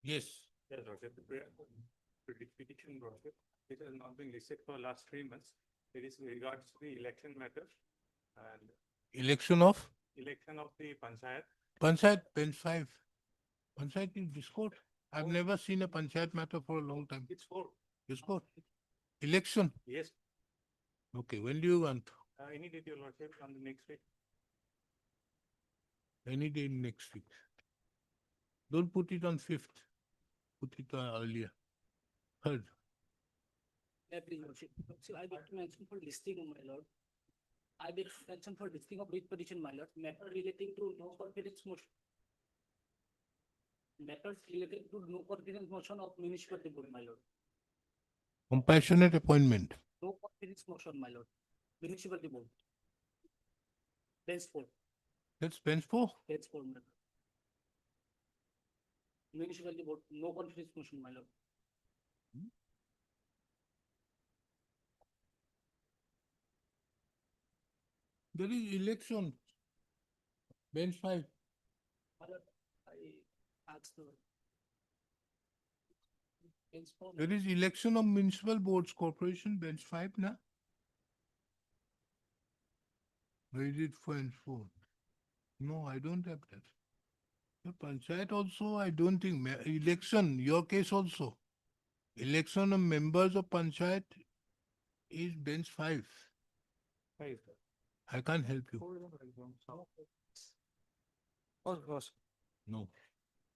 Yes. Yes, Lordship. The petition, Lordship, it has not been listed for last 3 months. It is regards to the election matter and Election of election of the panchayat. Panchayat, bench 5. Panchayat in Discord. I've never seen a Panchayat matter for a long time. It's for, Discord. Election. yes, Okay, when do you want? any date, Your Lordship, on the next week. Any day next week. Don't put it on 5th. Put it on earlier. 3rd. Yeah, please, Lordship. So I will mention for listing, my lord. I will mention for listing of writ petition, my lord, matter relating to no confidence motion. Matters related to no confidence motion of municipal board, my lord. Compassionate appointment. No confidence motion, my lord. Municipal board. Bench 4. That's bench 4. Bench 4, my lord. Municipal board, no confidence motion, my lord. There is election. Bench 5. My lord, I asked the bench 4. There is election of municipal boards corporation. Bench 5, na? Where is it for and 4? No, I don't have that. The Panchayat also, I don't think. Election, your case also. Election of members of Panchayat is bench 5. Right. I can't help you. Of course. No.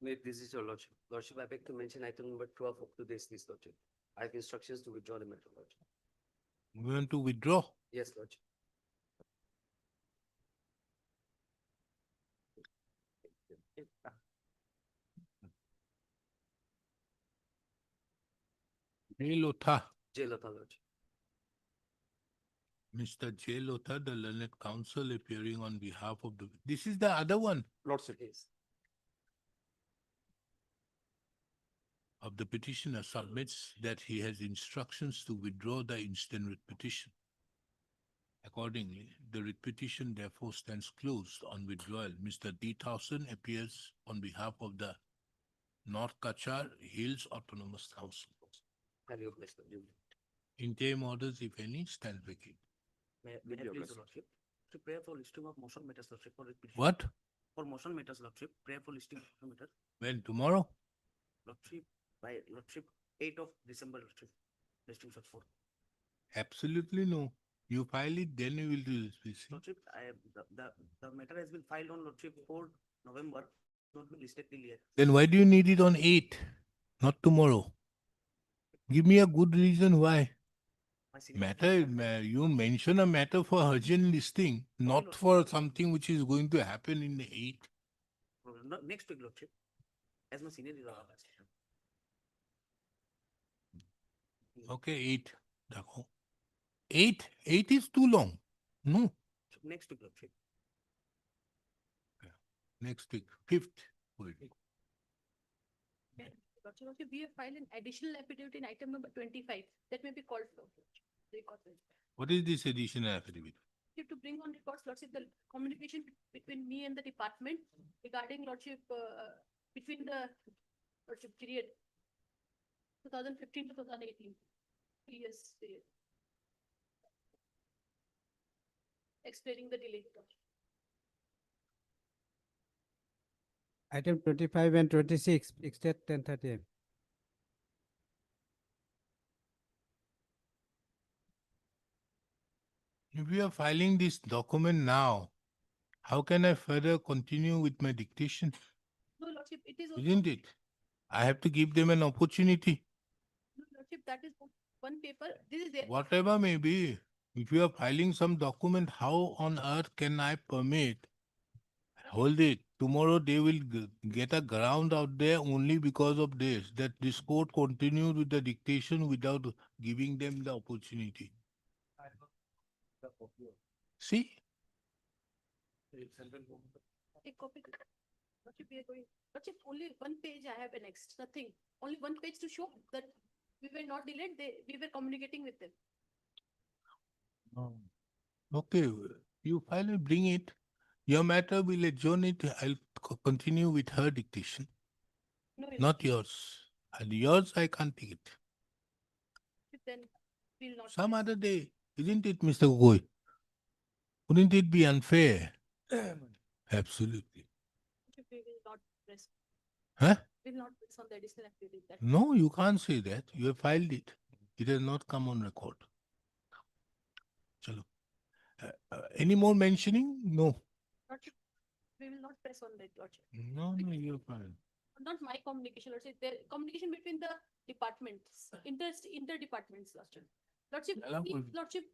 Wait, this is your lordship. Lordship, I beg to mention item number 12 of today's list, lordship. I have instructions to withdraw the matter, lordship. We want to withdraw. Yes, lordship. Hey, Lotha. J. Lotha, lordship. Mr. J. Lotha, the learned counsel appearing on behalf of the... This is the other one Lordship. Yes. of the petitioner submits that he has instructions to withdraw the instant writ petition. Accordingly, the writ petition therefore stands closed on withdrawal. Mr. D. Towson appears on behalf of the North Kachar Hills Autonomous Council. Have your place, lordship. Interim orders, if any, stand vacant. May With I your please, blessing. lordship, to pray for listing of motion matters, lordship, for writ petition. What? For motion matters, lordship, pray for listing of motion matters, When? Tomorrow? lordship, by lordship, 8th of December, lordship, listing such for. Absolutely no. You file it, then you will do this. Lordship, the matter has been filed on lordship 4 November, not been listed till yet. Then why do you need it on 8, not tomorrow? Give me a good reason why. My senior Matter, you mention a matter for urgent listing, not for something which is going to happen in the 8. No, next week, lordship, as my senior is Okay, 8. Dakho. 8 is too long. No, next week, lordship. next week, 5th. Wait. Lordship, we have filed an additional affidavit in item number 25 that may be called for. What is this additional affidavit? To bring on records, Lordship, the communication between me and the department regarding Lordship, between the Lordship period 2015 to 2018. 3 years period. Explaining the delay. Item 25 and 26, fixed at 10:30 a.m. If we are filing this document now, how can I further continue with my dictation? No, Lordship, it is also. Isn't it? I have to give them an opportunity. No, Lordship, that is one paper. This is there. Whatever may be, if you are filing some document, how on earth can I permit? Hold it. Tomorrow they will get a ground out there only because of this, that this court continued with the dictation without giving them the opportunity. See? A copy. Lordship, we are going. Lordship, only one page I have annexed, nothing. Only one page to show that we were not delayed. We were communicating with them. Okay, you finally bring it. Your matter will adjourn it. I'll continue with her dictation. No, not yours. And yours, I can't take it. then we'll not. Some press. other day, isn't it, Mr. Gogoi? Wouldn't it be unfair? Absolutely. We will not press, Huh? will not press on the additional activity that. No, you can't say that. You have filed it. It has not come on record. Chalo. Any more mentioning? No. Lordship, we will not press on that, Lordship. No, no, you're fine. Not my communication, Lordship, the communication between the departments, inter-departments, Lordship. Lordship, Allow if could- Lordship,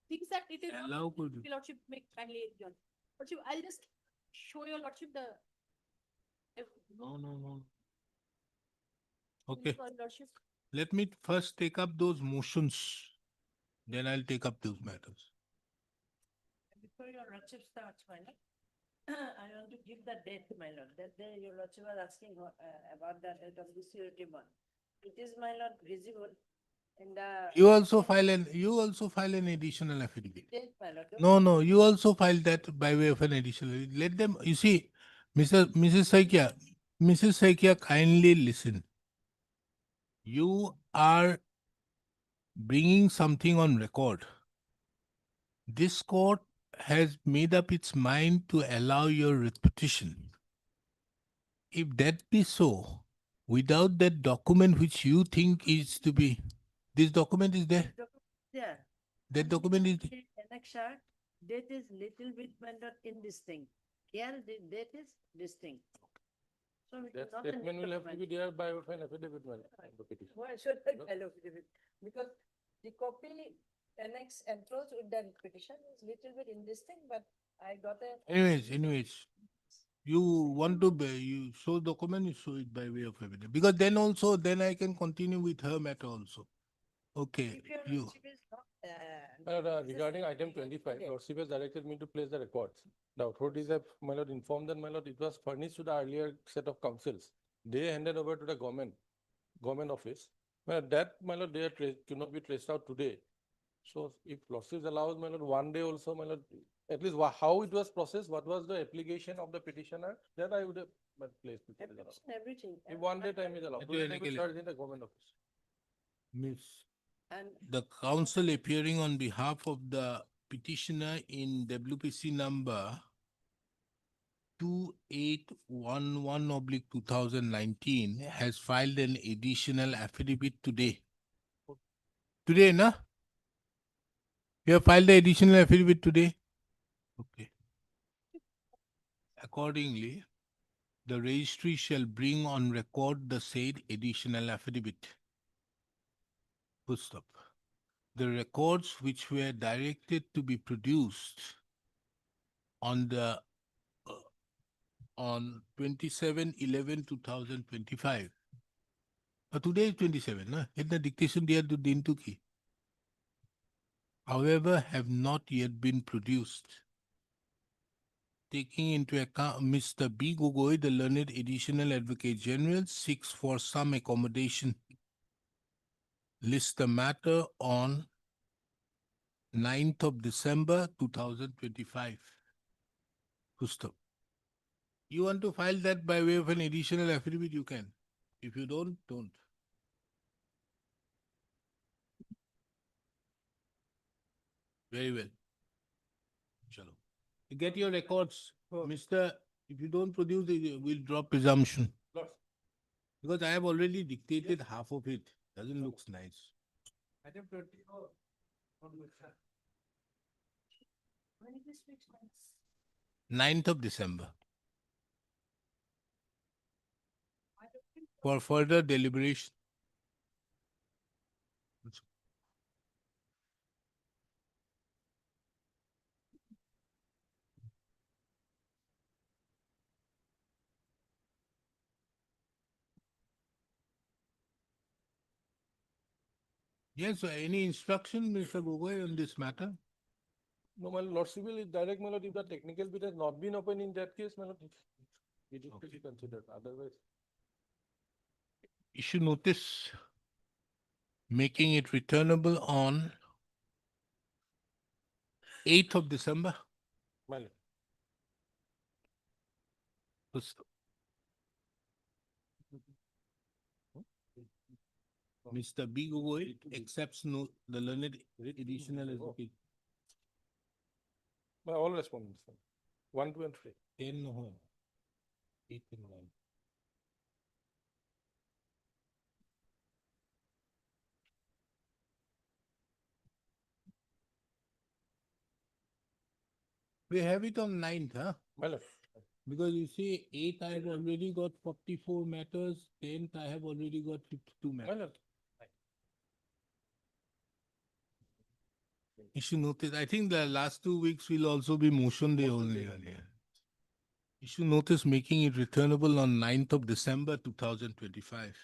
thinks that it is. not Allow possible, could- Lordship, make kindly, John. Lordship, I'll just show your Lordship the. No, no, no. Okay, Sorry, Lordship. let me first take up those motions. Then I'll take up those matters. Before your lordship starts, my lord, I want to give the date, my lord. That day your lordship was asking about the date of the surety bond. It is, my lord, visible in the. You also file an additional affidavit. Date, my lord. No, no, you also filed that by way of an additional. Let them, you see, Mrs. Saikia, kindly listen. You are bringing something on record. This court has made up its mind to allow your writ petition. If that be so, without that document which you think is to be, this document is there. Yeah. That document is, Annexure, date is little bit, my lord, in this thing. Here, the date is this thing. So it is That not a statement new will have to be document. there by an affidavit, man, the petition. Why should I No. file affidavit? Because the copy annex enclosed with the petition is little bit in this thing, but I got a. anyways, you want to, you show document, you show it by way of evidence. Because then also, then I can continue with her matter also. Okay, If your you, lordship is not, Regarding item necessary, 25, okay. Lordship has directed me to place the records. The authorities have, my lord, informed that, my lord, it was furnished to the earlier set of councils. They handed over to the government office. But that, my lord, they are cannot be traced out today. So if Lordship allows, my lord, one day also, my lord, at least how it was processed, what was the application of the petitioner, that I would have placed. it around. application, everything. If one day time is allowed, That so will that I make will it- charge in the government office. Miss, And the council appearing on behalf of the petitioner in WPC number 2811/2019 has filed an additional affidavit today. Today, na? You have filed the additional affidavit today? Okay. Accordingly, the registry shall bring on record the said additional affidavit. Full stop. The records which were directed to be produced on the on 27/11/2025. Today is 27, na? Itna dictation diya to din to ki. However, have not yet been produced. Taking into account Mr. B. Gogoi, the learned additional advocate general, seeks for some accommodation. List the matter on 9th of December 2025. Full stop. You want to file that by way of an additional affidavit, you can. If you don't, don't. Very well. Chalo. You get your records, Mr. If you don't produce it, we'll drop presumption. Lords, Because I have already dictated half of it. Doesn't look nice. item 20, When is this fixed? 9th of December. For further deliberation. Yes, so any instruction, Mr. Gogoi, on this matter? No, my lordship will direct, my lord, if the technical bit has not been open in that case, my lord, it is to be considered, otherwise. Issue notice making it returnable on 8th of December. My lord. First- Mr. B. Gogoi accepts no, the learned additional as the Well, all respondents, sir. 1, 2, and 3. 10 no, 8 and 9. We have it on 9th, huh? My lord. Because you see, 8th I have already got 44 matters, 10th I have already got 52 My matters. lord. You should notice, I think the last 2 weeks will also be motion day only. You should notice making it returnable on 9th of December 2025.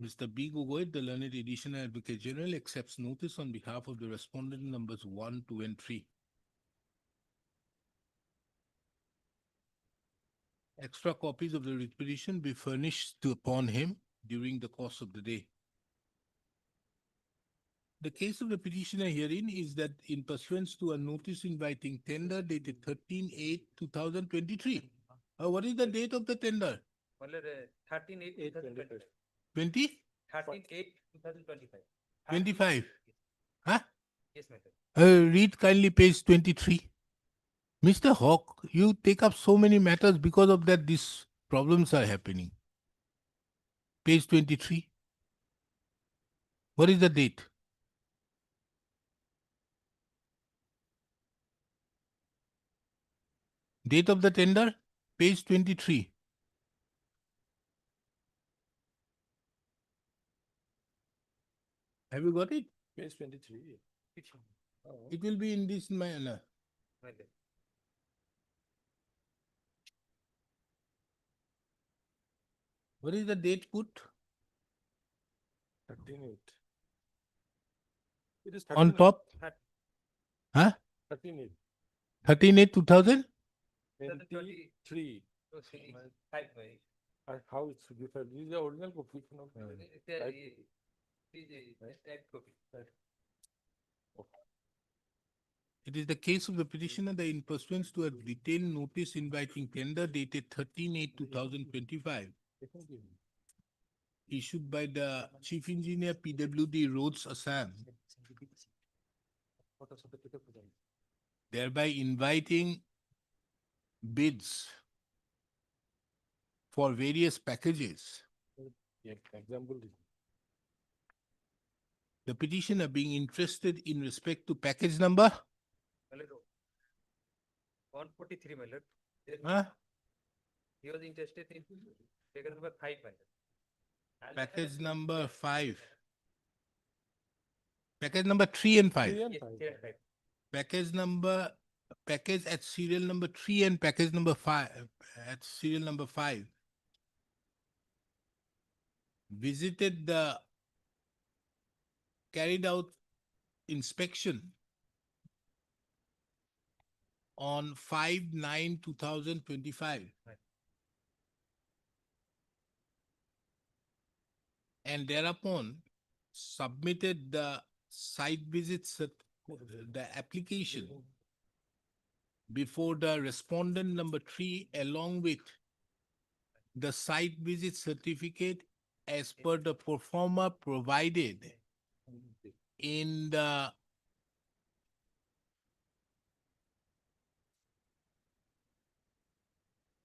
Mr. B. Gogoi, the learned additional advocate general, accepts notice on behalf of the respondent numbers 1, 2, and 3. Extra copies of the writ petition be furnished to upon him during the course of the day. The case of the petitioner herein is that in pursuance to a notice inviting tender dated 13/8/2023. What is the date of the tender? 13/8/2025. 20? 13/8/2025. 25? Huh? Yes, madam. Read kindly page 23. Mr. Hawk, you take up so many matters because of that these problems are happening. Page 23. What is the date? Date of the tender? Page 23. Have you got it? Page 23. Oh. It will be in this manner. Madam. What is the date put? 13/8. It is On 13/8. top? Huh? 13/8. 13/8/2000? 23. Oh, see, type by. How it's different? This is the original copy. No? Right. Type copy. It is the case of the petitioner that in pursuance to a detailed notice inviting tender dated 13/8/2025 issued by the Chief Engineer PWD Roads Assam, thereby inviting bids for various packages. Yeah, example. The petitioner being interested in respect to package number, 143, my lord. huh? He was interested in package number 5, my lord. Package number 5. Package number 3 and 5. 3 and Yes, 5. 3 and 5. Package at serial number 3 and package number 5 at serial number 5 visited the carried out inspection on 5/9/2025. Right. And thereupon submitted the site visits, the application before the respondent number 3 along with the site visit certificate as per the performer provided in the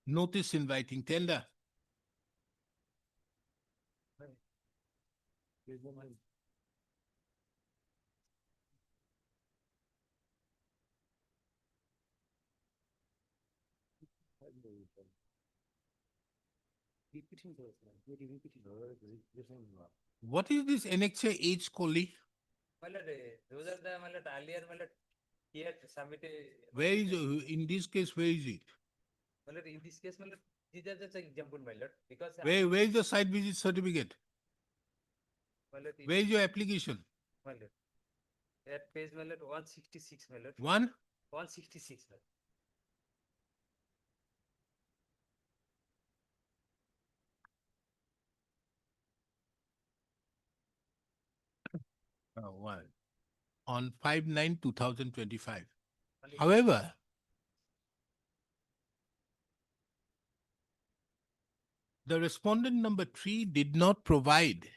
notice inviting tender. What is this annexure H, Kohli? My lord, those are the, my lord, earlier, my lord, he had submitted. Where is, in this case, where is it? My lord, in this case, my lord, these are just example, my lord, because. Where is the site visit certificate? My lord, Where is your application? my lord. That page, my lord, 166, my lord. 166, my lord. One. On 5/9/2025. Only- However, The respondent number 3 did not provide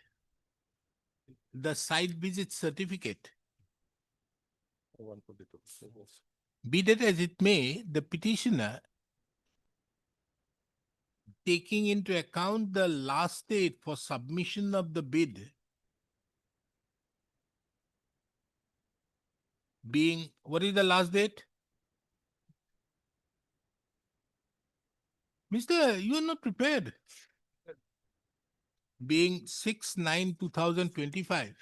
the site visit certificate. 142. Yes. Be that as it may, the petitioner, taking into account the last date for submission of the bid being, what is the last date? Mister, you are not prepared. Being 6/9/2025,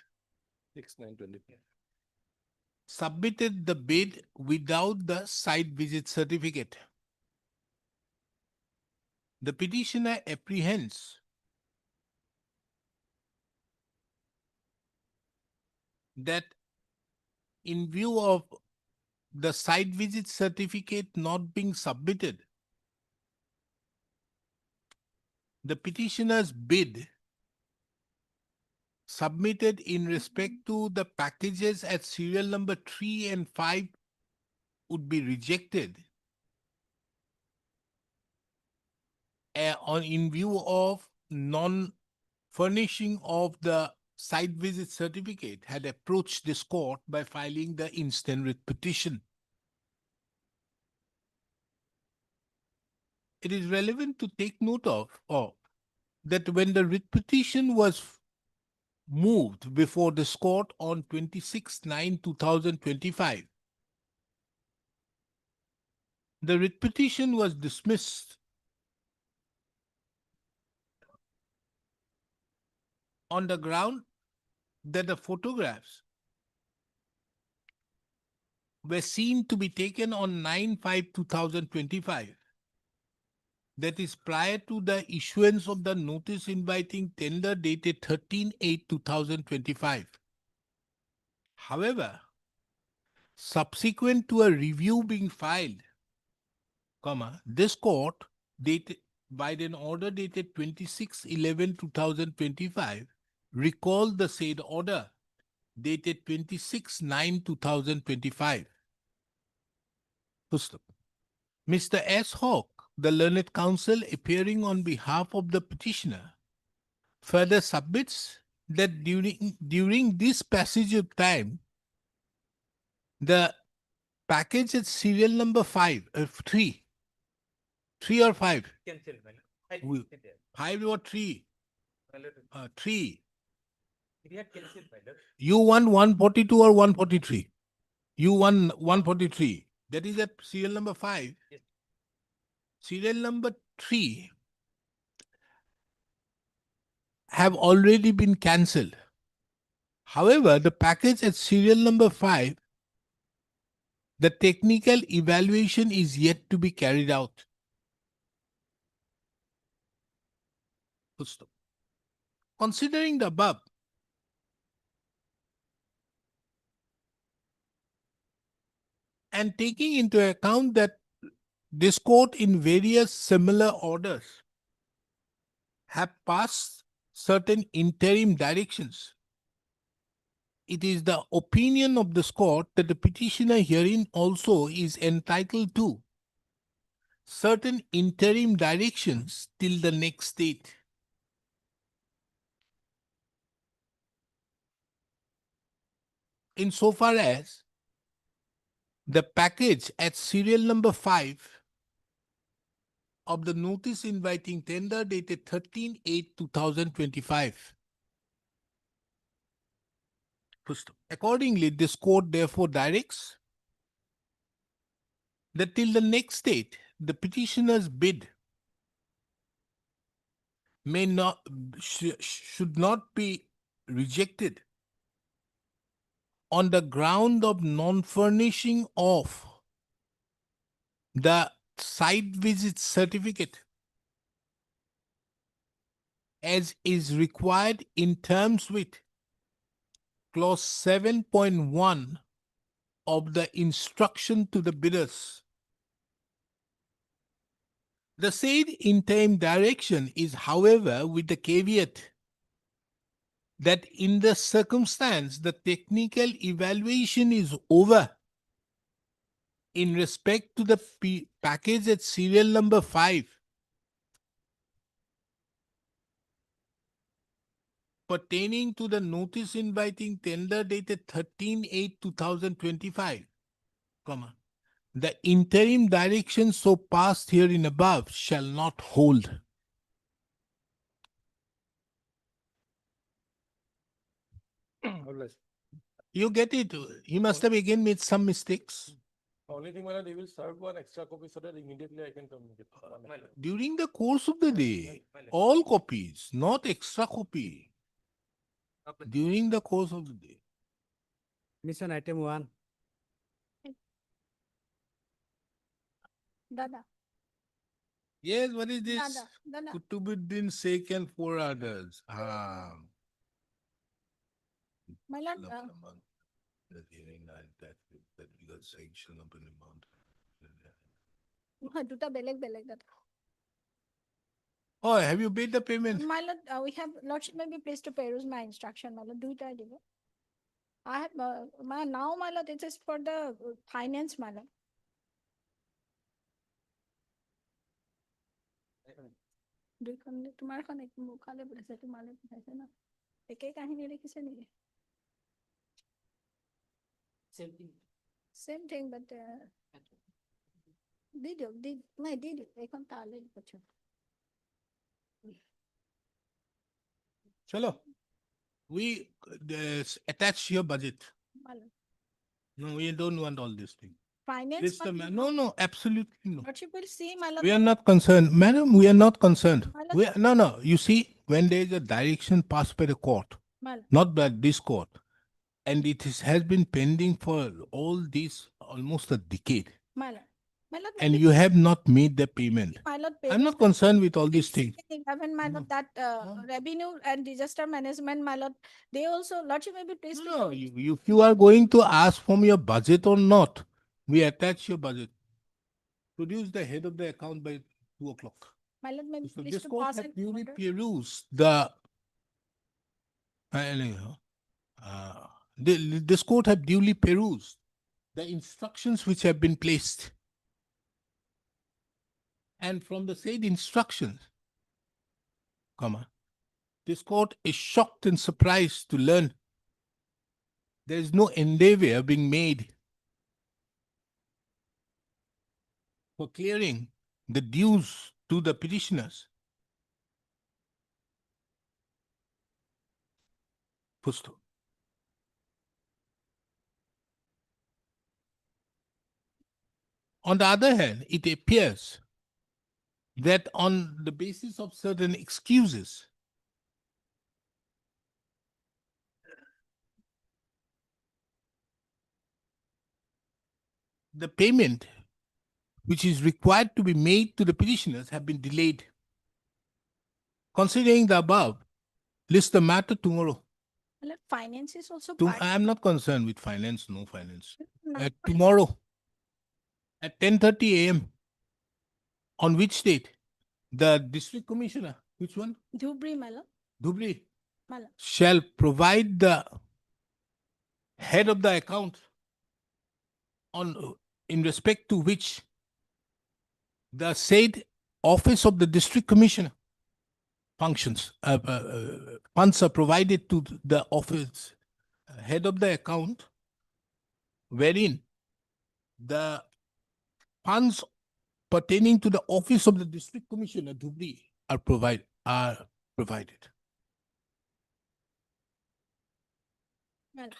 6920. submitted the bid without the site visit certificate. The petitioner apprehends that in view of the site visit certificate not being submitted, the petitioner's bid submitted in respect to the packages at serial number 3 and 5 would be rejected in view of non-furnishing of the site visit certificate had approached this court by filing the instant writ petition. It is relevant to take note of that when the writ petition was moved before this court on 26/9/2025, the writ petition was dismissed on the ground that the photographs were seen to be taken on 9/5/2025. That is prior to the issuance of the notice inviting tender dated 13/8/2025. However, subsequent to a review being filed, this court dated by an order dated 26/11/2025 recalled the said order dated 26/9/2025. Mr. S. Hawk, the learned counsel appearing on behalf of the petitioner, further submits that during this passage of time, the package at serial number 3 or 5, Cancel, my lord. I We- didn't say that. 5 or 3, My lord, 3. it had cancelled, my lord. You want 142 or 143? You want 143. That is at serial number 5. Yes. Serial number 3 have already been cancelled. However, the package at serial number 5, the technical evaluation is yet to be carried out. Full stop. Considering the above, and taking into account that this court in various similar orders have passed certain interim directions, it is the opinion of this court that the petitioner herein also is entitled to certain interim directions till the next date. Insofar as the package at serial number 5 of the notice inviting tender dated 13/8/2025. Accordingly, this court therefore directs that till the next date, the petitioner's bid may not should not be rejected on the ground of non-furnishing of the site visit certificate as is required in terms with clause 7.1 of the instruction to the bidders. The said interim direction is, however, with the caveat that in the circumstance the technical evaluation is over in respect to the package at serial number 5, pertaining to the notice inviting tender dated 13/8/2025, comma, the interim direction so passed herein above shall not hold. Always. You get it? He must have again made some mistakes. Only thing, my lord, he will serve one extra copy so that immediately I can communicate. My lord. During the course of the day, My lord. all copies, not extra copy, Okay. during the course of the day. Mission item 1. Dada, Yes, what is this? Dada, Dada. Kutubuddin Sheikh and 4 others. My lord, Love the month, the hearing night, that we got sanction of an amount. দুটা বেলেগ বেলেগ দাদা। Oh, have you paid the payment? My lord, we have lordship may be pleased to peruse my instruction, my lord, দুইটাই দিব। I have, now my lord, it is for the finance, my lord. দুইখন তোমাৰখন মুখালে পঠাইছে তোমালে পঠাইছে ন একেই কাহিনী লিখিছে নেকি Same thing. same thing but দি দিয়ক দি নাই দি দিয়ক এইখন তালে পঠাওক Chalo. We attach your budget. my lord. No, we don't want all this thing. Finance, This the no, no, absolutely no. lordship will see, my lord. We are not concerned. Madam, we are not concerned. My lord. We are, no. You see, when there is a direction passed by the court, My lord. not by this court, and it has been pending for all this almost a decade, My lord. My lord, and maybe you have not made the payment. my lord I'm not concerned with all these things. Even my lord, No. that revenue and disaster management, my lord, they also, lordship may be pleased to. No, if you are going to ask from your budget or not, we attach your budget. Produce the head of the account by 2 o'clock. My lord may be So pleased this to court pass have an duly order. perused this court have duly perused the instructions which have been placed. And from the said instructions, comma, this court is shocked and surprised to learn there is no endeavor being made for clearing the dues to the petitioners. Pusto. On the other hand, it appears that on the basis of certain excuses, the payment which is required to be made to the petitioners have been delayed. Considering the above, list the matter tomorrow. My lord, finance is also part. I am not concerned with finance, no finance. No, Tomorrow at 10:30 a.m. On which date? The district commissioner, which one? Dhubri, my lord. Dhubri, My lord. shall provide the head of the account on in respect to which the said office of the district commissioner functions, funds are provided to the office head of the account, wherein the funds pertaining to the office of the district commissioner Dhubri are provided. My lord.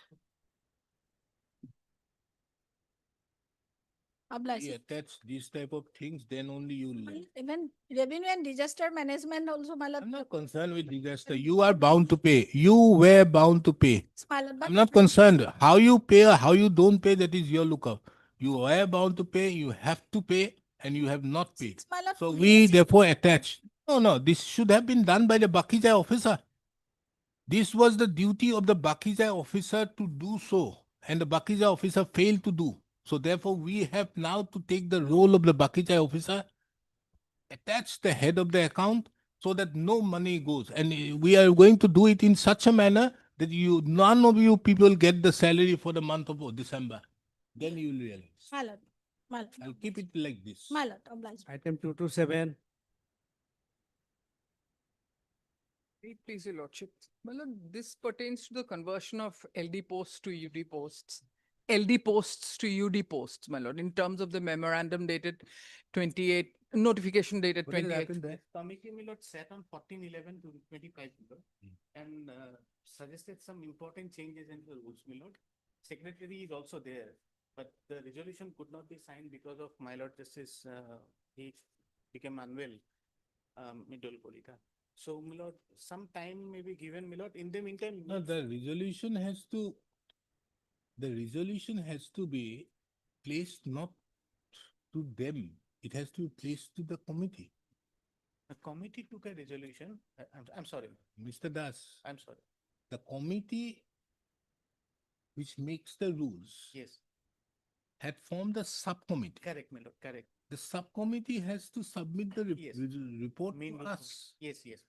Obliged. We attach these type of things, then only you My learn. lord, even revenue and disaster management also, my lord. I'm not concerned with disaster. You are bound to pay. You were bound to pay. My lord, but I'm not concerned. How you pay or how you don't pay, that is your lookout. You were bound to pay, you have to pay, and you have not paid. my lord, So we therefore attach. No, this should have been done by the Bakijai officer. This was the duty of the Bakijai officer to do so, and the Bakijai officer failed to do. So therefore, we have now to take the role of the Bakijai officer, attach the head of the account so that no money goes. And we are going to do it in such a manner that none of you people get the salary for the month of December. Then you will realize. my lord, my lord. I'll keep it like this. My lord, obliged. Item 227. Please, your lordship. Well, this pertains to the conversion of LD posts to UD posts. LD posts to UD posts, my lord, in terms of the memorandum dated 28, notification dated What has 28. happened there? Committee, my lord, sat on 14/11/25, my lord, and suggested some important changes in the rules, my lord. Secretary is also there, but the resolution could not be signed because of my lord Justice, he became unwell, Midol Kolika. So, my lord, some time may be given, my lord. In the meantime, No, the resolution has to be placed not to them. It has to be placed to the committee. the committee took a resolution. I'm sorry, Mr. Das, I'm sorry. the committee which makes the rules Yes, had formed a subcommittee. correct, my lord, correct. The subcommittee has to submit the Yes. report Main to report. us. Yes, yes,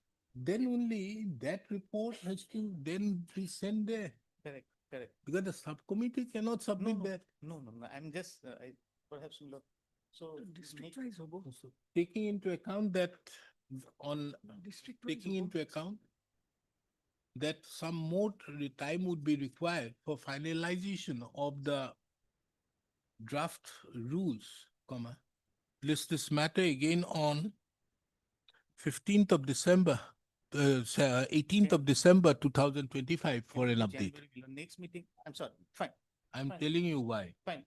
Then only that report has to then be sent there. correct, correct. Because the subcommittee cannot submit no. that. No, I'm just, perhaps, my lord. So. District make- wise, Hobo. So taking into account that on District wise, taking Hobo. into account that some more time would be required for finalization of the draft rules, comma, list this matter again on 15th of December, 18th of December 2025 for an update. January, my lord. Next meeting, I'm sorry, fine, I'm fine. telling you why. fine.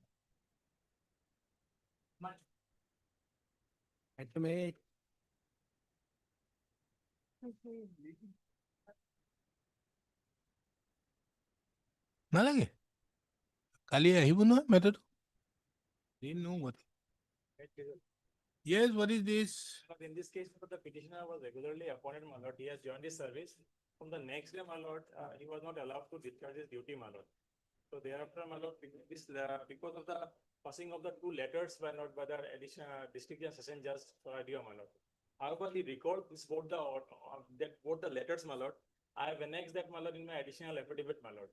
Item 8. নালাগে কালি আহিব নহয় মেটাৰটো didn't know what. Yes, what is this? But in this case, the petitioner was regularly appointed, my lord. He has joined his service. From the next day, my lord, he was not allowed to discharge his duty, my lord. So thereafter, my lord, because of the passing of the two letters by not by the additional district judge session judge for idea, my lord. However, he recalled this both that both the letters, my lord. I have annexed that, my lord, in my additional affidavit, my lord.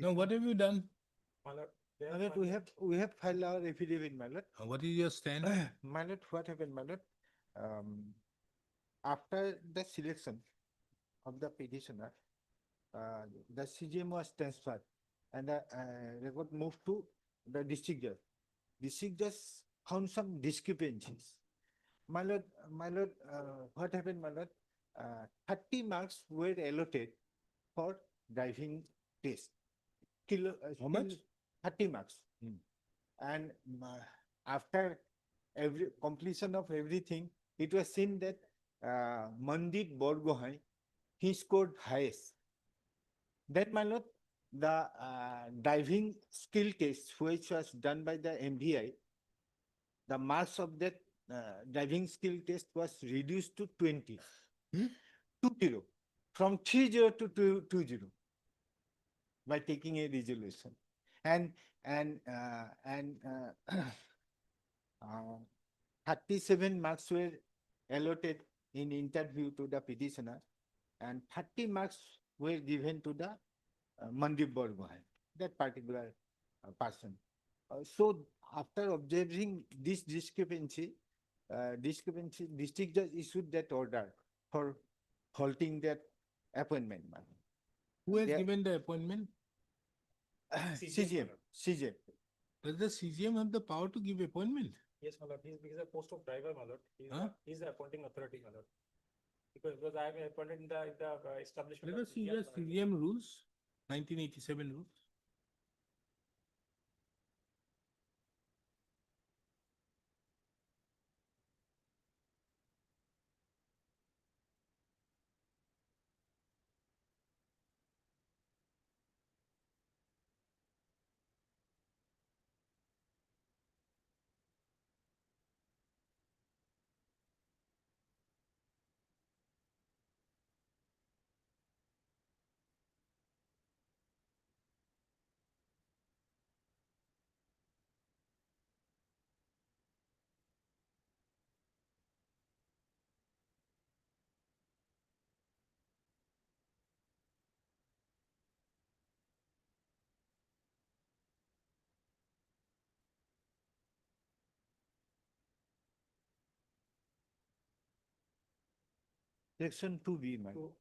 No, what have you done? My lord. My lord, we have filed our affidavit, my lord. What is your stand? My lord, what happened, my lord? After the selection of the petitioner, the CGM was transferred and the record moved to the district judge. District judge found some discrepancies. My lord, what happened, my lord? 30 marks were allotted for driving test. How much? 30 marks. And after every completion of everything, it was seen that Mandit Borgohai, he scored highest. Then, my lord, the driving skill test, which was done by the MVI, the marks of that driving skill test was reduced to 20. 20. From 30 to 20 by taking a resolution. And 37 marks were allotted in interview to the petitioner and 30 marks were given to the Mandip Borgohain, that particular person. So after observing this discrepancy, district judge issued that order for halting that appointment. Who has Yeah. given the appointment? CGM. Does the CGM have the power to give appointment? Yes, my lord. He's a post of driver, my lord. Huh? He's the appointing authority, my lord. Because I am appointed in the establishment. Let of us see Indian the Parliament. CGM rules, 1987 rules. Section two B, my lord.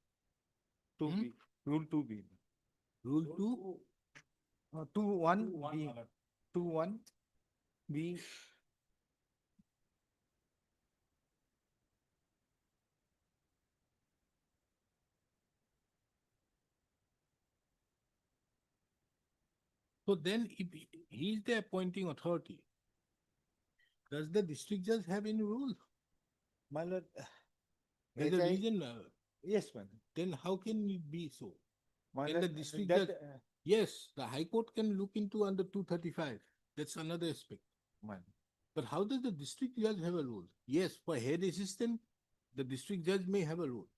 Two Hmm? B, rule two B. Rule two, 2-1 One, B, my lord. 2-1 B. so then if he is the appointing authority, does the district judge have any rule? My lord, There's as a I- reason, yes, madam. then how can it be so? My Can the lord, district that, judge- Yes, the High Court can look into under 235. That's another aspect. madam. But how does the district judge have a role? Yes, for head assistant, the district judge may have a role.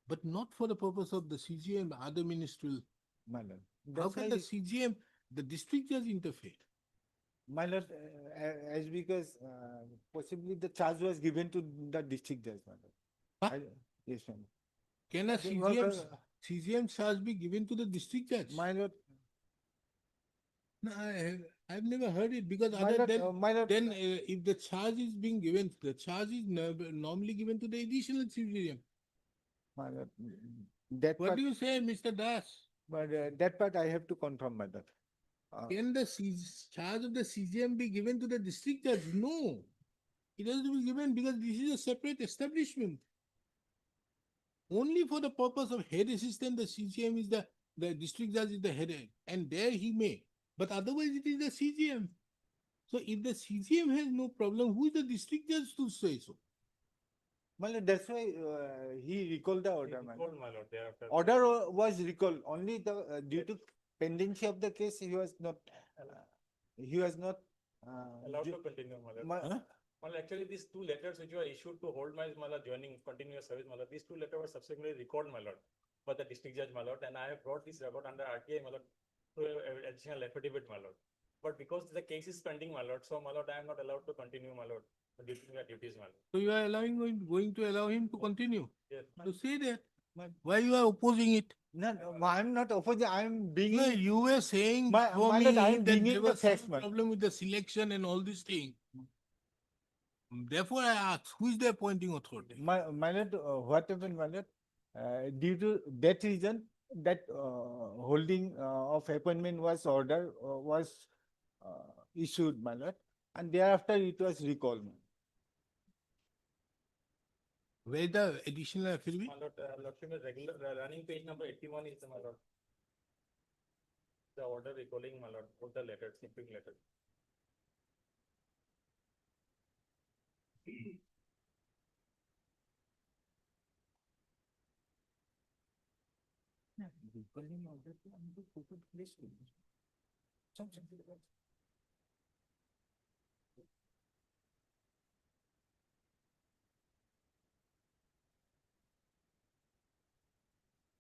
But not for the purpose of the CGM, other ministerial. My lord. How That's can why the CGM, the district judge interfere? my lord, as because possibly the charge was given to the district judge, my lord. Huh? Yes, madam. Can a They were, CGM charge be given to the district judge? My lord, No, I've never heard it because my other lord, than, my lord, then if the charge is being given, the charge is normally given to the additional CGM. my lord, that What part, do you say, Mr. Das? but that part I have to confirm, my lord. Can the charge of the CGM be given to the district judge? No. It has to be given because this is a separate establishment. Only for the purpose of head assistant, the CGM is the district judge is the head, and there he may. But otherwise, it is the CGM. So if the CGM has no problem, who is the district judge to say so? My lord, that's why he recalled the He order, my lord. recalled, my lord, thereafter. Order was recalled, only the, due to pendency of the case, he was not, he was not. Allowed ju- to continue, my lord. my- Huh? Well, actually, these two letters which were issued to hold my lord joining continuous service, my lord, these two letters were subsequently recalled, my lord, by the district judge, my lord, and I have brought this record under RTI, my lord, to additional affidavit, my lord. But because the case is pending, my lord, so my lord, I am not allowed to continue, my lord, the duties, my lord. So you are going to allow him to continue? Yes. To say that. my- Why you are opposing it? No, no, I'm not opposing, I'm No, bringing, you were saying My- for my me lord, I am that there bringing the was some facts, my- problem with the selection and all this thing. Therefore, I ask, who is the appointing authority? my lord, what happened, my lord? Due to that reason, that holding of appointment was order, was issued, my lord, and thereafter it was recalled. Where is the additional affidavit? My lord, Lakshmi, regular, running page number 81 is, my lord. The order recalling, my lord, both the letters, snipping letters.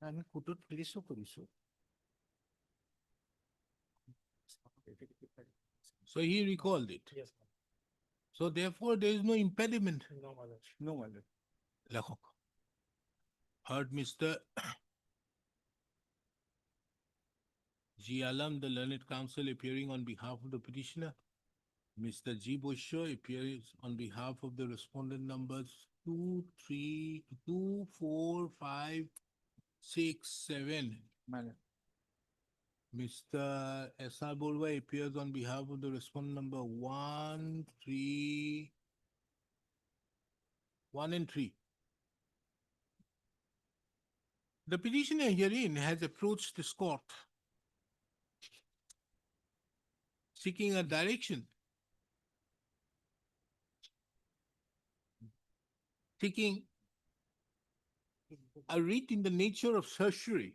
আমি কোৰ্টত প্লেচো কৰিছো। So he recalled it. Yes, ma'am. So therefore, there is no impediment. No, my lord. No, my lord. Lekhok. Heard Mr. G. Alam, the learned counsel appearing on behalf of the petitioner. Mr. G. Busho appears on behalf of the respondent numbers 2, 3, 2, 4, 5, 6, 7. My lord. Mr. S.R. Borwa appears on behalf of the respondent number 1, 3, 1 and 3. The petitioner herein has approached this court seeking a direction, seeking a writ in the nature of certiorari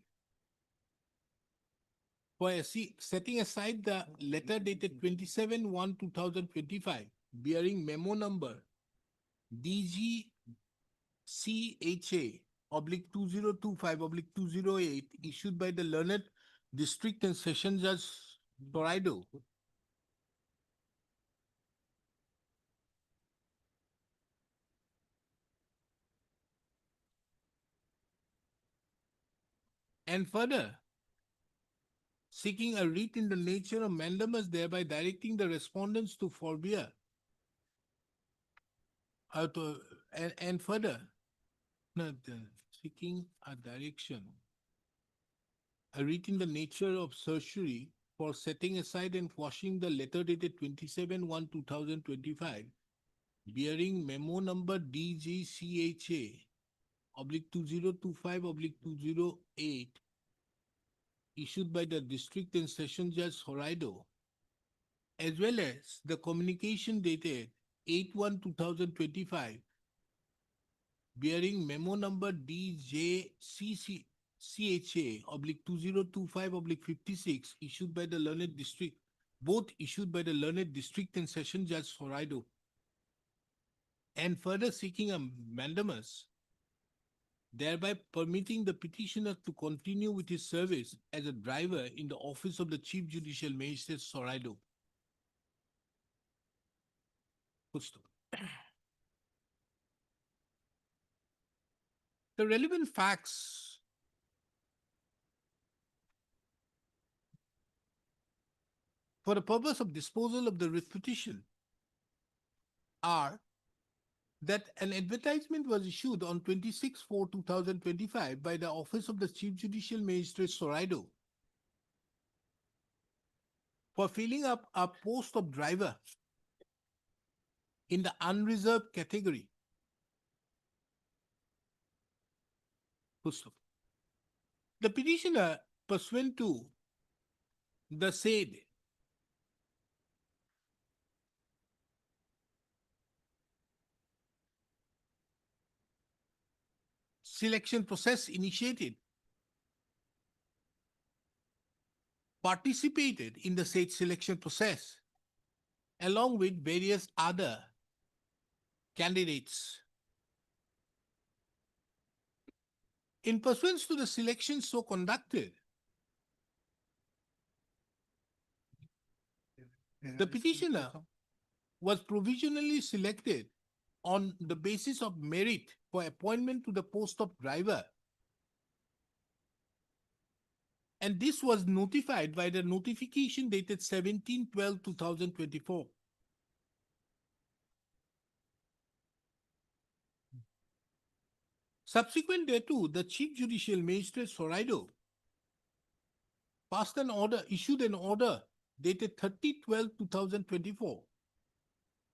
for setting aside the letter dated 27/1/2025 bearing memo number DGCHA/2025/208 issued by the learned district and session judge Toraido. And further, seeking a writ in the nature of mandamus, thereby directing the respondents to forbear. And further, No, seeking a direction. I read in the nature of surgery for setting aside and quashing the letter dated 27/1/2025, bearing memo number DGCHA oblique 2025/208, issued by the District and Session Judge Horaido, as well as the communication dated 8/1/2025, bearing memo number DJCCHA oblique 2025/56, issued by the Learned District, both issued by the Learned District and Session Judge Horaido, and further seeking a mandamus, thereby permitting the petitioner to continue with his service as a driver in the office of the Chief Judicial Magistrate Soraido. Full stop. The relevant facts for the purpose of disposal of the writ petition are that an advertisement was issued on 26/4/2025 by the Office of the Chief Judicial Magistrate Soraido for filling up a post of driver in the unreserved category. Full stop. The petitioner, pursuant to the said selection process initiated, participated in the said selection process along with various other candidates. In pursuance to the selection so conducted, the petitioner was provisionally selected on the basis of merit for appointment to the post of driver. And this was notified by the notification dated 17/12/2024. Subsequent thereto, the Chief Judicial Magistrate Soraido issued an order dated 30/12/2024,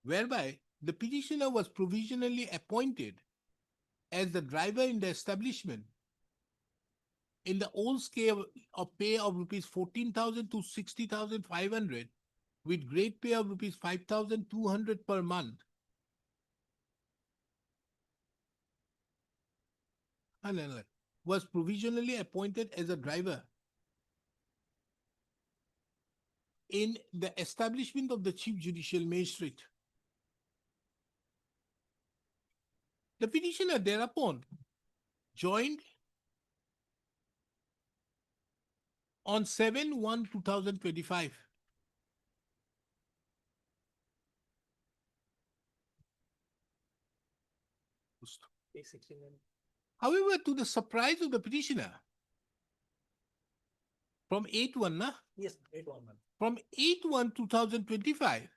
whereby the petitioner was provisionally appointed as the driver in the establishment in the old scale of pay of rupees 14,000 to 60,500 with grade pay of rupees 5,200 per month. And was provisionally appointed as a driver in the establishment of the Chief Judicial Magistrate. The petitioner thereupon joined on 7/1/2025. However, to the surprise of the petitioner, from 8/1, na? Yes, 8/1. From 8/1/2025,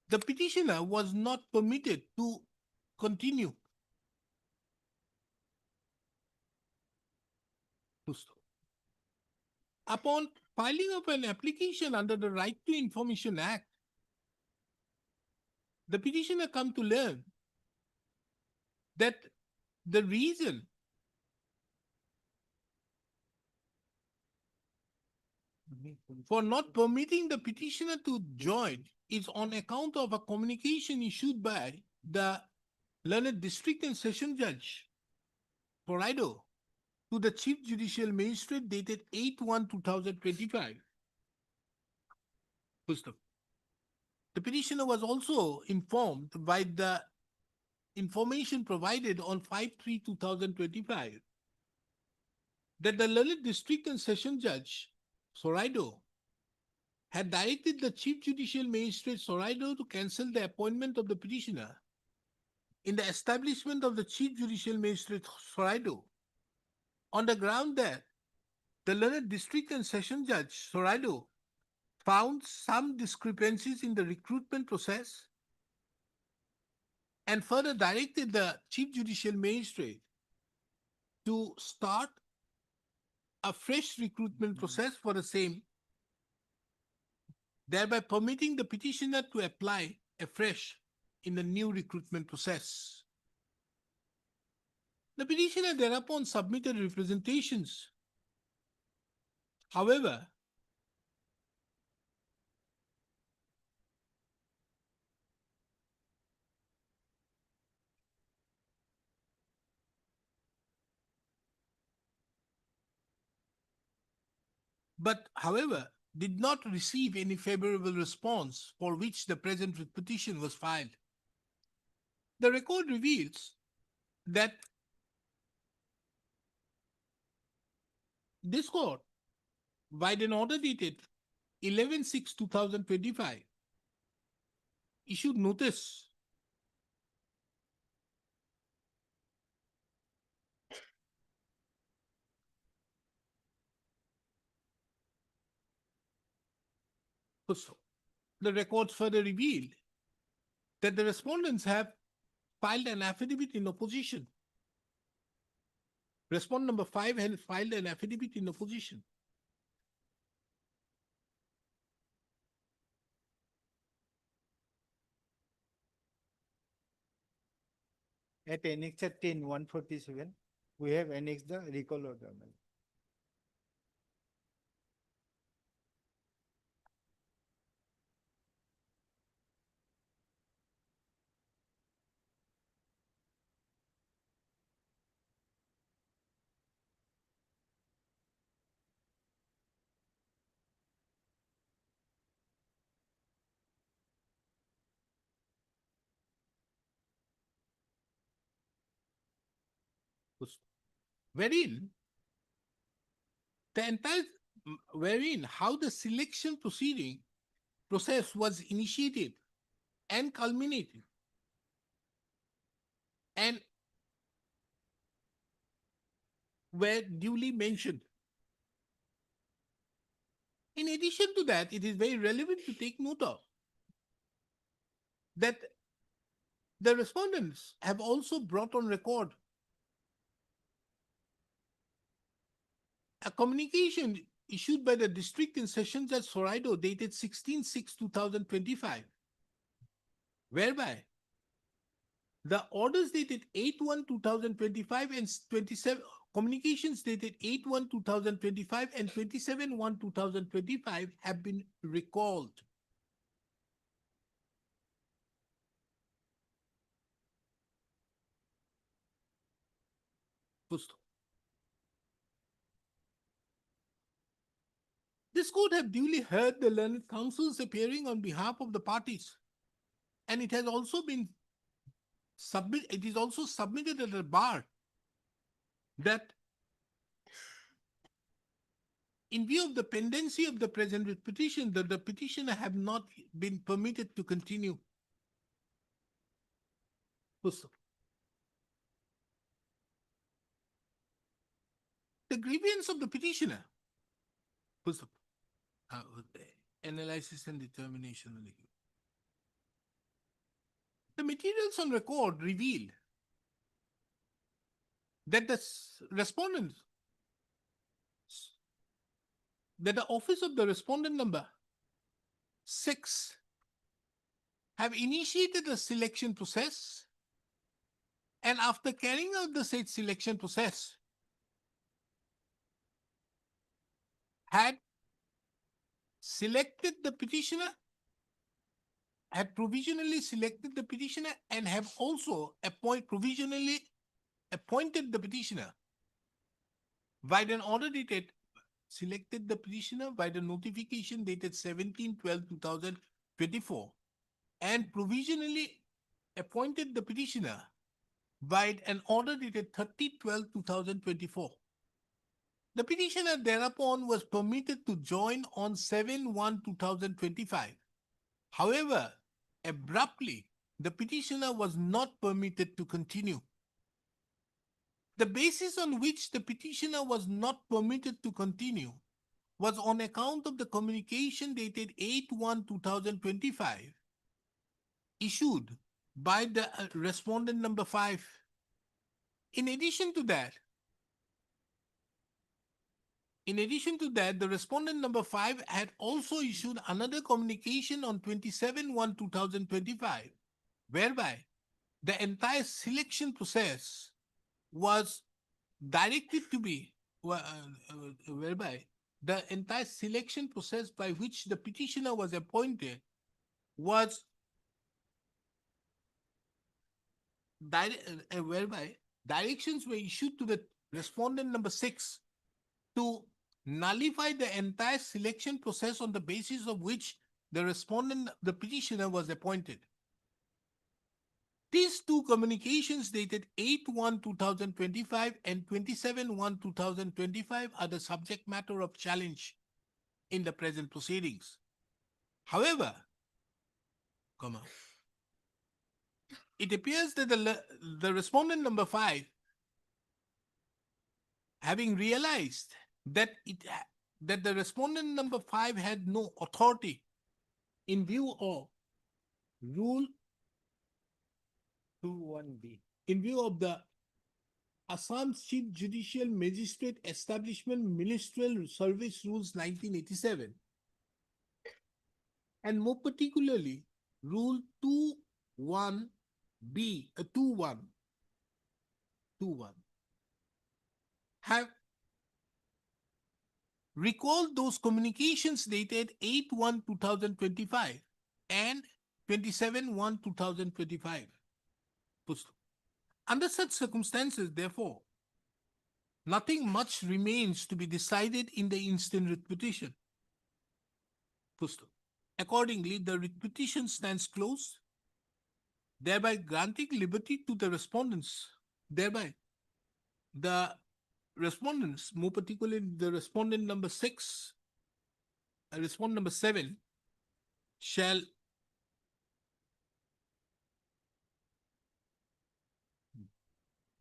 the petitioner was not permitted to continue. Upon filing of an application under the Right to Information Act, the petitioner come to learn that the reason for not permitting the petitioner to join is on account of a communication issued by the Learned District and Session Judge Horaido to the Chief Judicial Magistrate dated 8/1/2025. Full stop. The petitioner was also informed by the information provided on 5/3/2025 that the Learned District and Session Judge Soraido had directed the Chief Judicial Magistrate Soraido to cancel the appointment of the petitioner in the establishment of the Chief Judicial Magistrate Soraido on the ground that the Learned District and Session Judge Soraido found some discrepancies in the recruitment process and further directed the Chief Judicial Magistrate to start a fresh recruitment process for the same, thereby permitting the petitioner to apply afresh in the new recruitment process. The petitioner thereupon submitted representations. However, did not receive any favorable response for which the present petition was filed. The record reveals that this court, by an order dated 11/6/2025, issued notice the records further revealed that the respondents have filed an affidavit in opposition. Respondent number 5 has filed an affidavit in opposition. At Annexure 10, 147, we have annexed the recall order. my lord. Wherein the entire wherein how the selection process was initiated and culminated and were duly mentioned. In addition to that, it is very relevant to take note of that the respondents have also brought on record a communication issued by the district in sessions at Soraido dated 16/6/2025, whereby the orders dated 8/1/2025 and 27 communications dated 8/1/2025 and 27/1/2025 have been recalled. Pusto. This court have duly heard the learned counsels appearing on behalf of the parties, and it has also been it is also submitted at the bar that in view of the pendency of the present petition, that the petitioner have not been permitted to continue. Pusto. The grievance of the petitioner. Pusto. Analysis and determination. The materials on record reveal that the respondents, that the office of the respondent number 6 have initiated a selection process, and after carrying out the said selection process, had selected the petitioner, had provisionally selected the petitioner, and have also provisionally appointed the petitioner by an order dated, selected the petitioner by the notification dated 17/12/2024, and provisionally appointed the petitioner by an order dated 30/12/2024. The petitioner thereupon was permitted to join on 7/1/2025. However, abruptly, the petitioner was not permitted to continue. The basis on which the petitioner was not permitted to continue was on account of the communication dated 8/1/2025 issued by the respondent number 5. In addition to that, the respondent number 5 had also issued another communication on 27/1/2025, whereby the entire selection process was directed to be, whereby the entire selection process by which the petitioner was appointed was whereby directions were issued to the respondent number 6 to nullify the entire selection process on the basis of which the petitioner was appointed. These two communications dated 8/1/2025 and 27/1/2025 are the subject matter of challenge in the present proceedings. However, it appears that the respondent number 5, having realized that that the respondent number 5 had no authority in view of rule 21B. in view of the Assam Chief Judicial Magistrate Establishment Ministerial Service Rules 1987, and more particularly Rule 21B, 21, have recalled those communications dated 8/1/2025 and 27/1/2025. Under such circumstances, therefore, nothing much remains to be decided in the instant writ petition. Accordingly, the writ petition stands closed, thereby granting liberty to the respondents. Thereby, the respondents, more particularly the respondent number 6, respondent number 7, shall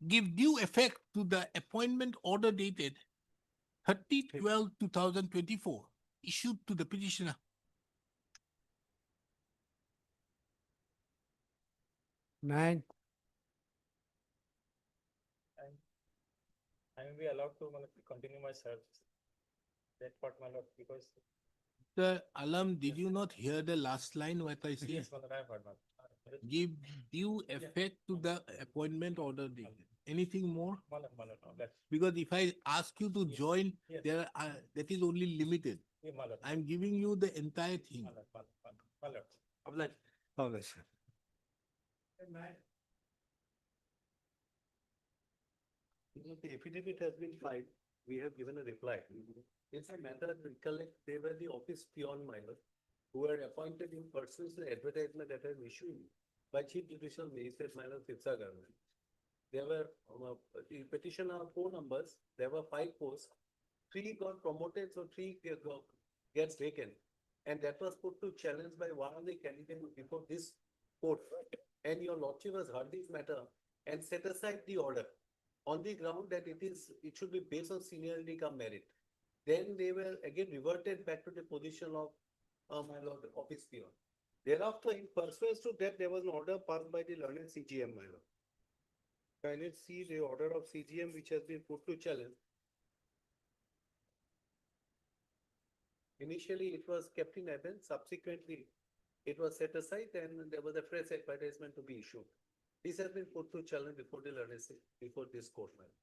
give due effect to the appointment order dated 30/12/2024 issued to the petitioner. Nine. I will be allowed to continue my service. That part, my lord, because The Alam, did you not hear the last line what I said? yes, my lord, I have heard, my lord. Give due effect to the appointment order dated. Anything more? My lord, no, that's, Because if I ask you to join, yes. that is only limited. yeah, my lord. I'm giving you the entire thing. My lord, my lord. Okay, sir. The affidavit has been filed, we have given a reply. It's a matter of recollect, they were the office peon minor who were appointed in pursuance to the advertisement that was issued by Chief Judicial Magistrate minor Sitsa government. There were, the petition are 4 numbers, there were 5 posts, 3 got promoted, so 3 gets vacant. And that was put to challenge by one of the candidates before this court. And your lordship has heard this matter and set aside the order on the ground that it should be based on seniority come merit. Then they were again reverted back to the position of, my lord, office peon. Thereafter, in pursuance to that, there was an order passed by the learned CGM, my lord. Can you see the order of CGM which has been put to challenge? Initially, it was kept in abeyance. Subsequently, it was set aside and there was a fresh advertisement to be issued. This has been put to challenge before the learned, before this court, my lord.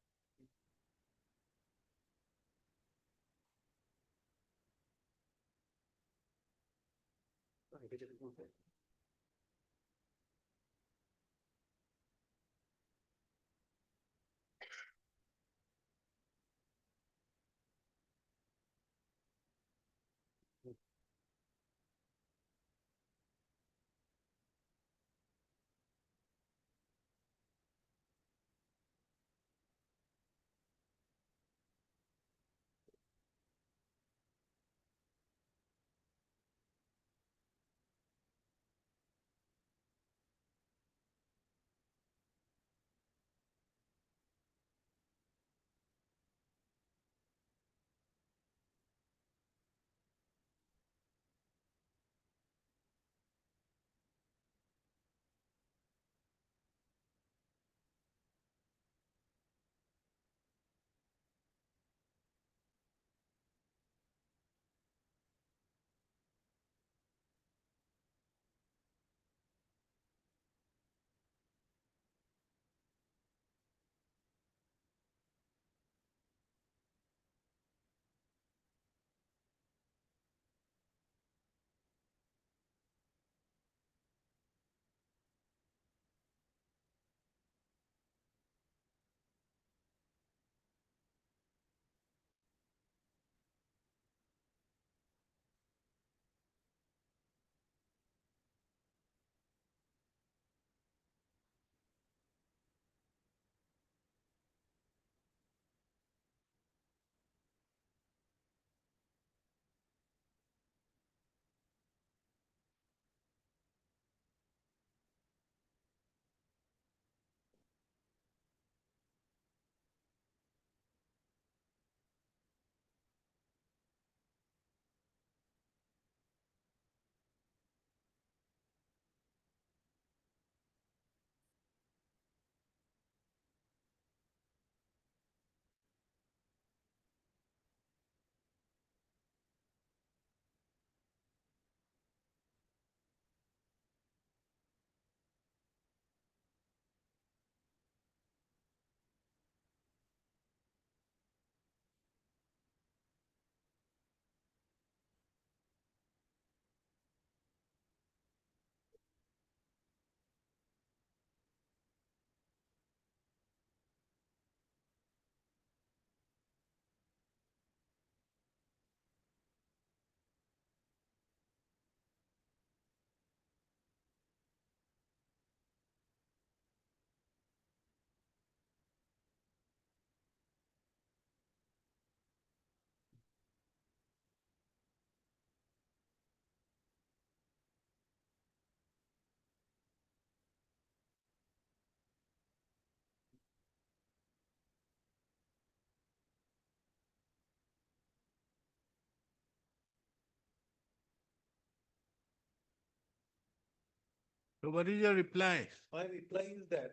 So what is your reply? My reply is that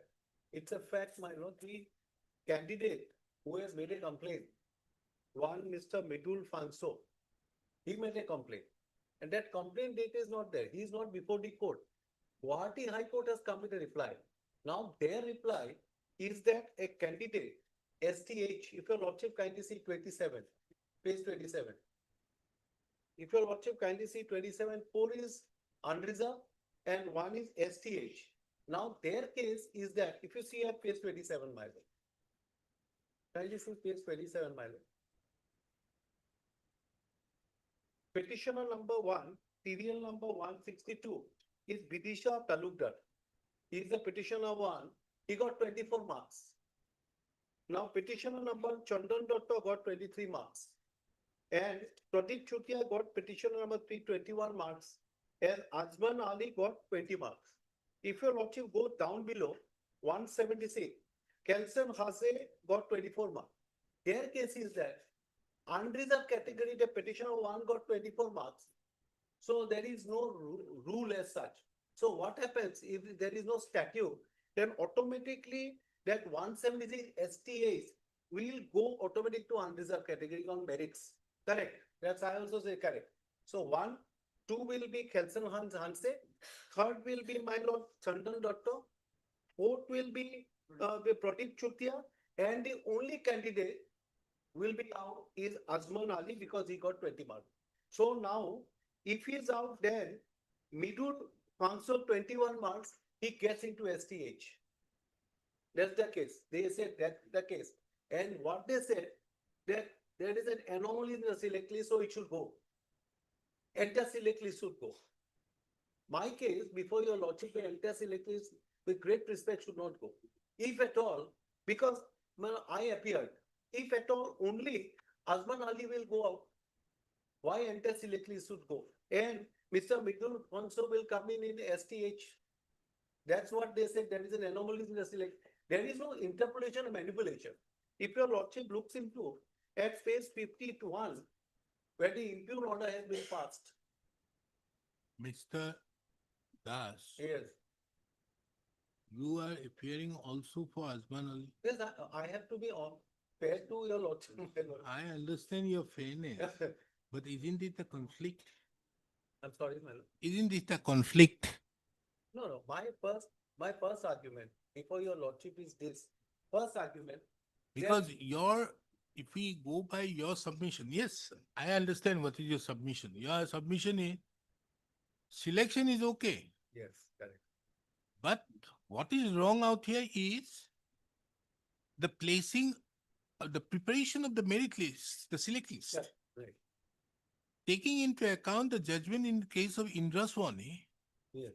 it's a fact, my lord, the candidate who has made a complaint, one Mr. Midul Fanso, he made a complaint. And that complaint date is not there. He is not before the court. Guwahati High Court has come with a reply. Now their reply is that a candidate, STH, if your lordship kindly see 27, page 27. If your lordship kindly see 27, 4 is unreserved and 1 is STH. Now their case is that, if you see at page 27, my lord. Kindly see page 27, my lord. Petitioner number 1, serial number 162 is Bidisha Talukdar. He is the petitioner 1. He got 24 marks. Now petitioner number Chandan Dotto got 23 marks. And Pradeep Chutia got petitioner number 321 marks. And Azman Ali got 20 marks. If your lordship go down below 176, Kelson Hase got 24 marks. Their case is that unreserved category, the petitioner 1 got 24 marks. So there is no rule as such. So what happens if there is no statute, then automatically that 176 STAs will go automatic to unreserved category on merits. Correct. That's I also say correct. So 1, 2 will be Kelson Hanse, third will be my lord Chandan Dotto, fourth will be Pradeep Chutia, and the only candidate will be out is Azman Ali because he got 20 marks. So now, if he is out, then Midul Fanso 21 marks, he gets into STH. That's the case. They said that's the case. And what they said, that there is an anomaly in the select list, so it should go. Entire select list should go. My case, before your lordship, the entire select list, with great respect, should not go. If at all, because I appeared, if at all, only Azman Ali will go out. Why entire select list should go? And Mr. Midul Fanso will come in STH. That's what they said. There is an anomaly in the select. There is no interpolation or manipulation. If your lordship looks into at page 51, where the impure order has been passed. Mr. Das, Yes. you are appearing also for Azman Ali. Yes, I have to be on fair to your lordship. I understand your fairness, but isn't it a conflict? I'm sorry, my lord. Isn't it a conflict? No, my first argument before your lordship is this. First argument. Because if we go by your submission, yes, I understand what is your submission. Your submission is selection is okay. Yes, correct. But what is wrong out here is the placing, the preparation of the merit list, the select list. Yeah, right. Taking into account the judgment in the case of Indraswani, Yes,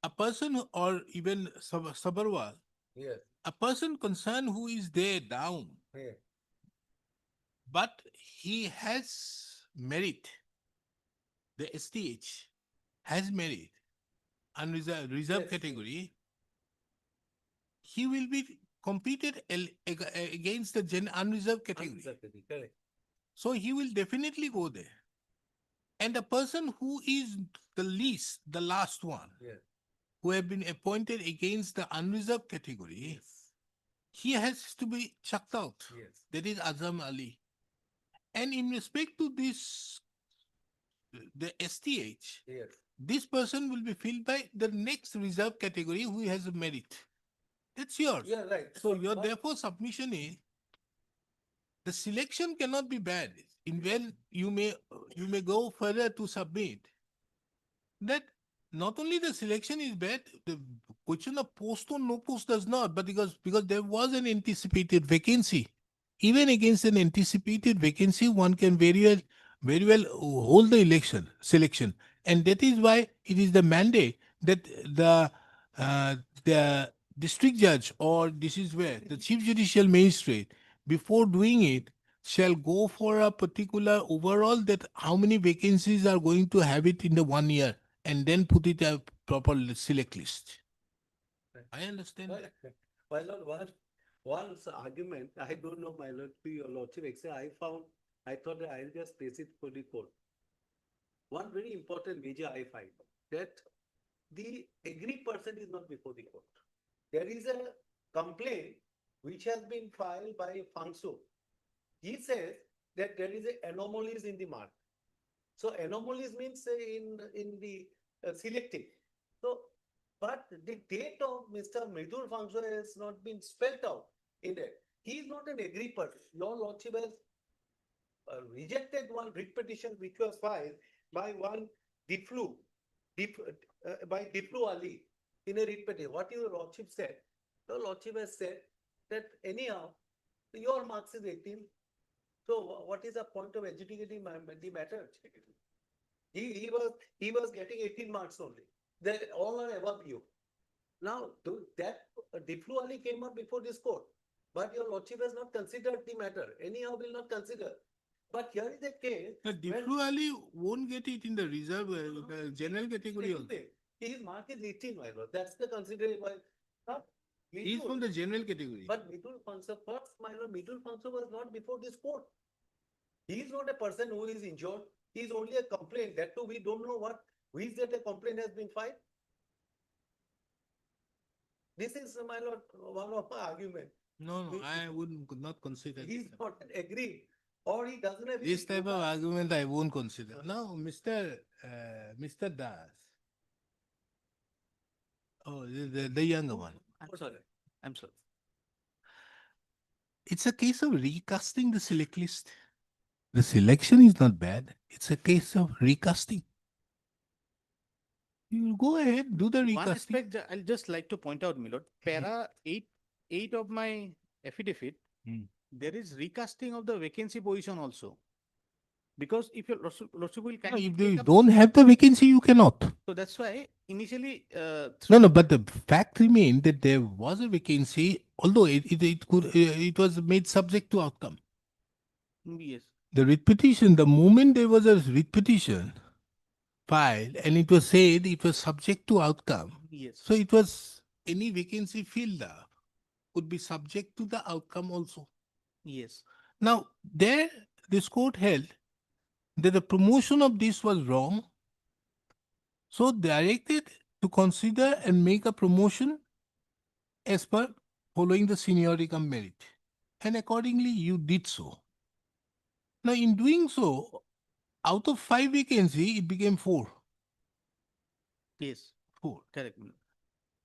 a person or even Sabarwal, yes, a person concerned who is there down, yes. but he has merit, the STH has merit, unreserved reserve Yes. category, he will be competed against the unreserved category. Uncertainty, correct. So he will definitely go there. And the person who is the least, the last one, Yes, who have been appointed against the unreserved category, yes, he has to be chucked out. yes. That is Azam Ali. And in respect to this, the STH, Yes, this person will be filled by the next reserve category who has a merit. That's yours. yeah, right. So your but- therefore submission is the selection cannot be bad. In when you may go further to submit that not only the selection is bad, the question of post or no post does not, but because there was an anticipated vacancy. Even against an anticipated vacancy, one can very well hold the selection. And that is why it is the mandate that the district judge, or this is where the chief judicial magistrate, before doing it, shall go for a particular overall that how many vacancies are going to have it in the 1 year, and then put it a proper select list. Right. I understand that. Correct. My lord, one argument, I don't know, my lord, to your lordship, except I thought that I'll just place it for the court. One very important measure I find that the agreed percentage person is not before the court. There is a complaint which has been filed by Fangso. He says that there is a anomalies in the mark. So anomalies means in the selecting. So, but the date of Mr. Mridul Fangso has not been spelled out in it. He is not an agreed person. Your lordship has rejected one writ petition which was filed by one by Diplu Ali in a writ petition. What your lordship said? Your lordship has said that anyhow, your marks is 18. So what is the point of adjudicating the matter? He was getting 18 marks only. They all are above you. Now, that Diplu Ali came up before this court, but your lordship has not considered the matter. Anyhow, will not consider. But here is a case. Diplu Ali won't get it in the reserve, the general category also. His mark is 18, my lord. That's the consideration. He's from the general category. But Mridul Fangso, first, my lord, Mridul Fangso was not before this court. He is not a person who is injured. He is only a complaint. That too, we don't know which that a complaint has been filed. This is, my lord, one of my arguments. No, I could not consider. He is this. not agreed, or he doesn't have. This any type of argument I won't consider. Now, Mr. Das. Oh, the younger one. I'm sorry. I'm sorry. It's a case of recasting the select list. The selection is not bad. It's a case of recasting. You go ahead, do the One recasting. aspect I'll just like to point out, Milord, para 8 of my affidavit, Hmm. there is recasting of the vacancy position also. Because if your lordship will No, kindly if take you up- don't have the vacancy, you cannot. So that's why initially, No, but the fact remained that there was a vacancy, although it was made subject to outcome. yes, The writ petition, the moment there was a writ petition filed and it was said it was subject to outcome. yes. So it was any vacancy filled up would be subject to the outcome also. Yes, Now, there this court held that the promotion of this was wrong. So directed to consider and make a promotion as per following the seniority cum merit. And accordingly, you did so. Now, in doing so, out of 5 vacancy, it became 4. yes, 4. correct. Milord.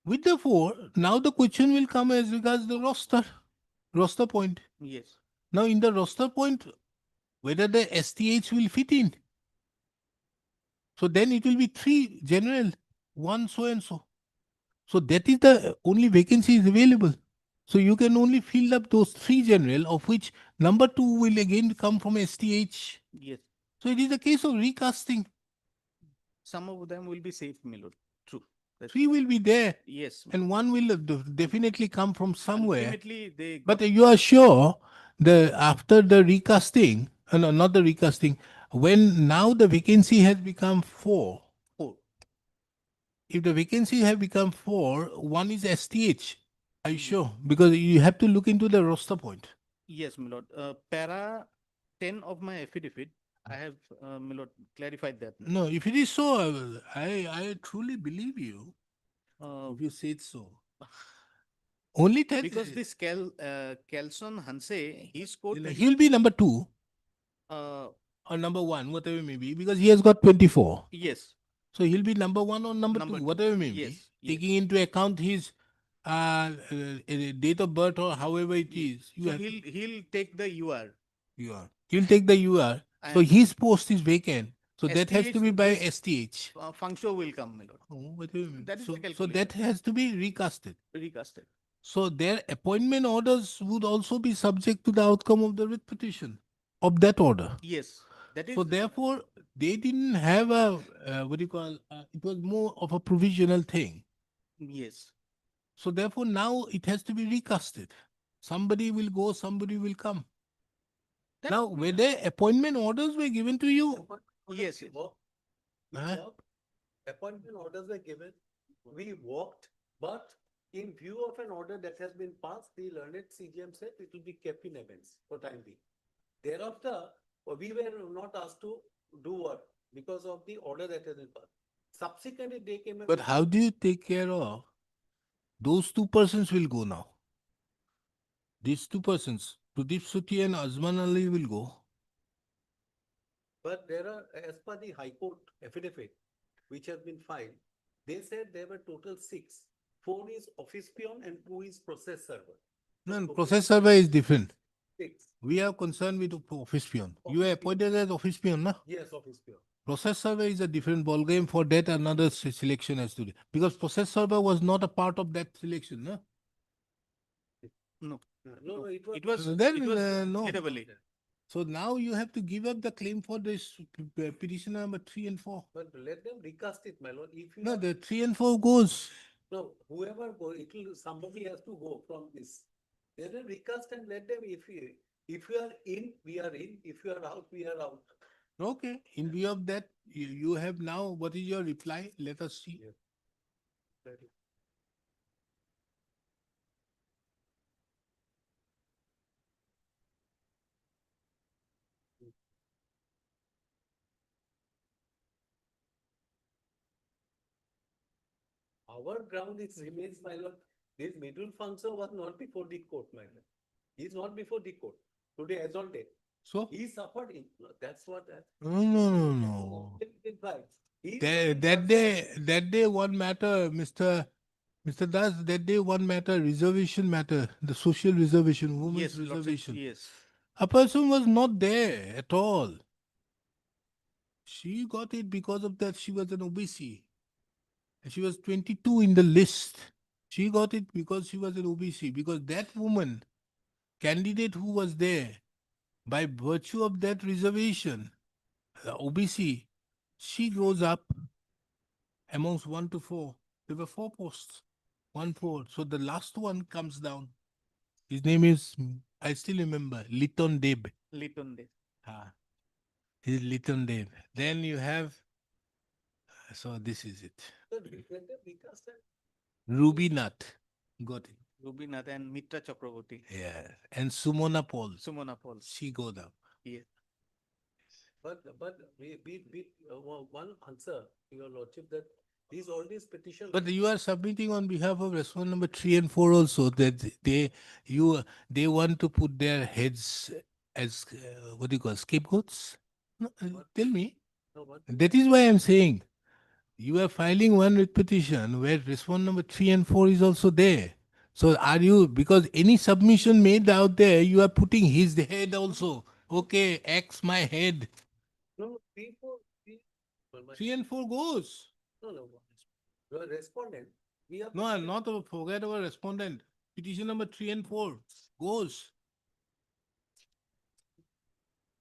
With the 4, now the question will come as regards the roster point. Yes, Now, in the roster point, whether the STH will fit in. So then it will be 3 general, 1 so and so. So that is the only vacancy is available. So you can only fill up those 3 general, of which number 2 will again come from STH. yes. So it is a case of recasting. Some of them will be safe, Milord. True. That's- 3 will be there Yes. and 1 will definitely come from somewhere. Ultimately, they. But got- you are sure after the recasting, no, not the recasting, when now the vacancy has become 4. 4. If the vacancy have become 4, 1 is STH. Are you sure? Because you have to look into the roster point. Yes, Milord. Para 10 of my affidavit, I have, Milord, clarified that. No, if it is so, I truly believe you. Uh, If you say it so. Only that because this Kelson Hanse, he scored, he will be number 2 uh, or number 1, whatever it may be, because he has got 24. yes, So he'll be number 1 or number Number 2, two. whatever it may be, Yes, yes. taking into account his date of birth or however it is. You so have he'll take the UR. He'll take the UR. So And his post is vacant. So that has to STH be by this- STH. Function will come, Milord, Oh, whatever it may be. That is the So that calculation. has to be recasted. recasted. So their appointment orders would also be subject to the outcome of the writ petition of that order. Yes, that is. So therefore, they didn't have a, it was more of a provisional thing. Yes, So therefore, now it has to be recasted. Somebody will go, somebody will come. That Now, would be whether appointment orders were given to you, Yes, We yes. walked. We Huh? walked. Appointment orders were given. We walked, but in view of an order that has been passed, the learned CGM said it will be kept in abeyance for time being. Thereafter, we were not asked to do what because of the order that has been passed. Subsequently, they came. but how do you take care of Those two persons will go now. These two persons, Pradeep Suti and Azman Ali will go. But there are, as per the High Court affidavit, which has been filed, they said there were total 6. 4 is office peon and 2 is process server. No, Total process server is different. 6. We are concerned with office peon. You are Office peon. appointed as office peon, na? Yes, office peon. Process server is a different ball game. For that, another selection has to be. Because process server was not a part of that selection, na? No, No, it was. it was, Then, it was no. AAA. So now you have to give up the claim for this petition number 3 and 4. But let them recast it, my lord. If you No, are- the 3 and 4 goes. no, whoever go, it will, somebody has to go from this. Let them recast and let them, if you are in, we are in. If you are out, we are out. Okay, in view of that, you have now, what is your reply? Let us see. Yeah. That is- Our ground is remains, my lord. This middle function was not before the court, my lord. He is not before the court. Today as on date. So, He suffered in, that's what. no. In fact, he is That, not that day one matter, Mr. Das, that day one matter, reservation matter, the social reservation, women's Yes, lots of- reservation. yes. A person was not there at all. She got it because of that she was an OBC. And she was 22 in the list. She got it because she was an OBC. Because that woman, candidate who was there, by virtue of that reservation, OBC, she goes up amongst 1 to 4. There were 4 posts, 1, 4. So the last one comes down. His name is, I still remember, Liton Deb. Liton Day. Ah, he's Liton Deb. Then you have, so this is it. Let them recast and Ruby Nath. Got it. Rubinath and Mitra Chakraborty, Yeah. And Sumona Paul. Sumona Paul. She got up. But one answer, your lordship, that these all these petitions. But you are submitting on behalf of respondent number 3 and 4 also that they want to put their heads as what do you call scapegoats? No, tell me. No, what? That is why I'm saying you are filing one writ petition where respondent number 3 and 4 is also there. So are you, because any submission made out there, you are putting his head also. Okay, X my head. No, people, well, my- 3 and 4 goes. no. You are respondent. We are. No, I'm not forget about respondent. Petition number 3 and 4 goes.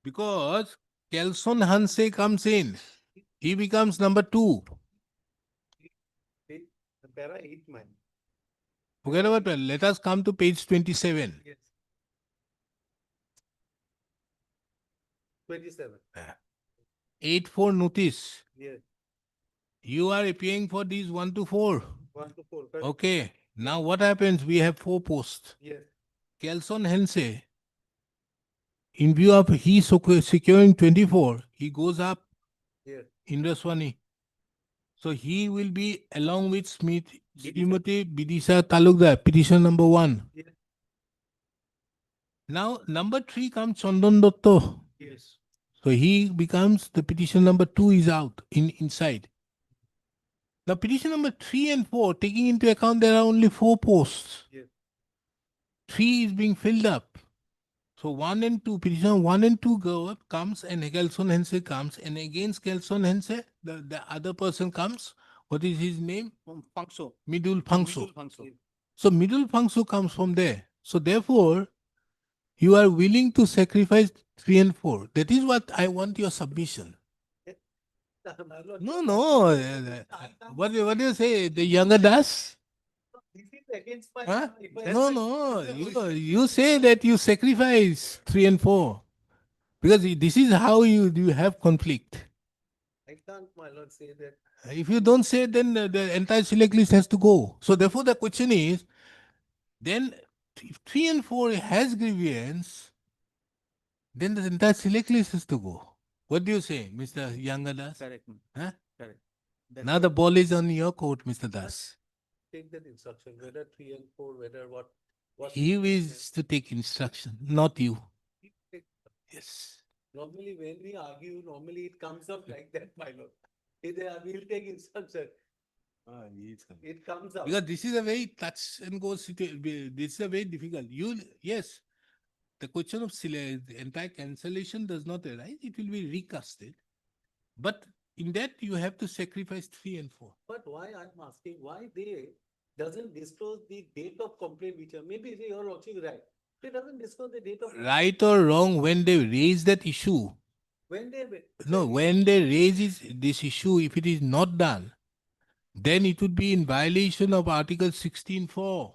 Because Kelson Hanse comes in. He becomes number 2. Para 8 man. Forget about that. Let us come to page 27. Yes. 27. 8-4 notice. Yes. You are appearing for these 1 to 4. 1 to 4. correct? Okay. Now what happens? We have 4 posts. Yes. Kelson Hense, in view of he securing 24, he goes up Yes. Indraswani. So he will be along with Smith, Srimati Bidisa Talukdar, petition number 1. Yes. Now number 3 comes Chandan Dotto. Yes. So he becomes the petition number 2 is out inside. Now petition number 3 and 4, taking into account there are only 4 posts. Yes. 3 is being filled up. So 1 and 2, petition 1 and 2 go up, comes and Kelson Hense comes, and against Kelson Hense, the other person comes. What is his name? Pangso. Midul Pangso. Midul Pangso. So Midul Pangso comes from there. So therefore, you are willing to sacrifice 3 and 4. That is what I want your submission. My lord, No. What do you say? The younger Das? This is against my. Huh? if I- No. You say that you sacrifice 3 and 4. Because this is how you have conflict. I can't, my lord, say that. If you don't say, then the entire select list has to go. So therefore, the question is, then if 3 and 4 has grievance, then the entire select list has to go. What do you say, Mr. Yangadas? Correct. Huh? Correct. That's Now the ball is on your court, Mr. Das. take that instruction, whether 3 and 4, whether what. He is to take instruction, not you. Yes. Normally, when we argue, normally it comes up like that, my lord. We'll take instruction. It comes up. Because this is a very touch and go situation. This is a very difficult. Yes, the question of the entire cancellation does not arise. It will be recasted. But in that, you have to sacrifice 3 and 4. But why I'm asking, why they doesn't disclose the date of complaint, which maybe they are also right. They doesn't disclose the date of. Right or wrong, when they raise that issue, When they. no, when they raise this issue, if it is not done, then it would be in violation of Article 16(4).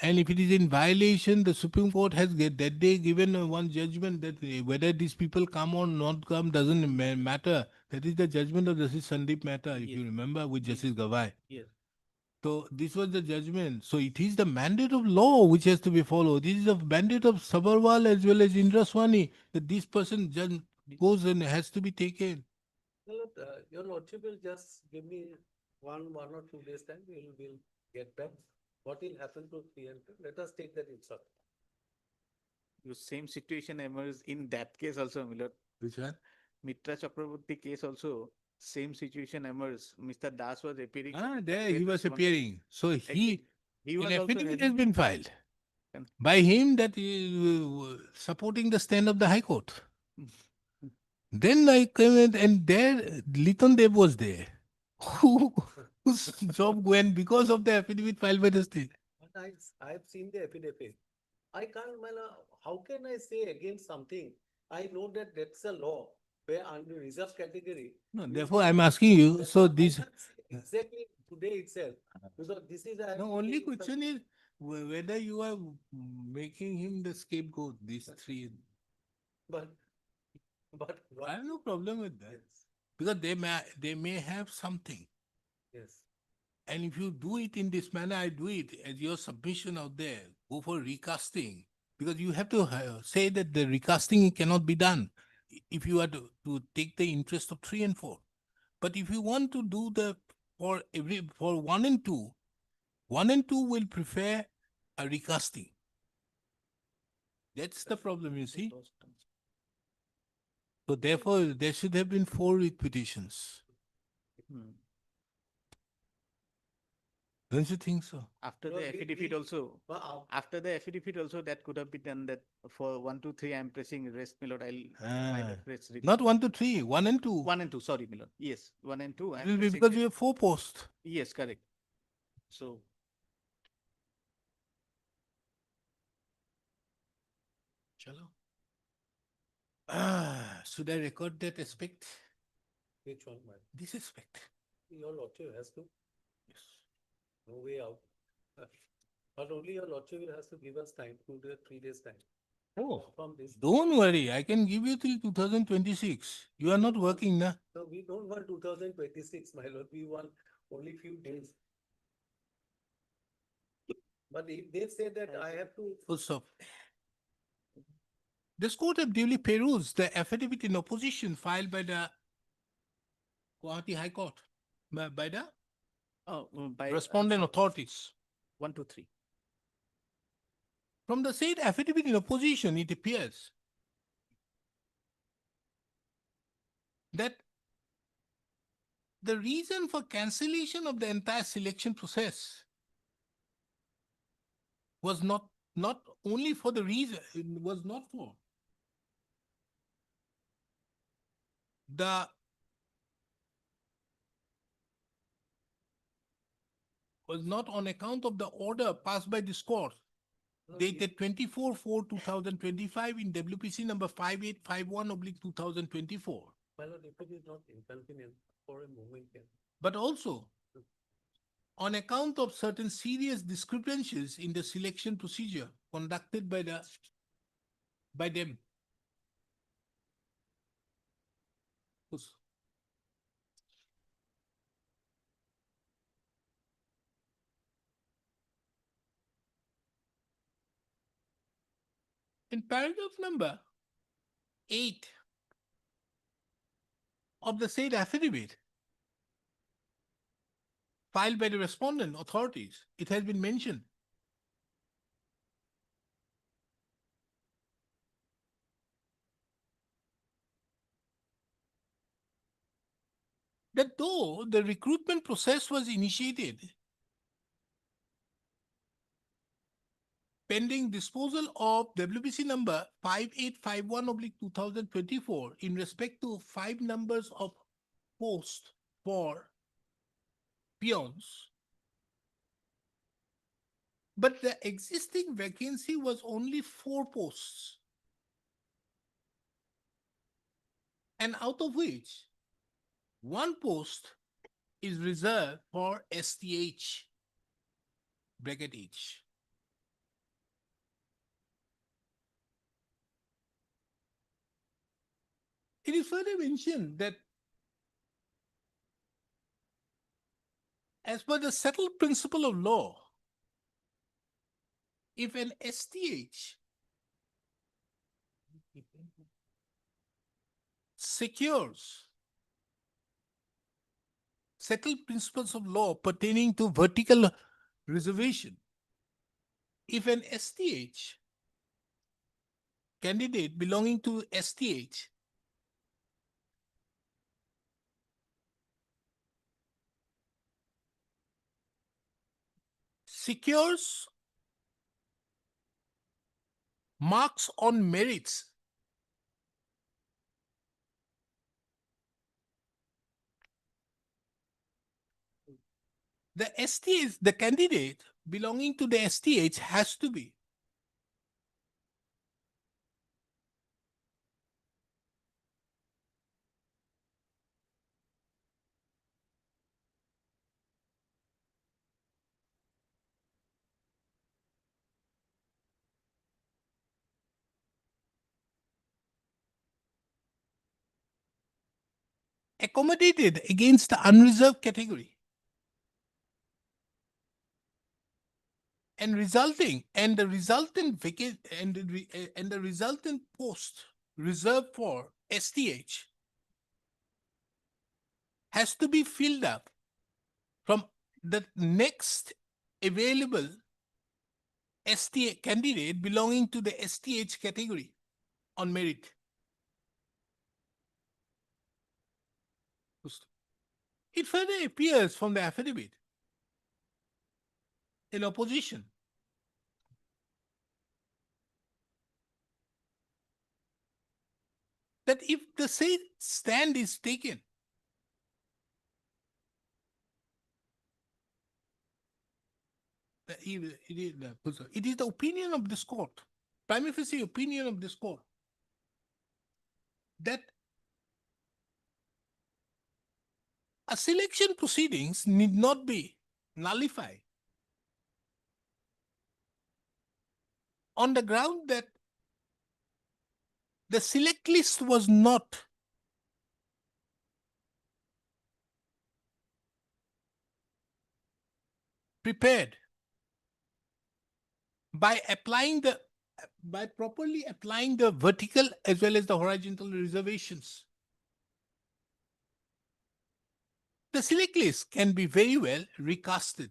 And if it is in violation, the Supreme Court has that day given one judgment that whether these people come or not come doesn't matter. That is the judgment of Justice Sandeep Mehta, if you remember, with Justice Gavai. Yes. So this was the judgment. So it is the mandate of law which has to be followed. This is the mandate of Sabharwal as well as Indraswani that this person just goes and has to be taken. Well, your lordship will just give me one or 2 days time, we'll get back. What will happen to 3 and 4? Let us take that instruction. The same situation emerged in that case also, my lord. Which one? Mitra Chakraborty case also, same situation emerged. Mr. Das was appearing. There he was One- appearing. So he was an also affidavit has having- been filed And- by him that supporting the stand of the High Court. Then I came in and there Liton Dev was there. Whose job went because of the affidavit filed by the state. But I've seen the affidavit. I can't, how can I say against something? I know that that's a law where under reserve category. No, you therefore say- I'm asking you, That's so what I this, can't say exactly today itself, because this is. the only question is whether you are making him the scapegoat, these 3. But what? I have no problem with that. Yes, Because they may have something. yes. And if you do it in this manner, I do it as your submission out there, go for recasting. Because you have to say that the recasting cannot be done if you are to take the interest of 3 and 4. But if you want to do for 1 and 2, 1 and 2 will prefer a recasting. That's the problem, you see. So therefore, there should have been 4 writ petitions. Hmm. Don't you think so? After No, the we- affidavit we- also, after the affidavit also, that could have been done that for 1, 2, 3, I'm pressing rest, my lord, I'll. Ah, press repeat. Not 1 to 3, 1 and 2. 1 and 2, sorry, my lord. Yes, 1 and 2. It I'm will be pressing because it. you have 4 posts. Yes, correct. So, Chalo. Should I record that aspect? Which one, man? This aspect. Your lordship has to, Yes. no way out. But only your lordship will has to give us time, 3 days time. Oh, From this, don't worry. I can give you till 2026. You are not working, na? no, we don't want 2026, my lord, we want only few days. But if they say that I have to, Full stop. This court have duly perused the affidavit in opposition filed by the Guwahati High Court, by the by. respondent authorities. 1, 2, 3. From the said affidavit in opposition, it appears that the reason for cancellation of the entire selection process was not only for the reason, it was not for the was not on account of the order passed by this court no, dated 24/4/2025 in WPC number 5851/2024. my lord, if it is not inconvenient for a moment, yeah. But also on account of certain serious discrepancies in the selection procedure conducted by them. Who's- In paragraph number 8 of the said affidavit, filed by the respondent authorities. It has been mentioned. That though the recruitment process was initiated pending disposal of WBC number 5851/2024 in respect to 5 numbers of posts for peons. But the existing vacancy was only 4 posts. And out of which 1 post is reserved for STH, bracket H. It is further mentioned that as per the settled principle of law, if an STH secures settled principles of law pertaining to vertical reservation, if an STH candidate belonging to STH secures marks on merits the STH, the candidate belonging to the STH has to be accommodated against the unreserved category and the resultant vacant and the resultant post reserved for STH has to be filled up from the next available STH candidate belonging to the STH category on merit. It further appears from the affidavit in opposition that if the said stand is taken, it is the opinion of this court, prima facie opinion of this court, that a selection proceedings need not be nullified on the ground that the select list was not prepared by properly applying the vertical as well as the horizontal reservations. The select list can be very well recasted.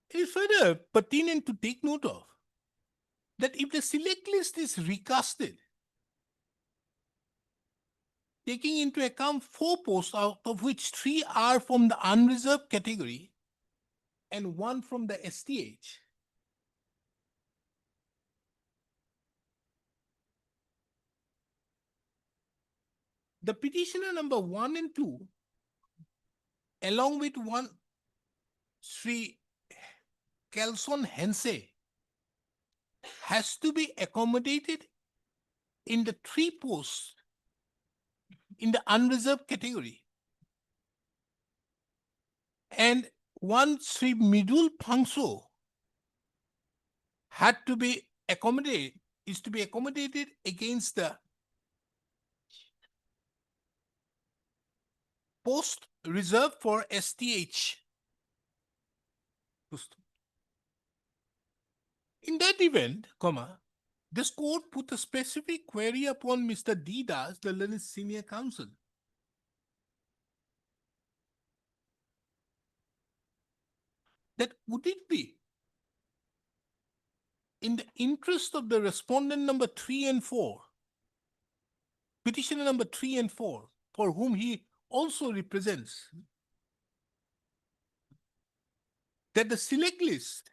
It is further pertinent to take note of that if the select list is recasted, taking into account 4 posts, out of which 3 are from the unreserved category and 1 from the STH, the petitioner number 1 and 2, along with one Sri Kelson Hense, has to be accommodated in the 3 posts in the unreserved category. And one Sri Midul Pangso is to be accommodated against the post reserved for STH. In that event, This court put a specific query upon Mr. D. Das, the learned senior counsel. That would it be in the interest of the respondent number 3 and 4, petitioner number 3 and 4, for whom he also represents, that the select list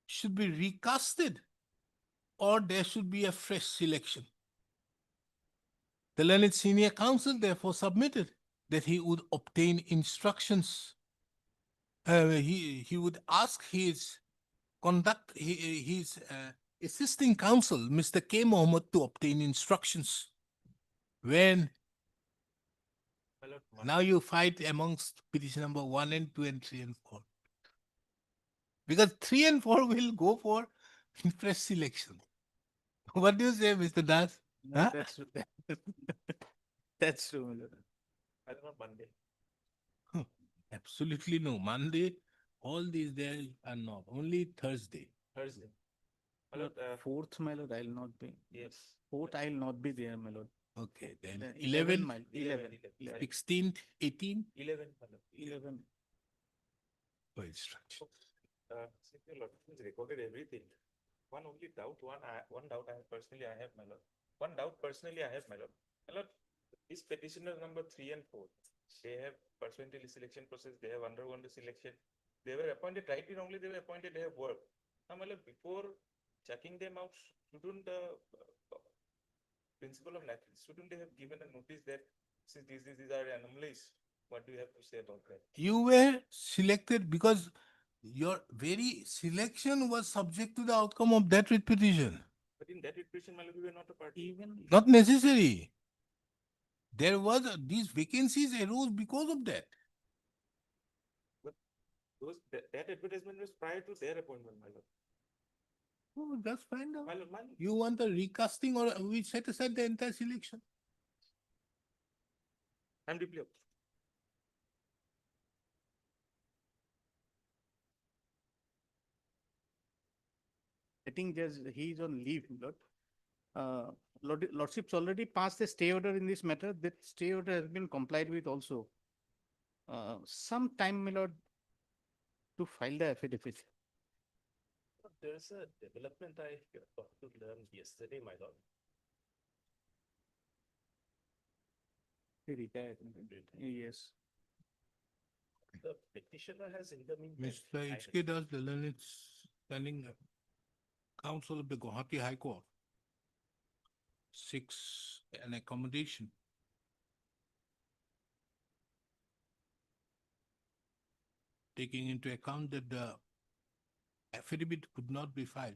should be recasted or there should be a fresh selection. The learned senior counsel therefore submitted that he would obtain instructions. He would ask his assisting counsel, Mr. K. Mohammed, to obtain instructions. When My lord, now you fight amongst petition number 1 and 2 and 3 and 4. Because 3 and 4 will go for fresh selection. What do you say, Mr. Das? No, Huh? that's true. That's true, my lord. I don't know, Monday. Absolutely no. Monday, all these there are not. Only Thursday. Thursday. My lord, Fourth, my lord, I'll not be. yes. Fourth, I'll not be there, my lord. Okay, then Then 11, my- 11, 11, 16th, 18 11, my lord. 11. for instruction. Since your lord has recorded everything, one only doubt, one doubt I have personally, I have, my lord. One doubt personally I have, my lord. My lord, this petitioner number 3 and 4, they have pursuant to the selection process, they have undergone the selection. They were appointed, rightly, wrongly, they were appointed, they have worked. Now, my lord, before checking them out, shouldn't the principle of natural, shouldn't they have given a notice that since these are anomalies? What do you have to say about that? You were selected because your very selection was subject to the outcome of that writ petition. But in that petition, my lord, we were not a party. Even. Not necessary. There was these vacancies arose because of that. That advertisement was prior to their appointment, my lord. Oh, just find out. My lord, my lord. You want a recasting or we set aside the entire selection? I'm deeply upset. I think there's, he's on leave, Lord. Lordship's already passed a stay order in this matter. That stay order has been complied with also. Some time, my lord, to file the affidavit. There's a development I got to learn yesterday, my lord. He retired. Yes. The petitioner has in the meantime. Mr. H.K. Das, the learned standing counsel of the Guwahati High Court, seeks an accommodation. Taking into account that the affidavit could not be filed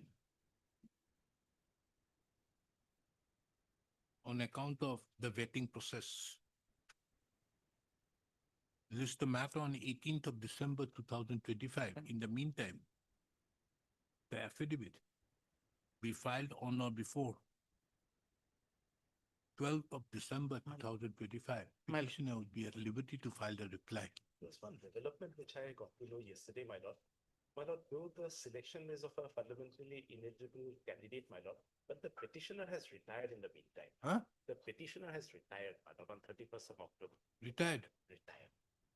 on account of the vetting process. This is the matter on 18th of December 2025. In the meantime, the affidavit be filed on or before 12th of December 2025. My- Petitioner would be at liberty to file the reply. There's one development which I got to know yesterday, my lord. My lord, though the selection is of a fundamentally ineligible candidate, my lord, but the petitioner has retired in the meantime. Huh? The petitioner has retired, my lord, on 31st of October. Retired, Retired.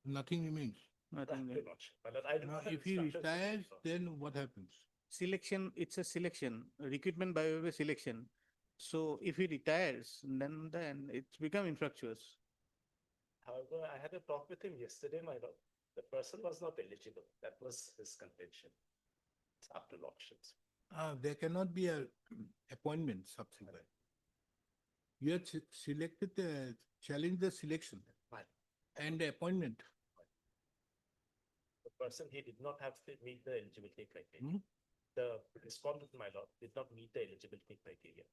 nothing remains. Nothing. Thank you, Lordship. My lord, I do Now, not have if he instructions to retires, withdraw. then what happens? Selection, it's a selection, recruitment by way of a selection. So if he retires, then it's become infructuous. However, I had a talk with him yesterday, my lord. The person was not eligible. That was his contention. It's up to lordships. There cannot be a appointment subsequent. You had selected, challenged the selection Right. and the appointment. The person, he did not have to meet the eligibility criteria. Hmm? The respondent, my lord, did not meet the eligibility criteria.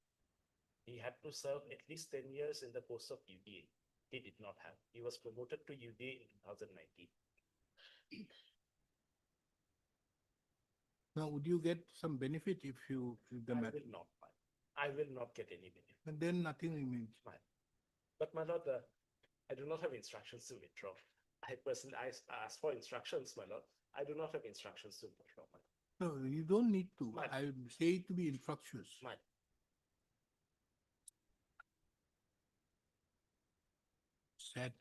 He had to serve at least 10 years in the course of UDA. He did not have. He was promoted to UDA in 2019. Now, would you get some benefit if the I matter? will not, I will not get any benefit. And then nothing remains. But my lord, I do not have instructions to withdraw. I personally, I asked for instructions, my lord. I do not have instructions to withdraw. My lord. No, you don't need to. Right. I would say it to be infructuous. Right. Sad.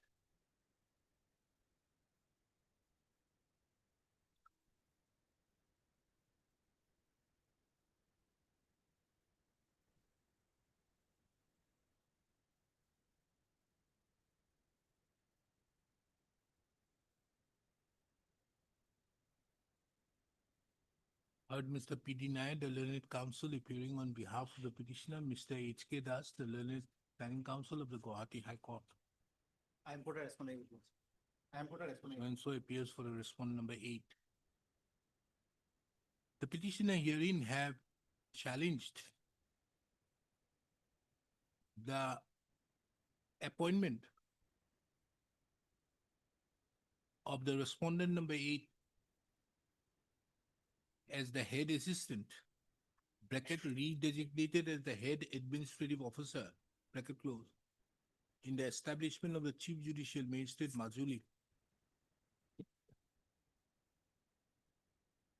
Heard Mr. P.D. Nair, the learned counsel, appearing on behalf of the petitioner, Mr. H.K. Das, the learned planning counsel of the Guwahati High Court. I am put a respondent. I am put a respondent. And so appears for a respondent number 8. The petitioner herein have challenged the appointment of the respondent number 8 as the head assistant, bracket redesignated as the head administrative officer, bracket close, in the establishment of the Chief Judicial Magistrate Majuli,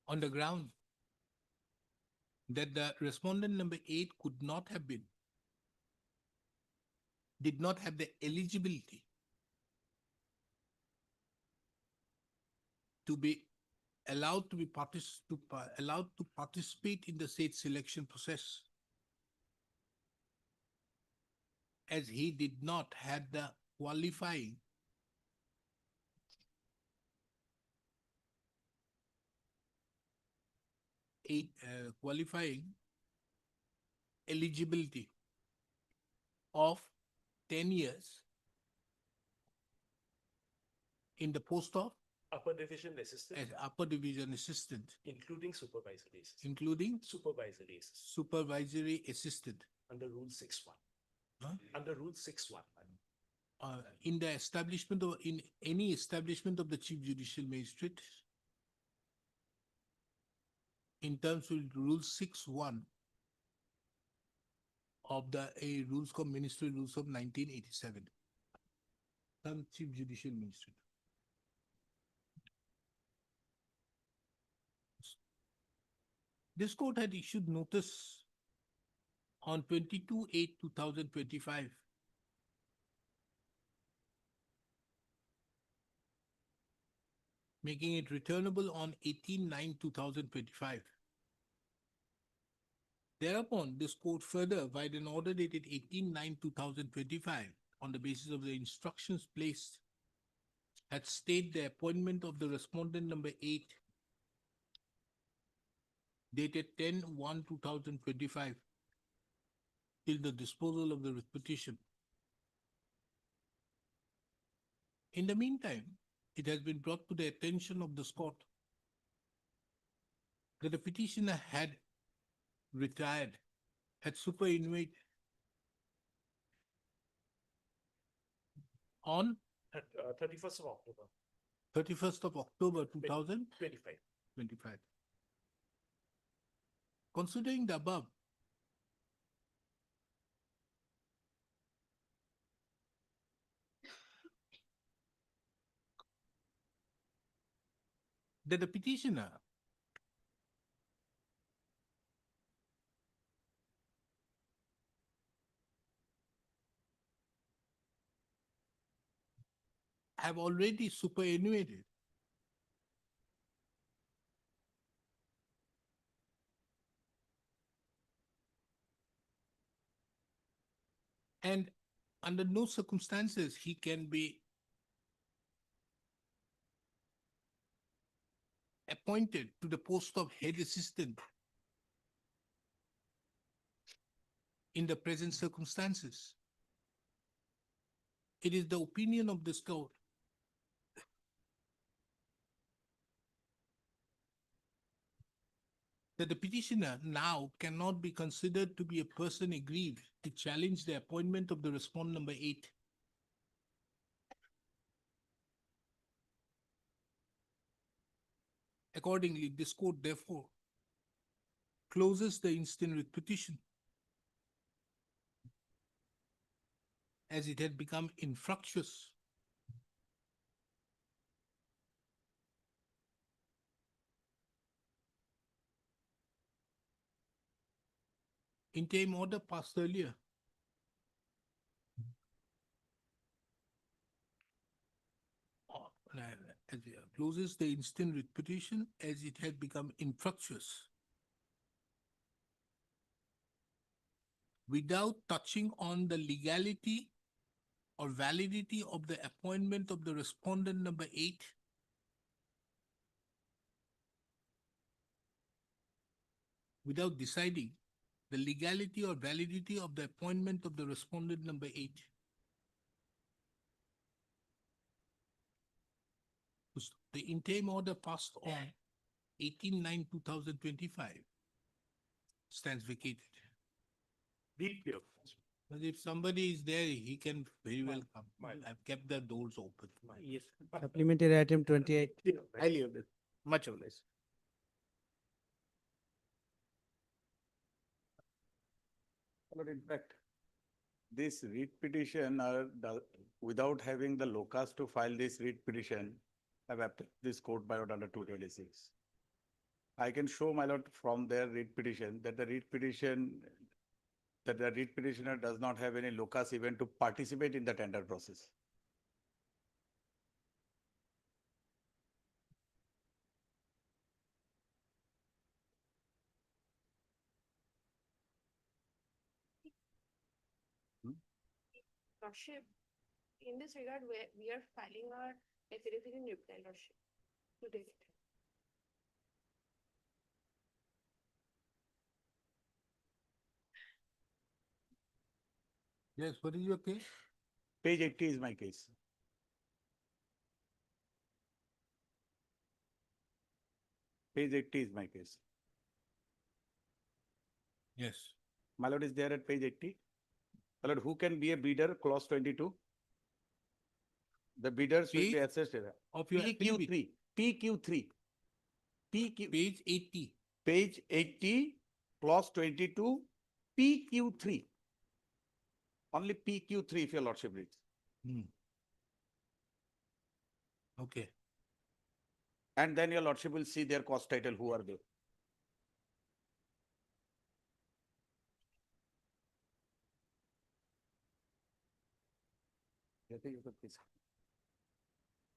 on the ground that the respondent number 8 did not have the eligibility to be allowed to participate in the said selection process, as he did not have the qualifying eligibility of 10 years in the post of Upper division assistant, as upper division assistant, including supervisory assistant. including Supervisory assistant, supervisory assistant, under Rule 6.1. Huh? Under Rule 6.1. in the establishment of, in any establishment of the Chief Judicial Magistrate, in terms of Rule 6.1 of the rules called Ministry Rules of 1987. Some Chief Judicial Magistrate. This court had issued notice on 22/8/2025 making it returnable on 18/9/2025. Thereupon, this court further, by an order dated 18/9/2025, on the basis of the instructions placed, had stayed the appointment of the respondent number 8, dated 10/1/2025, till the disposal of the petition. In the meantime, it has been brought to the attention of this court that the petitioner had retired, had superannuated on 31st of October, 31st of October 2025. 25. Considering the above, that the petitioner have already superannuated and under no circumstances he can be appointed to the post of head assistant in the present circumstances. It is the opinion of this court that the petitioner now cannot be considered to be a person aggrieved to challenge the appointment of the respondent number 8. Accordingly, this court therefore closes the instant writ petition as it had become infructuous interim order passed earlier closes the instant writ petition as it had become infructuous, without touching on the legality or validity of the appointment of the respondent number 8, without deciding the legality or validity of the appointment of the respondent number 8. The interim order passed on 18/9/2025 stands vacated. But if somebody is there, he can very well come. I've kept the doors open. Yes. Supplementary item 28. Highly of this, much of this. But in fact, this writ petition without having the locus to file this writ petition, have applied this court by order under 226. I can show, my lord, from their writ petition that the writ petitioner does not have any locus even to participate in the tender process. Lordship, in this regard, we are filing our affidavit in reply, Lordship, today. Yes, what is your case? Page 80 is my case. Page 80 is my case. Yes. My lord is there at page 80. My lord, who can be a bidder? Clause 22. The bidders will be Page assessed. Of your affidavit, PQ3, PQ3. PQ, page 80. page 80, clause 22, PQ3. Only PQ3 if your lordship reads. Okay. And then your lordship will see their cost title, who are they.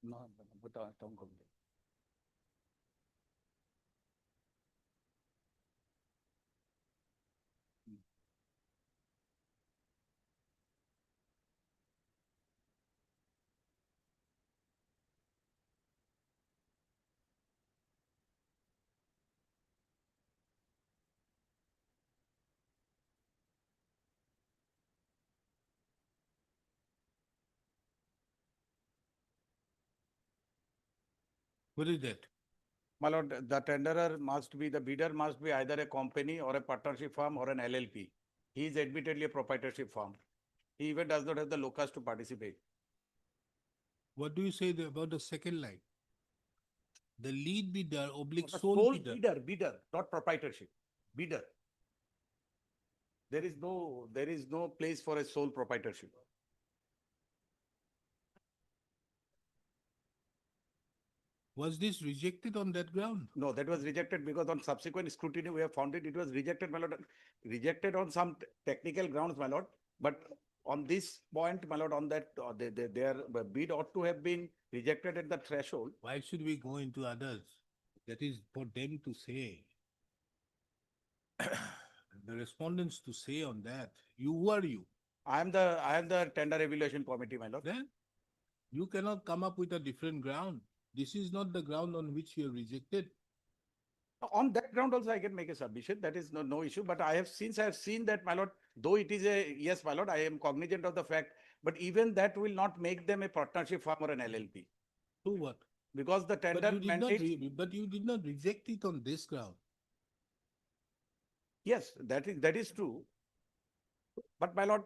No, but don't go there. What is that? My lord, the tenderer must be, the bidder must be either a company or a partnership firm or an LLP. He is admittedly a proprietorship firm. He even does not have the locus to participate. What do you say about the second line? The lead bidder oblique The sole bidder. bidder, not proprietorship, bidder. There is no place for a sole proprietorship. Was this rejected on that ground? No, that was rejected because on subsequent scrutiny, we have found it was rejected, my lord. Rejected on some technical grounds, my lord. But on this point, my lord, on that, their bid ought to have been rejected at the threshold. Why should we go into others? That is for them to say. The respondents to say on that. Who are you? I am the tender evaluation committee, my lord. Then you cannot come up with a different ground. This is not the ground on which you are rejected. On that ground also, I can make a submission. That is no issue. But I have seen that, my lord, though it is yes, my lord, I am cognizant of the fact, but even that will not make them a partnership firm or an LLP. So what? Because the tender But you did not reject it on this ground. Yes, that is true. But my lord,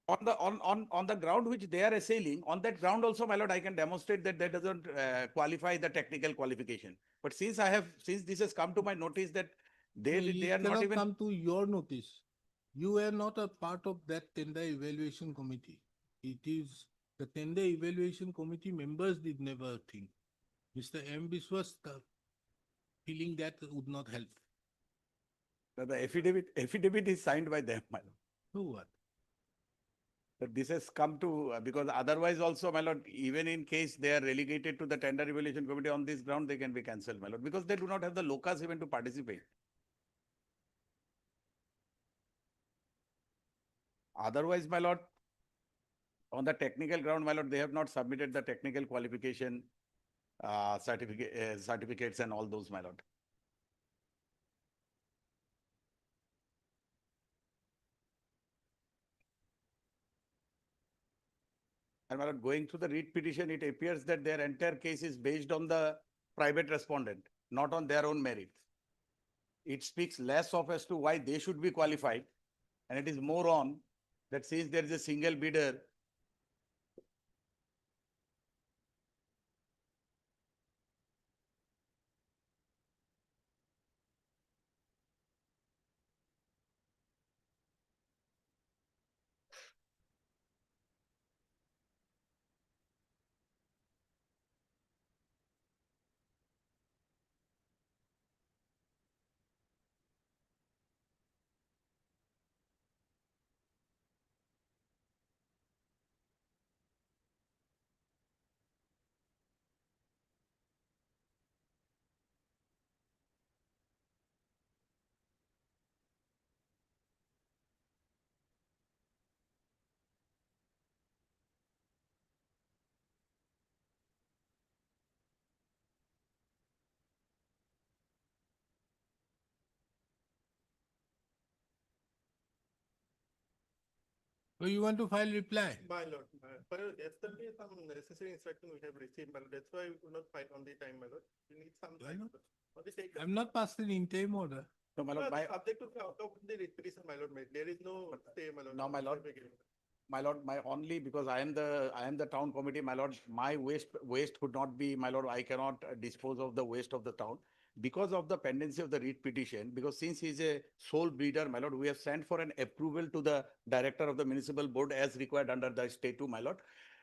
on the ground which they are assailing, on that ground also, my lord, I can demonstrate that doesn't qualify the technical qualification. But since this has come to my notice that they are not even come to your notice. You were not a part of that tender evaluation committee. It is the tender evaluation committee members did never think. Mr. M. Biswas feeling that would not help. the affidavit is signed by them, my lord. So what? That this has come to, because otherwise also, my lord, even in case they are relegated to the tender evaluation committee on this ground, they can be cancelled, my lord, because they do not have the locus even to participate. Otherwise, my lord, on the technical ground, my lord, they have not submitted the technical qualification certificates and all those, my lord. And my lord, going through the read petition, it appears that their entire case is based on the private respondent, not on their own merit. It speaks less of as to why they should be qualified, and it is more on that since there is a single bidder, So you want to file reply? My lord, for yesterday some necessary instruction we have received, my lord, that's why we will not fight on the time, my lord. We need some Why time. not? For the sake of- I'm not passed an interim order. no, my No, lord, my, subject to the outcome of the read petition, my lord, there is no stay, my lord. Now, my lord, my only, because I am the town committee, my lord, my waste could not be, my lord, I cannot dispose of the waste of the town. Because of the pendency of the read petition, because since he is a sole breeder, my lord, we have sent for an approval to the director of the municipal board as required under the statute, my lord.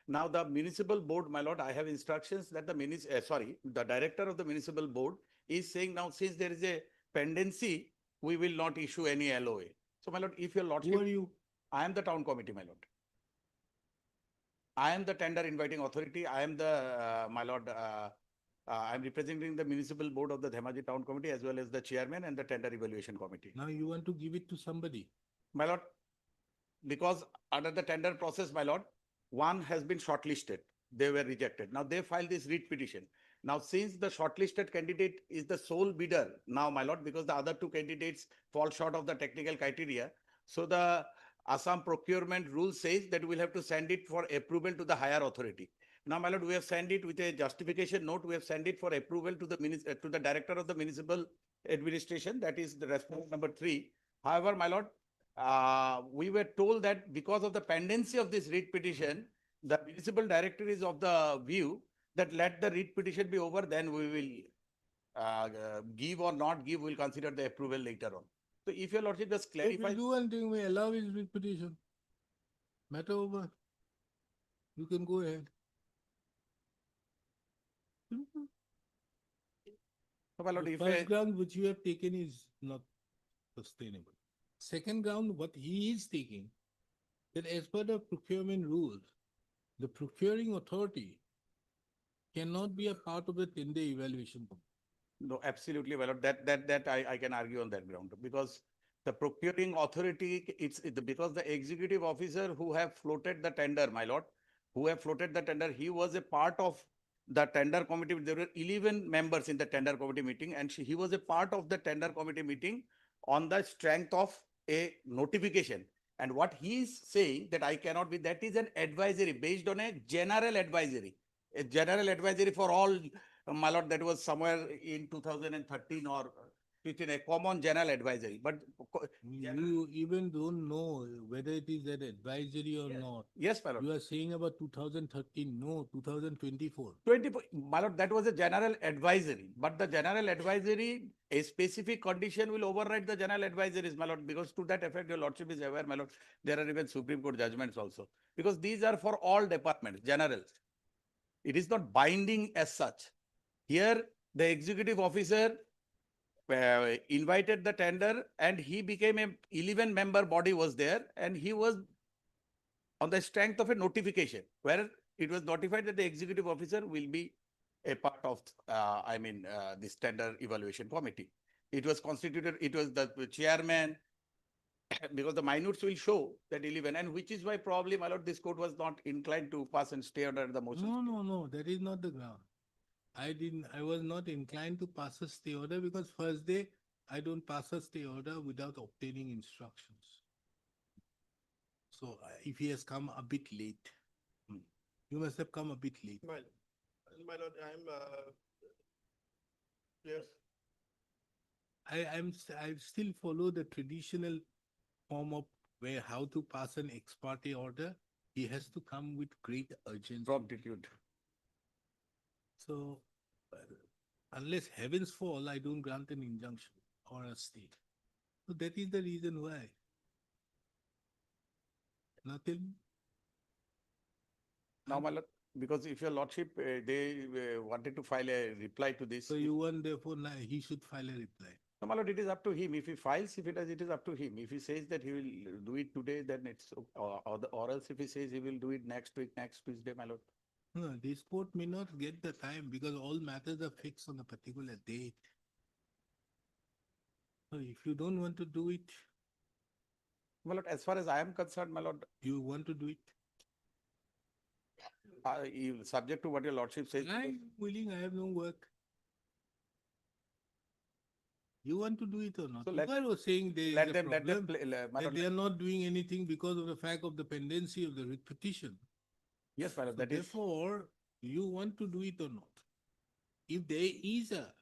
Now, the municipal board, my lord, I have instructions that the director of the municipal board is saying now, since there is a pendency, we will not issue any LOA. So, my lord, if your lordship. Who are you? I am the town committee, my lord. I am the tender inviting authority. I am the, my lord, I am representing the municipal board of the Dhemaji Town Committee as well as the chairman and the tender evaluation committee. Now you want to give it to somebody. My lord, because under the tender process, my lord, one has been shortlisted. They were rejected. Now they filed this read petition. Now, since the shortlisted candidate is the sole bidder now, my lord, because the other two candidates fall short of the technical criteria, so the Assam procurement rule says that we'll have to send it for approval to the higher authority. Now, my lord, we have sent it with a justification note. We have sent it for approval to the director of the municipal administration. That is the response number 3. However, my lord, we were told that because of the pendency of this read petition, the municipal director is of the view that let the read petition be over, then we will give or not give, we'll consider the approval later on. So if your lordship just If we clarify. do one thing, we allow his writ petition. Matter over. You can go ahead. Simple. So, my lord, The if first a- ground which you have taken is not sustainable. Second ground, what he is taking, that as per the procurement rules, the procuring authority cannot be a part of the tender evaluation. No, absolutely, my lord, that I can argue on that ground, because the procuring authority, because the executive officer who have floated the tender, my lord, he was a part of the tender committee. There were 11 members in the tender committee meeting, and he was a part of the tender committee meeting on the strength of a notification. And what he is saying that I cannot be, that is an advisory based on a general advisory for all. My lord, that was somewhere in 2013 or 15, a common general advisory, but. You even don't know whether it is an advisory or not. Yes, my lord. You are saying about 2013, no, 2024. 20, my lord, that was a general advisory, but the general advisory, a specific condition will override the general advisories, my lord, because to that effect, your lordship is aware, my lord, there are even Supreme Court judgments also, because these are for all departments, generals. It is not binding as such. Here, the executive officer invited the tender and he became a 11-member body was there, and he was on the strength of a notification, where it was notified that the executive officer will be a part of, this tender evaluation committee. It was constituted, it was the chairman, because the minutes will show that 11, and which is why probably, my lord, this court was not inclined to pass and stay under the motion. No, that is not the ground. I was not inclined to pass a stay order because first day, I don't pass a stay order without obtaining instructions. So if he has come a bit late, you must have come a bit late. My lord, yes. I still follow the traditional form of where how to pass an ex parte order. He has to come with great urgency. Promptitude. So unless heavens fall, I don't grant an injunction or a stay. So that is the reason why. Nothing. Now, my lord, because if your lordship, they wanted to file a reply to this. So you want therefore he should file a reply. No, my lord, it is up to him. If he files, if it does, it is up to him. If he says that he will do it today, then it's, or else if he says he will do it next week, next Tuesday, my lord. No, this court may not get the time because all matters are fixed on a particular date. So if you don't want to do it, My lord, as far as I am concerned, my lord, you want to do it. subject to what your lordship says. I'm willing, I have no work. You want to do it or not? So let- I was saying there is Let a them, problem, play, my that lord, they are not doing anything because of the fact of the pendency of the writ petition. yes, my lord, So that is, therefore, you want to do it or not? If there is a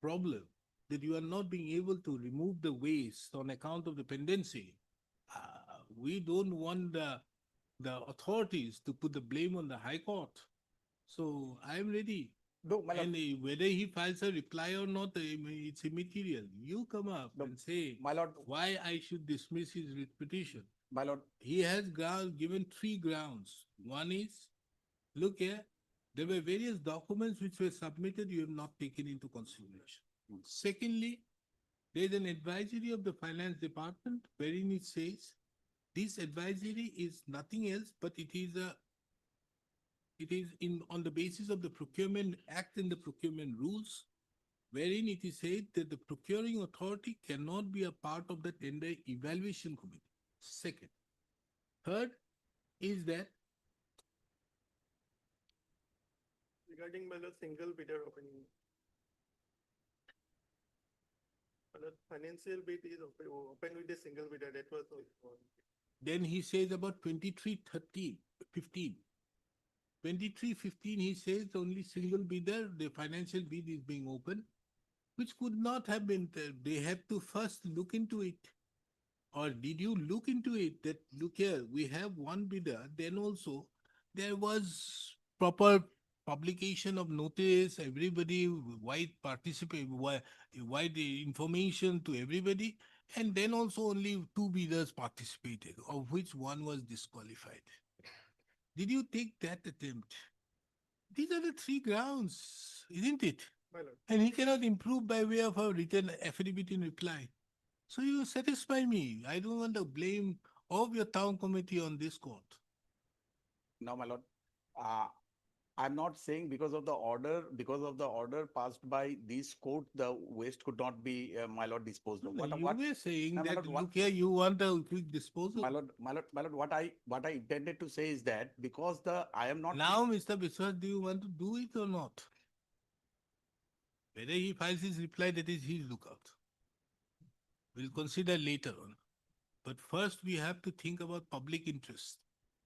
problem that you are not being able to remove the waste on account of the pendency, we don't want the authorities to put the blame on the High Court. So I am ready. no, my lord, And whether he files a reply or not, it's immaterial. You come up No, and say my lord, why I should dismiss his writ petition. my lord, He has given 3 grounds. One is, look here, there were various documents which were submitted, you have not taken into consideration. Secondly, there is an advisory of the finance department wherein it says, this advisory is nothing else, but it is on the basis of the Procurement Act and the procurement rules, wherein it is said that the procuring authority cannot be a part of the tender evaluation committee. Second. Third is that Regarding the single bidder opening. The financial bid is open with a single bidder, that was also. then he says about 23-15. 23-15, he says only single bidder, the financial bid is being open, which could not have been, they have to first look into it. Or did you look into it that, look here, we have one bidder, then also there was proper publication of notice, everybody, wide information to everybody, and then also only 2 bidders participated, of which one was disqualified. Did you take that attempt? These are the 3 grounds, isn't it? My lord. And he cannot improve by way of a written affidavit in reply. So you satisfy me. I don't want the blame of your town committee on this court. now, my lord, I'm not saying because of the order passed by this court, the waste could not be, my lord, disposed of. No, What- you what- were saying No, my that, lord, what- look here, you want a quick disposal. My lord, what I intended to say is that because I am not. Now, Mr. Biswas, do you want to do it or not? Whether he files his reply, that is his lookout. We'll consider later on. But first, we have to think about public interest,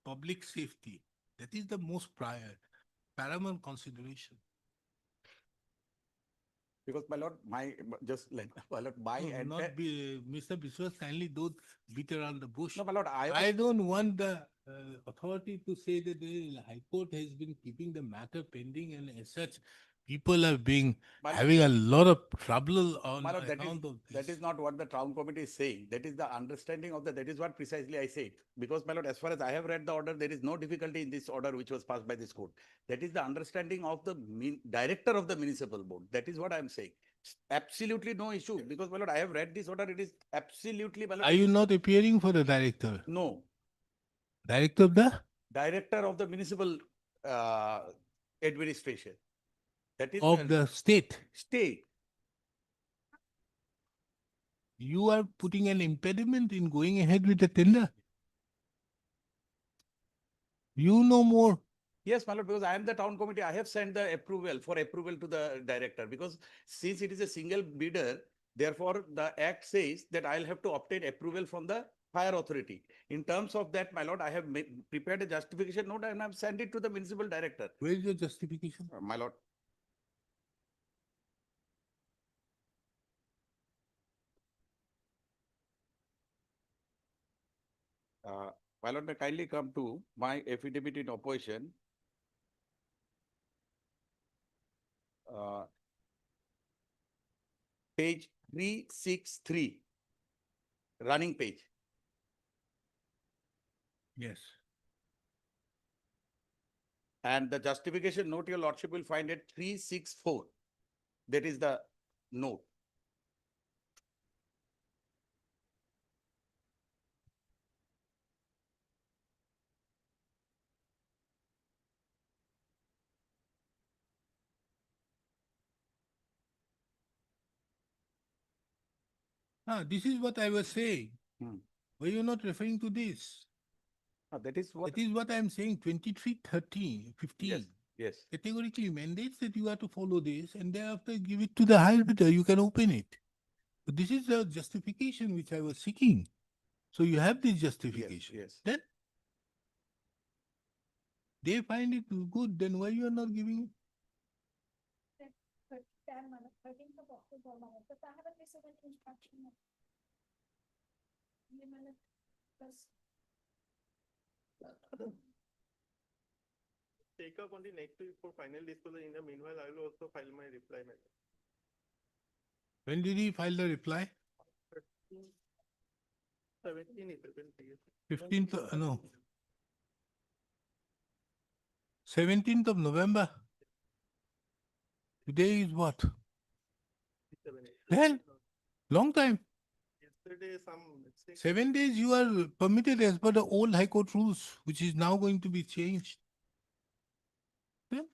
public safety. That is the most paramount consideration. Because my lord, just let, my lord, my No, entire. not be, Mr. Biswas, kindly don't beat around the bush. No, my lord, I don't want the authority to say that the High Court has been keeping the matter pending, and as such, people are having a lot of trouble on My lord, account of that this. is not what the town committee is saying. That is the understanding of that is what precisely I said. Because, my lord, as far as I have read the order, there is no difficulty in this order which was passed by this court. That is the understanding of the director of the municipal board. That is what I am saying. Absolutely no issue. Because, my lord, I have read this order. It is absolutely, my lord. Are you not appearing for the director? No. Director of the, Director of the municipal administration. That is of the state. state. You are putting an impediment in going ahead with the tender. You know more. Yes, my lord, because I am the town committee, I have sent the approval for approval to the director, because since it is a single bidder, therefore the act says that I'll have to obtain approval from the fire authority. In terms of that, my lord, I have prepared a justification note and I've sent it to the municipal director. Where is the justification? My lord. My lord, may kindly come to my affidavit in opposition. Page 363, running page. Yes. And the justification note, your lordship will find at 364. That is the note. This is what I was saying. Hmm. Why you not referring to this? That is what. That is what I am saying, 2330, 15. Yes, yes. Categorically mandates that you have to follow this and thereafter give it to the higher bidder, you can open it. But this is the justification which I was seeking. So you have this justification. Yes. Then they find it good, then why you are not giving it? 13th of October, but I haven't received any instruction. Take up on the next week for final disposal. In the meanwhile, I will also file my reply. When did he file the reply? 17 April. 15th, no. 17th of November. Today is what? Well, long time. Yesterday, some mistake. 7 days you are permitted as per the old High Court rules, which is now going to be changed. Then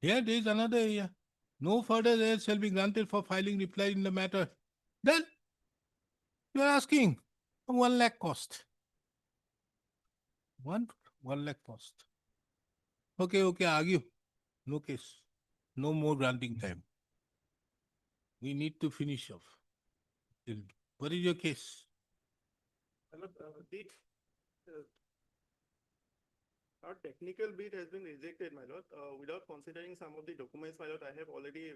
here there is another area. No further there shall be granted for filing reply in the matter. Then you are asking 1 lakh cost. 1 lakh cost. Okay, argue. No case. No more granting time. We need to finish off. What is your case? Our technical bid has been rejected, my lord, without considering some of the documents, my lord, I have already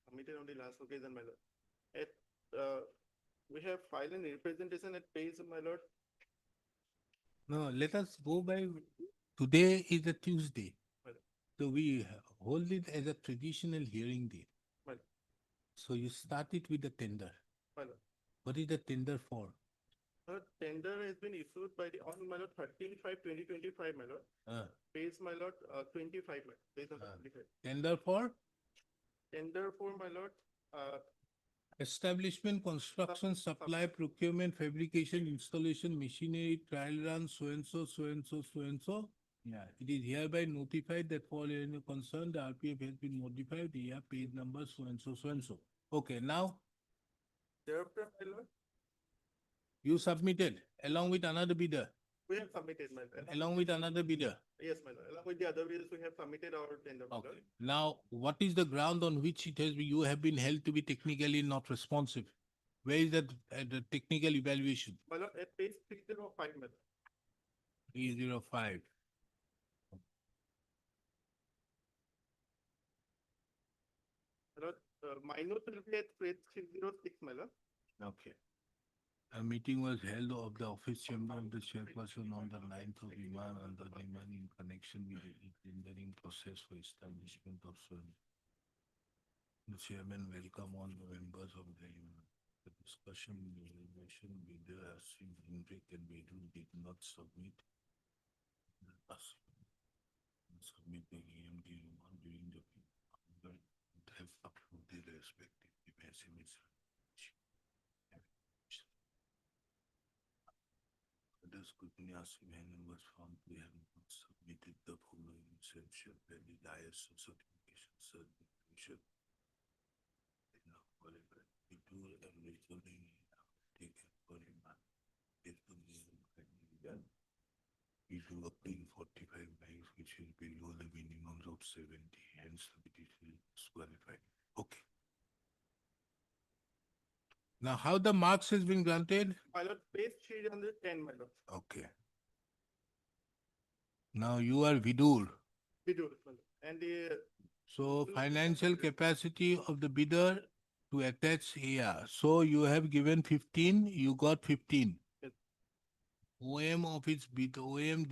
submitted on the last occasion, my lord. We have filed a representation at page, my lord. No, let us go by, today is a Tuesday. Well. So we hold it as a traditional hearing day. Well. So you start it with the tender. My lord. What is the tender for? Tender has been issued by the, on my lord, 13/5/2025, my lord. Page, my lord, 25, my lord, page number 25. Tender for Tender for, my lord, establishment, construction, supply, procurement, fabrication, installation, machinery, trial run, so and so, so and so, so and so. Yeah, it is hereby notified that for any concern, the RPF has been modified. They have page number so and so, so and so. Okay, now thereafter, my lord, you submitted along with another bidder, we have submitted, my lord. along with another bidder. Yes, my lord, along with the other bills, we have submitted our tender, my Okay. lord. Now, what is the ground on which it has been, you have been held to be technically not responsive? Where is that, the technical evaluation? My lord, at page 305, my lord. 305. My lord, minus will be at page 306, my lord. Okay. A meeting was held of the office chamber of the chairperson on the 9th of Iman under Iman in connection with the tendering process for establishment of soil. The chairman welcome all the members of the Iman. The discussion evaluation bidder Ashwin Hendrik and Bedul did not submit. with the EMD during the have uploaded the respective images. Others could be asked when was found to have not submitted the following essential valid ISO certification. Now, whatever we do and returning taken for a month, it will be done. We do up in 45 miles, which is below the minimums of 70, hence the petition is qualified. Okay. Now, how the marks has been granted? My lord, page 310, my lord. Okay. Now you are Vidur. We do it, my lord. And So financial capacity of the bidder to attach here. So you have given 15, you got 15. Yes. OM of its bid, OM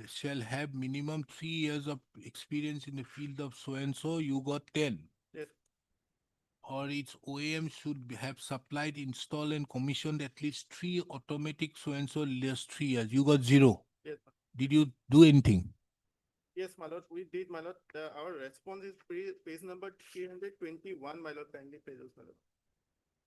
shall have minimum 3 years of experience in the field of so and so, you got 10. Yes. Or its OEM should have supplied, installed and commissioned at least 3 automatic so and so last 3 years. You got 0. yes, Did you do anything? yes, my lord, we did, my lord. Our response is page number 321, my lord, kindly pages, my lord.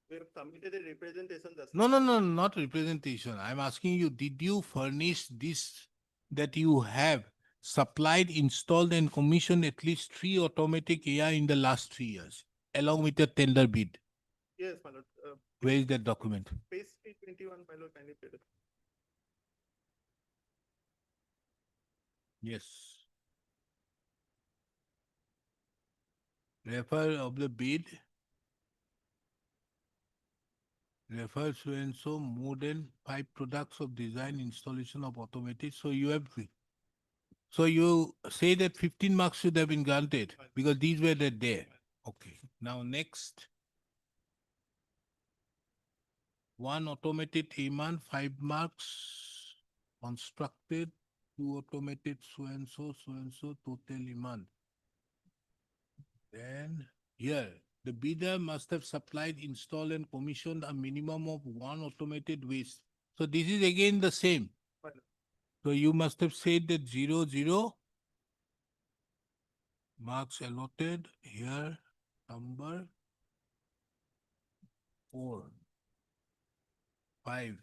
We have submitted a representation. No, no, no, not representation. I'm asking you, did you furnish this that you have supplied, installed and commissioned at least 3 automatic AI in the last 3 years, along with the tender bid? Yes, my lord. Where is that document? Page 321, my lord, kindly pages. Yes. Refer of the bid. Refer so and so more than 5 products of design installation of automated. So you have, so you say that 15 marks should have been granted because these were there. Okay. Now next. 1 automated AMAN, 5 marks. Constructed, 2 automated so and so, total AMAN. Then here, the bidder must have supplied, installed and commissioned a minimum of 1 automated waste. So this is again the same. Fine. So you must have said that 0, 0 marks allotted here, number 4, 5,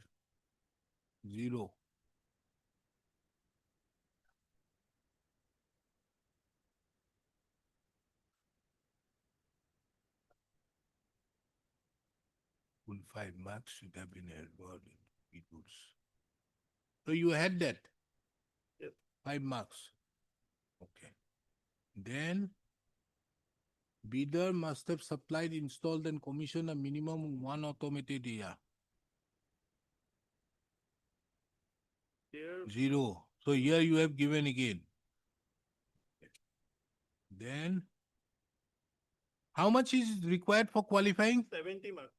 0. Full 5 marks should have been awarded in goods. So you had that? Yes. 5 marks. Okay. Then bidder must have supplied, installed and commissioned a minimum of 1 automated AI. There, 0. So here you have given again. Then how much is required for qualifying? 70 marks.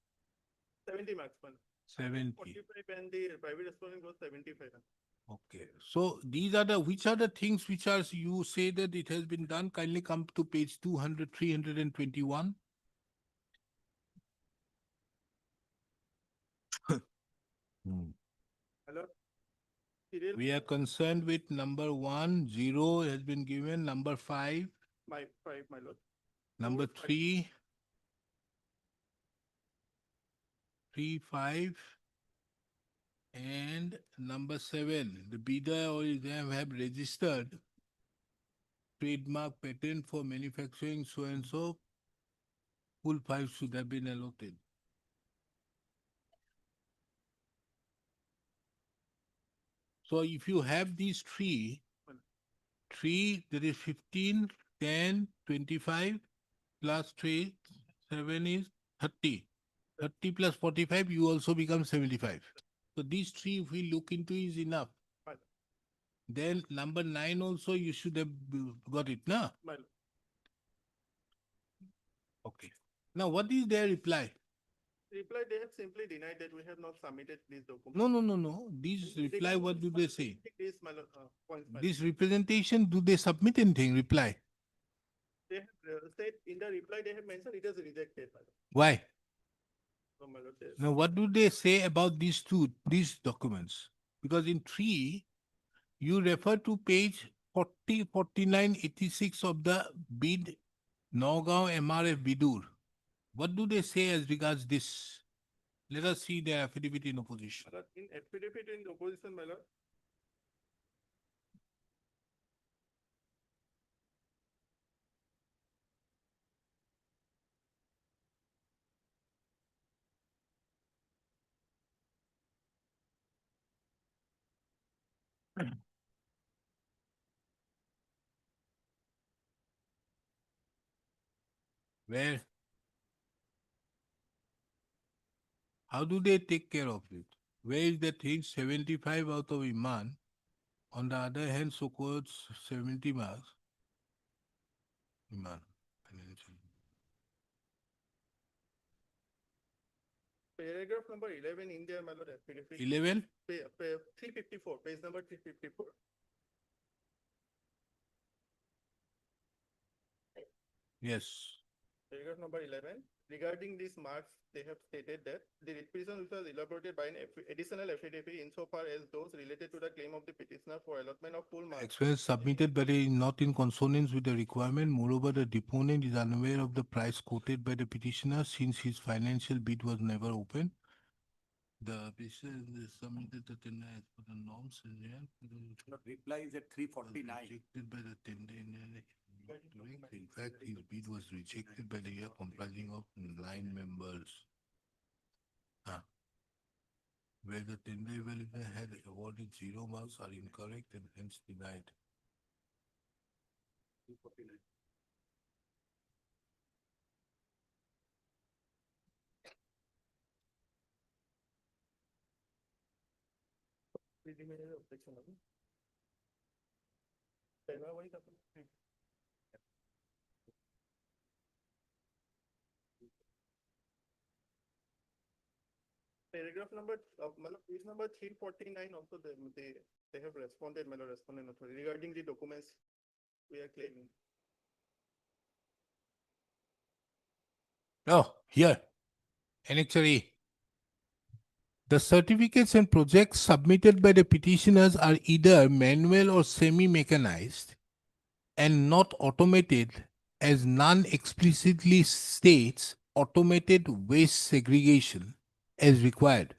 70 marks, my lord. 70. 45 and the private respondent goes 75. Okay. So these are the, which are the things which are, you say that it has been done? Kindly come to page 200, 321. Hello? Serial, We are concerned with number 1, 0 has been given, number 5, my 5, my lord. number 4, 5. 3, 3, 5, and number 7. The bidder or them have registered trademark patent for manufacturing so and so. Full 5 should have been allotted. So if you have these 3, there is 15, 10, 25 plus 3, 7 is 30. 30 plus 45, you also become 75. So these 3, if we look into, is enough. Fine. Then number 9 also you should have got it, na? My lord. Okay. Now what is their reply? Reply, they have simply denied that we have not submitted these documents. No, no, no, no. These reply, what do they say? This, my lord, points, my lord. This representation, do they submit anything? Reply. They have said in the reply, they have mentioned it is rejected, my lord. Why? So, my lord, Now, what do they say about these documents? Because in 3, you refer to page 4986 of the bid Nagaon MRF Bidur. What do they say as regards this? Let us see their affidavit in opposition. In affidavit in opposition, my lord. Where? How do they take care of it? Where is the thing? 75 out of Iman. On the other hand, so called 70 marks. Iman. Financial. Paragraph number 11 in there, my lord, affidavit. 11? 354, page number 354. Yes. Paragraph number 11, regarding these marks, they have stated that the requisition which was elaborated by an additional affidavit insofar as those related to the claim of the petitioner for allotment of full marks. Expense submitted but is not in consonance with the requirement. Moreover, the deponent is unaware of the price quoted by the petitioner since his financial bid was never opened. The petitioner submitted the tender as per the norms. Reply is at 349. Rejected by the tender. In fact, his bid was rejected by the year comprising of 9 members. Where the tender evaluator had awarded 0 marks are incorrect and hence denied. Paragraph number, page number 349 also they have responded, my lord, respondent authority regarding the documents we are claiming. Oh, here. Annexure. The certificates and projects submitted by the petitioners are either manual or semi-mechanized and not automated, as none explicitly states automated waste segregation as required.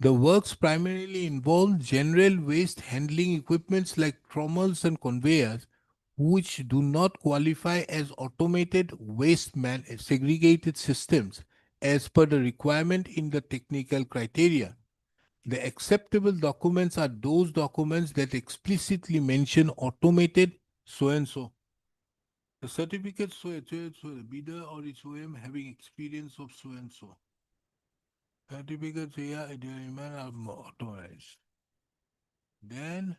The works primarily involve general waste handling equipments like trommels and conveyors, which do not qualify as automated waste segregated systems as per the requirement in the technical criteria. The acceptable documents are those documents that explicitly mention automated so and so. The certificate so the bidder or its OM having experience of so and so. Certificates here are authorized. Then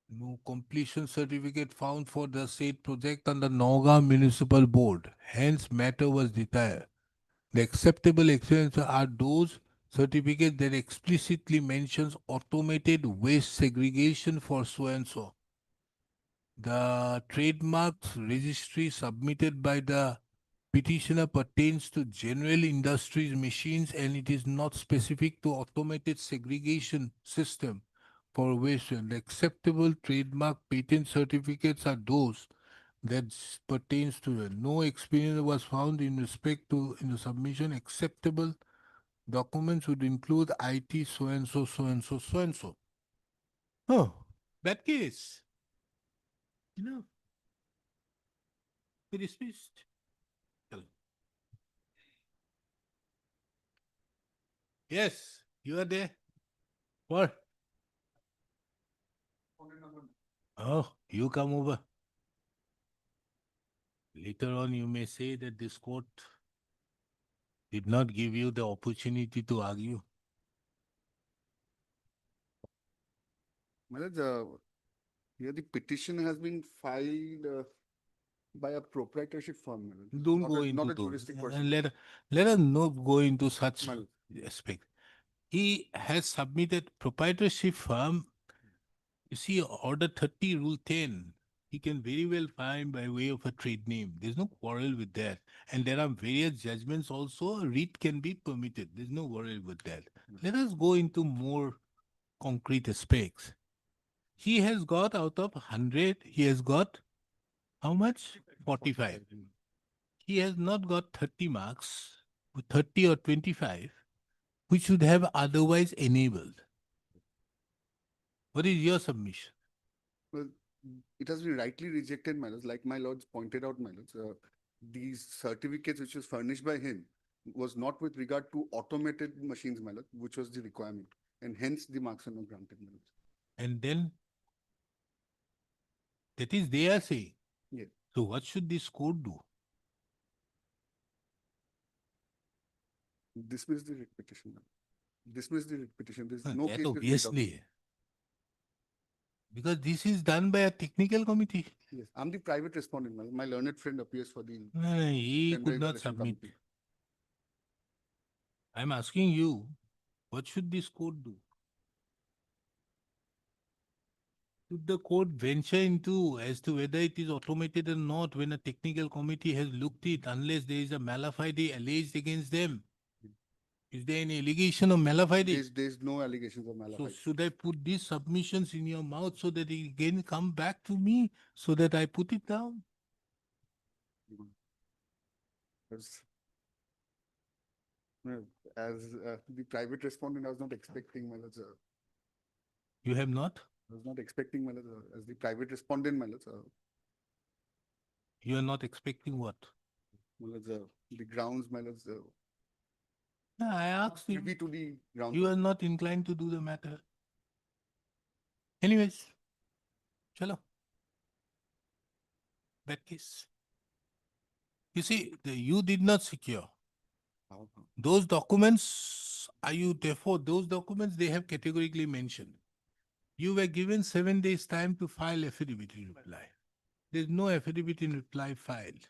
no completion certificate found for the said project on the Nagaon Municipal Board. Hence, matter was retired. The acceptable experiences are those certificates that explicitly mentions automated waste segregation for so and so. The trademarks registry submitted by the petitioner pertains to general industries machines and it is not specific to automated segregation system for waste. The acceptable trademark patent certificates are those that pertains to the no experience was found in respect to in the submission. Acceptable documents would include IT so and so, so and so, so and so. Oh, bad case. You know, be dismissed. Yes, you are there. What? Oh, you come over. Later on, you may say that this court did not give you the opportunity to argue. Here the petition has been filed by a proprietorship firm. my lord. Don't Not go a- into Not a those. juristic And person. let us not go into such My lord. aspect. He has submitted proprietorship firm. You see, Order 30, Rule 10. He can very well find by way of a trade name. There's no quarrel with that. And there are various judgments also. Writ can be permitted. There's no quarrel with that. Let us go into more concrete aspects. He has got out of 100, he has got how much? 45. He has not got 30 marks, 30 or 25, which should have otherwise enabled. What is your submission? Well, it has been rightly rejected, my lords, like my lords pointed out, my lords. These certificates which was furnished by him was not with regard to automated machines, my lord, which was the requirement. And hence the marks are not granted, my lords. And then that is they are saying. Yes. So what should this court do? Dismiss the writ petition, my lord. Dismiss the writ petition. There's Huh, no that case. with writ obviously. Because this is done by a technical committee. Yes, I'm the private respondent, my lord. My learned friend appears for the. No, he Tender could not evaluation submit. committee. I'm asking you, what should this court do? Should the court venture into as to whether it is automated or not when a technical committee has looked it unless there is a malafide alleged against them? Is there any allegation of malafide? There's no allegations of So malafide. should I put these submissions in your mouth so that it can come back to me so that I put it down? As no, as the private respondent, I was not expecting, my lords, You have not? I was not expecting, my lords, as the private respondent, my lords, You are not expecting what? my lords, the grounds, my lords, No, I asked you. privy to the grounds. You are not inclined to do the matter. Anyways, chalo. That case. You see, you did not secure. Those documents, those documents they have categorically mentioned. You were given 7 days time to file affidavit in reply. There's no affidavit in reply filed.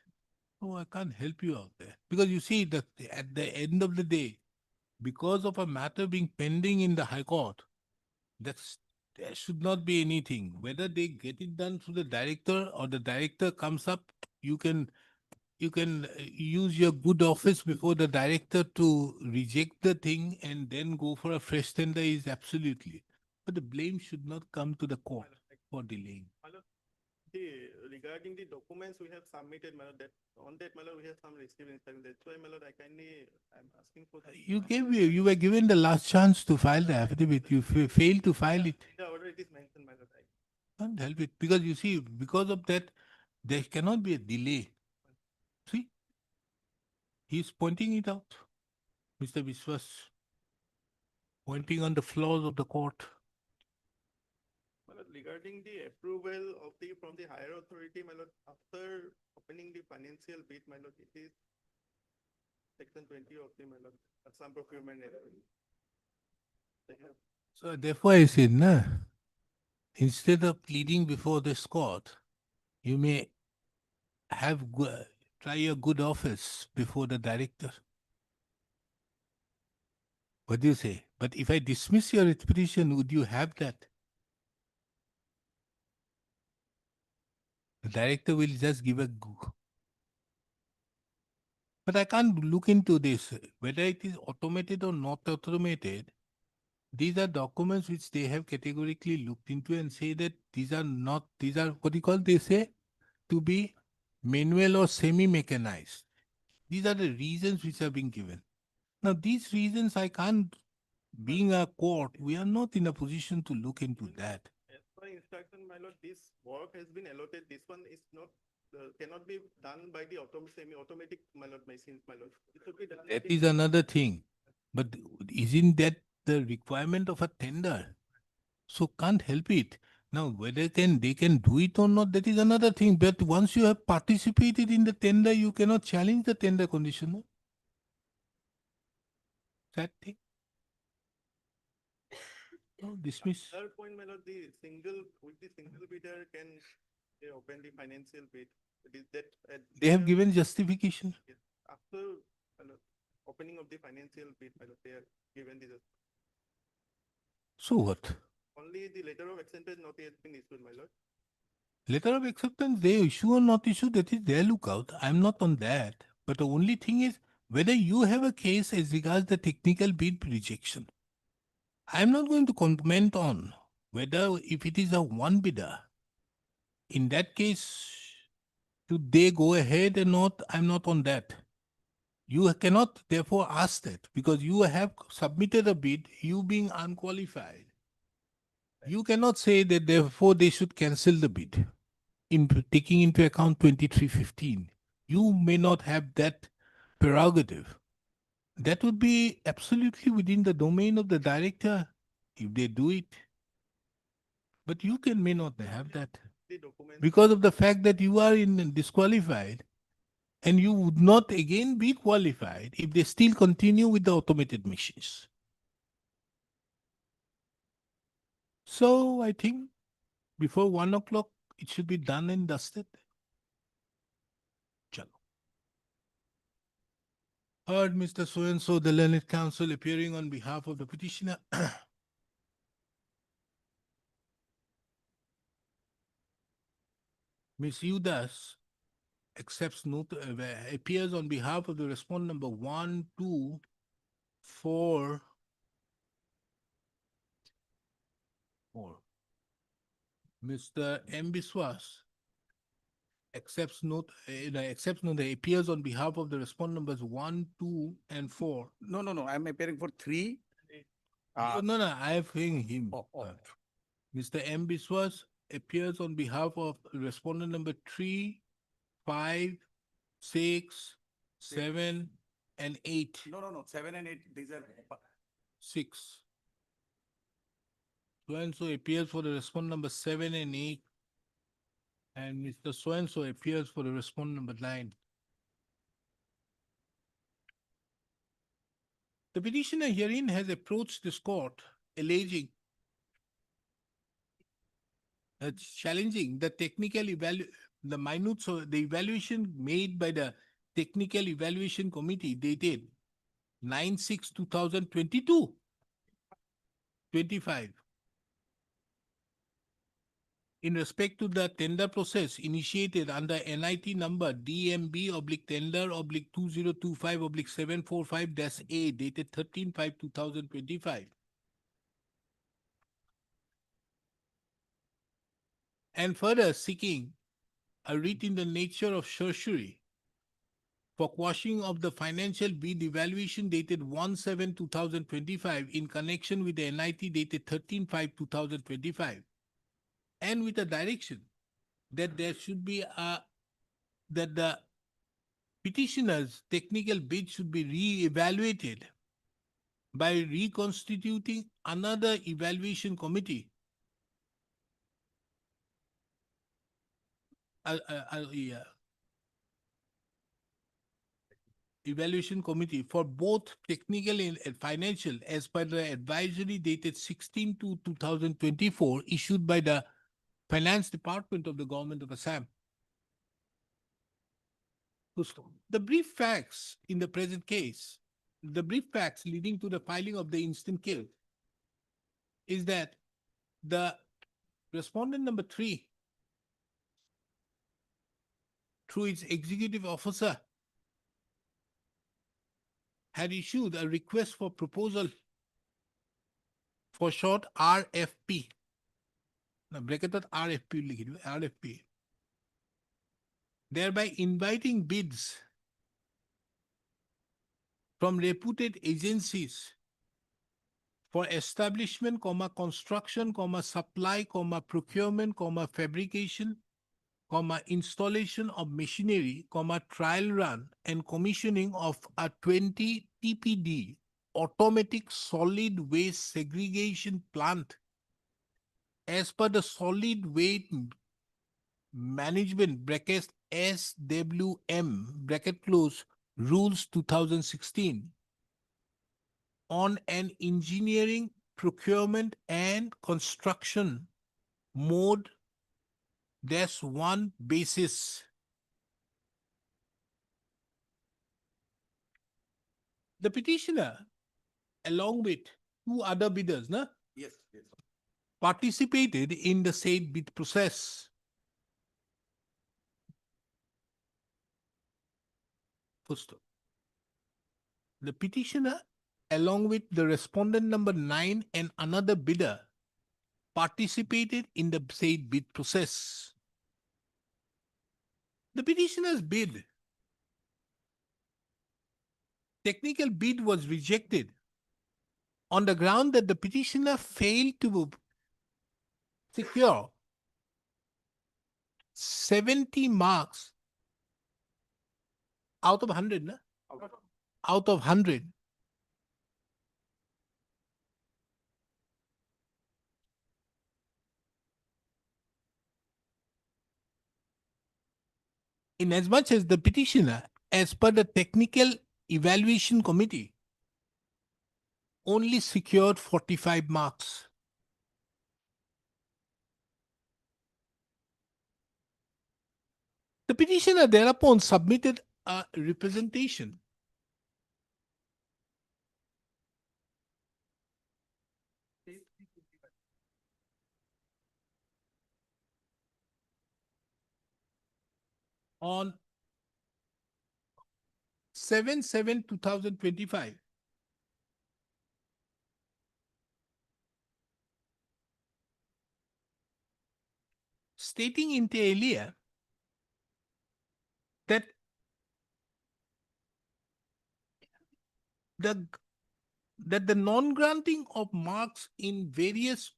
Oh, I can't help you out there. Because you see that at the end of the day, because of a matter being pending in the High Court, there should not be anything. Whether they get it done through the director or the director comes up, you can use your good office before the director to reject the thing and then go for a fresh tender is absolutely. But the blame should not come to the court for delaying. Regarding the documents we have submitted, my lord, that on that, my lord, we have some received instruction. That's why, my lord, I'm asking for. You were given the last chance to file the affidavit. You failed to file it. The order it is mentioned, my lord. Can't help it. Because you see, because of that, there cannot be a delay. See? He's pointing it out. Mr. Biswas. Pointing on the flaws of the court. My lord, regarding the approval of from the higher authority, my lord, after opening the financial bid, my lord, it is section 20 of the, my lord, some procurement. They have So therefore I said, nah, instead of pleading before this court, you may try a good office before the director. What do you say? But if I dismiss your petition, would you have that? The director will just give a go. But I can't look into this, whether it is automated or not automated. These are documents which they have categorically looked into and say that these are what do you call, they say, to be manual or semi-mechanized. These are the reasons which are being given. Now, these reasons I can't, being a court, we are not in a position to look into that. As per instruction, my lord, this work has been allotted. This one is not, cannot be done by the semi-automatic, my lord, machines, my lord. It should be done. by That the- is another thing. But isn't that the requirement of a tender? So can't help it. Now, whether they can do it or not, that is another thing. But once you have participated in the tender, you cannot challenge the tender condition. No? That thing. No, dismiss. Third point, my lord, the single bidder can they open the financial bid. It is that. They have given justification. Yes. After, my lord, opening of the financial bid, my lord, they are given the, So what? only the letter of acceptance not yet been issued, my lord. Letter of acceptance, they issue or not issue, that is their lookout. I'm not on that. But the only thing is whether you have a case as regards the technical bid rejection. I'm not going to comment on whether if it is a one bidder, in that case, should they go ahead or not? I'm not on that. You cannot therefore ask that because you have submitted a bid, you being unqualified. You cannot say that therefore they should cancel the bid in taking into account 2315. You may not have that prerogative. That would be absolutely within the domain of the director if they do it. But you may not have that because of the fact that you are disqualified and you would not again be qualified if they still continue with the automated machines. So I think before 1 o'clock, it should be done and dusted. Chalo. Heard Mr. So-and-so, the learned counsel appearing on behalf of the petitioner. Ms. Udas accepts note, appears on behalf of the respondent number 1, 2, 4, 4. Mr. M. Biswas accepts note, appears on behalf of the respondent numbers 1, 2, and 4. No, no, no, I'm appearing for 3. No, I have him. Oh, oh. Mr. M. Biswas appears on behalf of respondent number 3, 5, 6, 7, and 8. No, no, no, 7 and 8, these are. 6. So-and-so appears for the respondent number 7 and 8. And Mr. So-and-so appears for the respondent number 9. The petitioner herein has approached this court alleging challenging the technical the minutes of the evaluation made by the technical evaluation committee dated 9/6/2022, 25. In respect to the tender process initiated under NIT number DMB/tender/2025/745-A dated 13/5/2025. And further seeking a writ in the nature of certiorari for quashing of the financial bid evaluation dated 1/7/2025 in connection with the NIT dated 13/5/2025. And with a direction that there should be that the petitioner's technical bid should be re-evaluated by reconstituting another evaluation committee. Evaluation committee for both technical and financial as per the advisory dated 16/2/2024 issued by the Finance Department of the Government of Assam. The brief facts in the present case, the brief facts leading to the filing of the instant case is that the respondent number 3, through its executive officer, had issued a request for proposal, for short RFP. Now, bracketed RFP, RFP. Thereby inviting bids from reputed agencies for establishment, construction, supply, procurement, fabrication, installation of machinery, trial run and commissioning of a 20 TPD automatic solid waste segregation plant as per the solid waste management bracket SWM bracket close rules 2016 on an engineering, procurement and construction mode -1 basis. The petitioner, along with 2 other bidders, Yes, yes. participated in the said bid process. First, the petitioner, along with the respondent number 9 and another bidder, participated in the said bid process. The petitioner's bid, technical bid, was rejected on the ground that the petitioner failed to secure 70 marks out of 100, na? Out of 100. Inasmuch as the petitioner, as per the technical evaluation committee, only secured 45 marks. The petitioner thereupon submitted a representation on 7/7/2025 stating inter alia that the non-granting of marks in various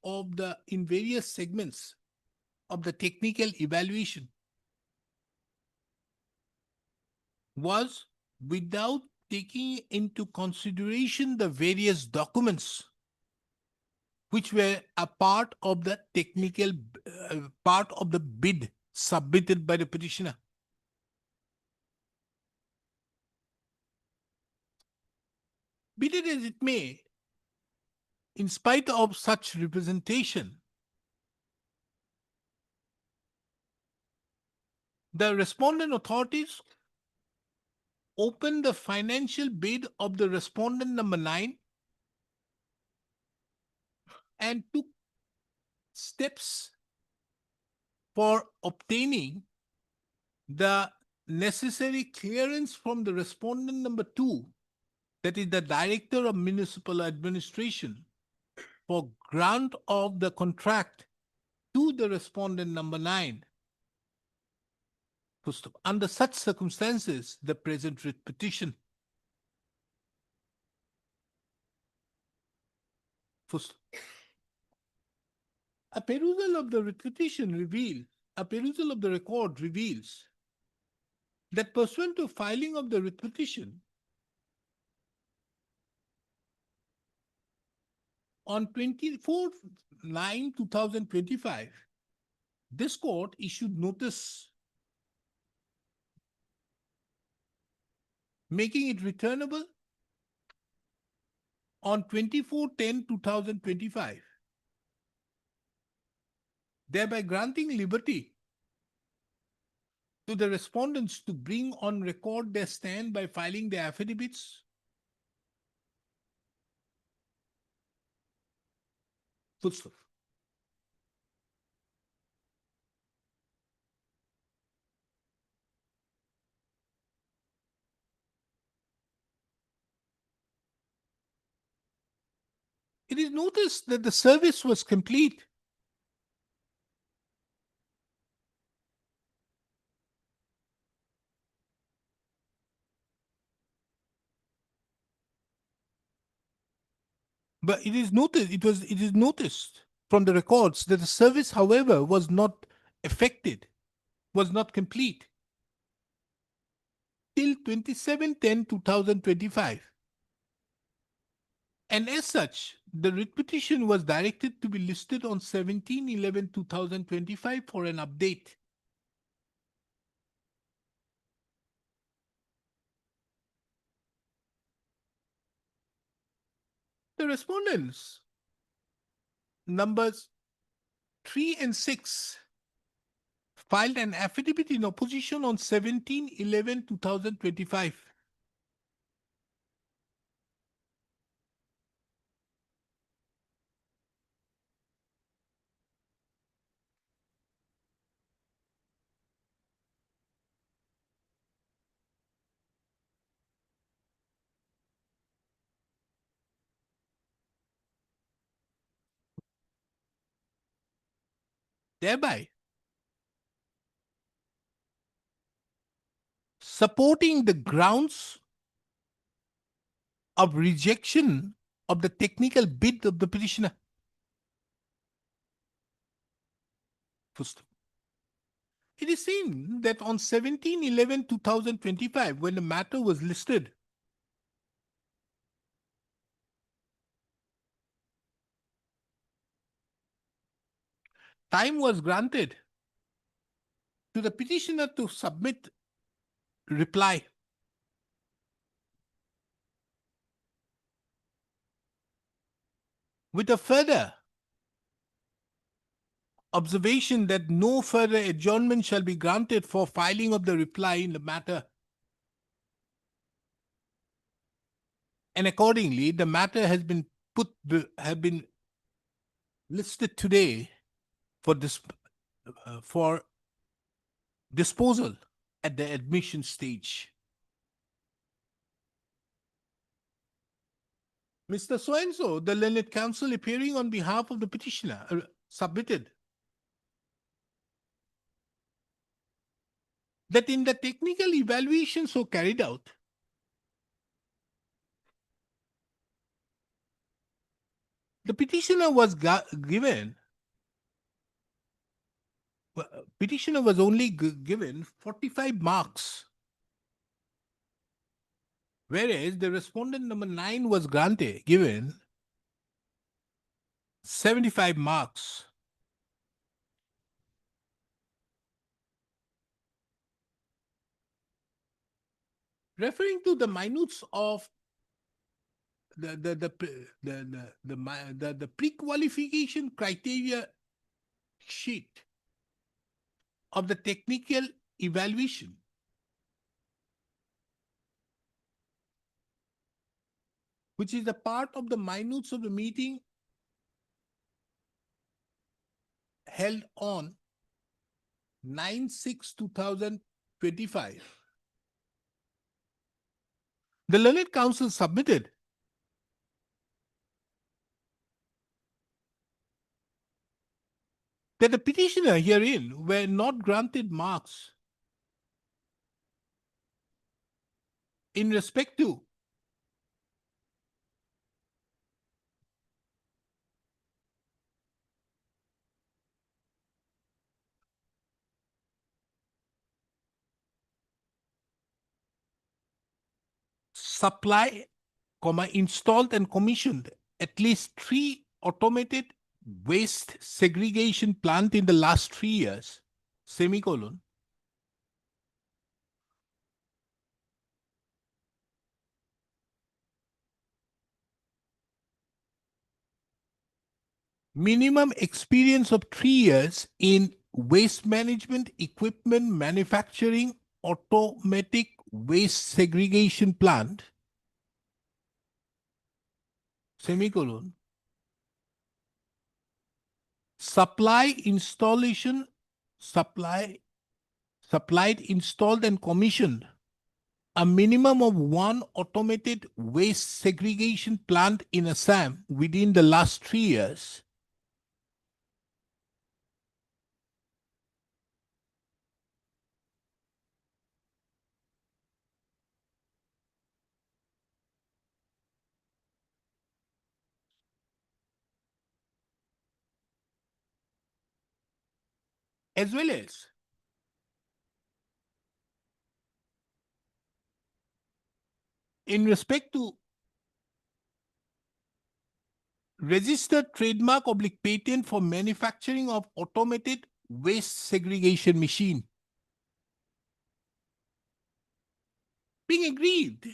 segments of the technical evaluation was without taking into consideration the various documents which were a part of the technical part of the bid submitted by the petitioner. Be it as it may, in spite of such representation, the respondent authorities opened the financial bid of the respondent number 9 and took steps for obtaining the necessary clearance from the respondent number 2, that is the Director of Municipal Administration, for grant of the contract to the respondent number 9. Under such circumstances, the present writ petition. First, a perusal of the writ petition reveals, a perusal of the record reveals that pursuant to filing of the writ petition on 24/9/2025, this court issued notice making it returnable on 24/10/2025, thereby granting liberty to the respondents to bring on record their stand by filing their affidavits. Full stop. It is noticed that the service was complete. But it is noticed from the records that the service, however, was not effected, was not complete till 27/10/2025. And as such, the writ petition was directed to be listed on 17/11/2025 for an update. The respondents, numbers 3 and 6, filed an affidavit in opposition on 17/11/2025. thereby supporting the grounds of rejection of the technical bid of the petitioner. First, it is seen that on 17/11/2025, when the matter was listed, time was granted to the petitioner to submit reply. With a further observation that no further adjournment shall be granted for filing of the reply in the matter. And accordingly, the matter has been listed today for for disposal at the admission stage. Mr. So-and-so, the learned counsel appearing on behalf of the petitioner, submitted that in the technical evaluation so carried out, the petitioner was only given 45 marks, whereas the respondent number 9 was given 75 marks. Referring to the minutes of the pre-qualification criteria sheet of the technical evaluation, which is a part of the minutes of the meeting held on 9/6/2025. The learned counsel submitted that the petitioner herein were not granted marks in respect to supply, installed and commissioned at least 3 automated waste segregation plant in the last 3 years, semicolon. Minimum experience of 3 years in waste management equipment manufacturing automatic waste segregation plant, semicolon. Supplied, installed and commissioned a minimum of 1 automated waste segregation plant in Assam within the last 3 years. As well as in respect to registered trademark / patent for manufacturing of automated waste segregation machine. Being aggrieved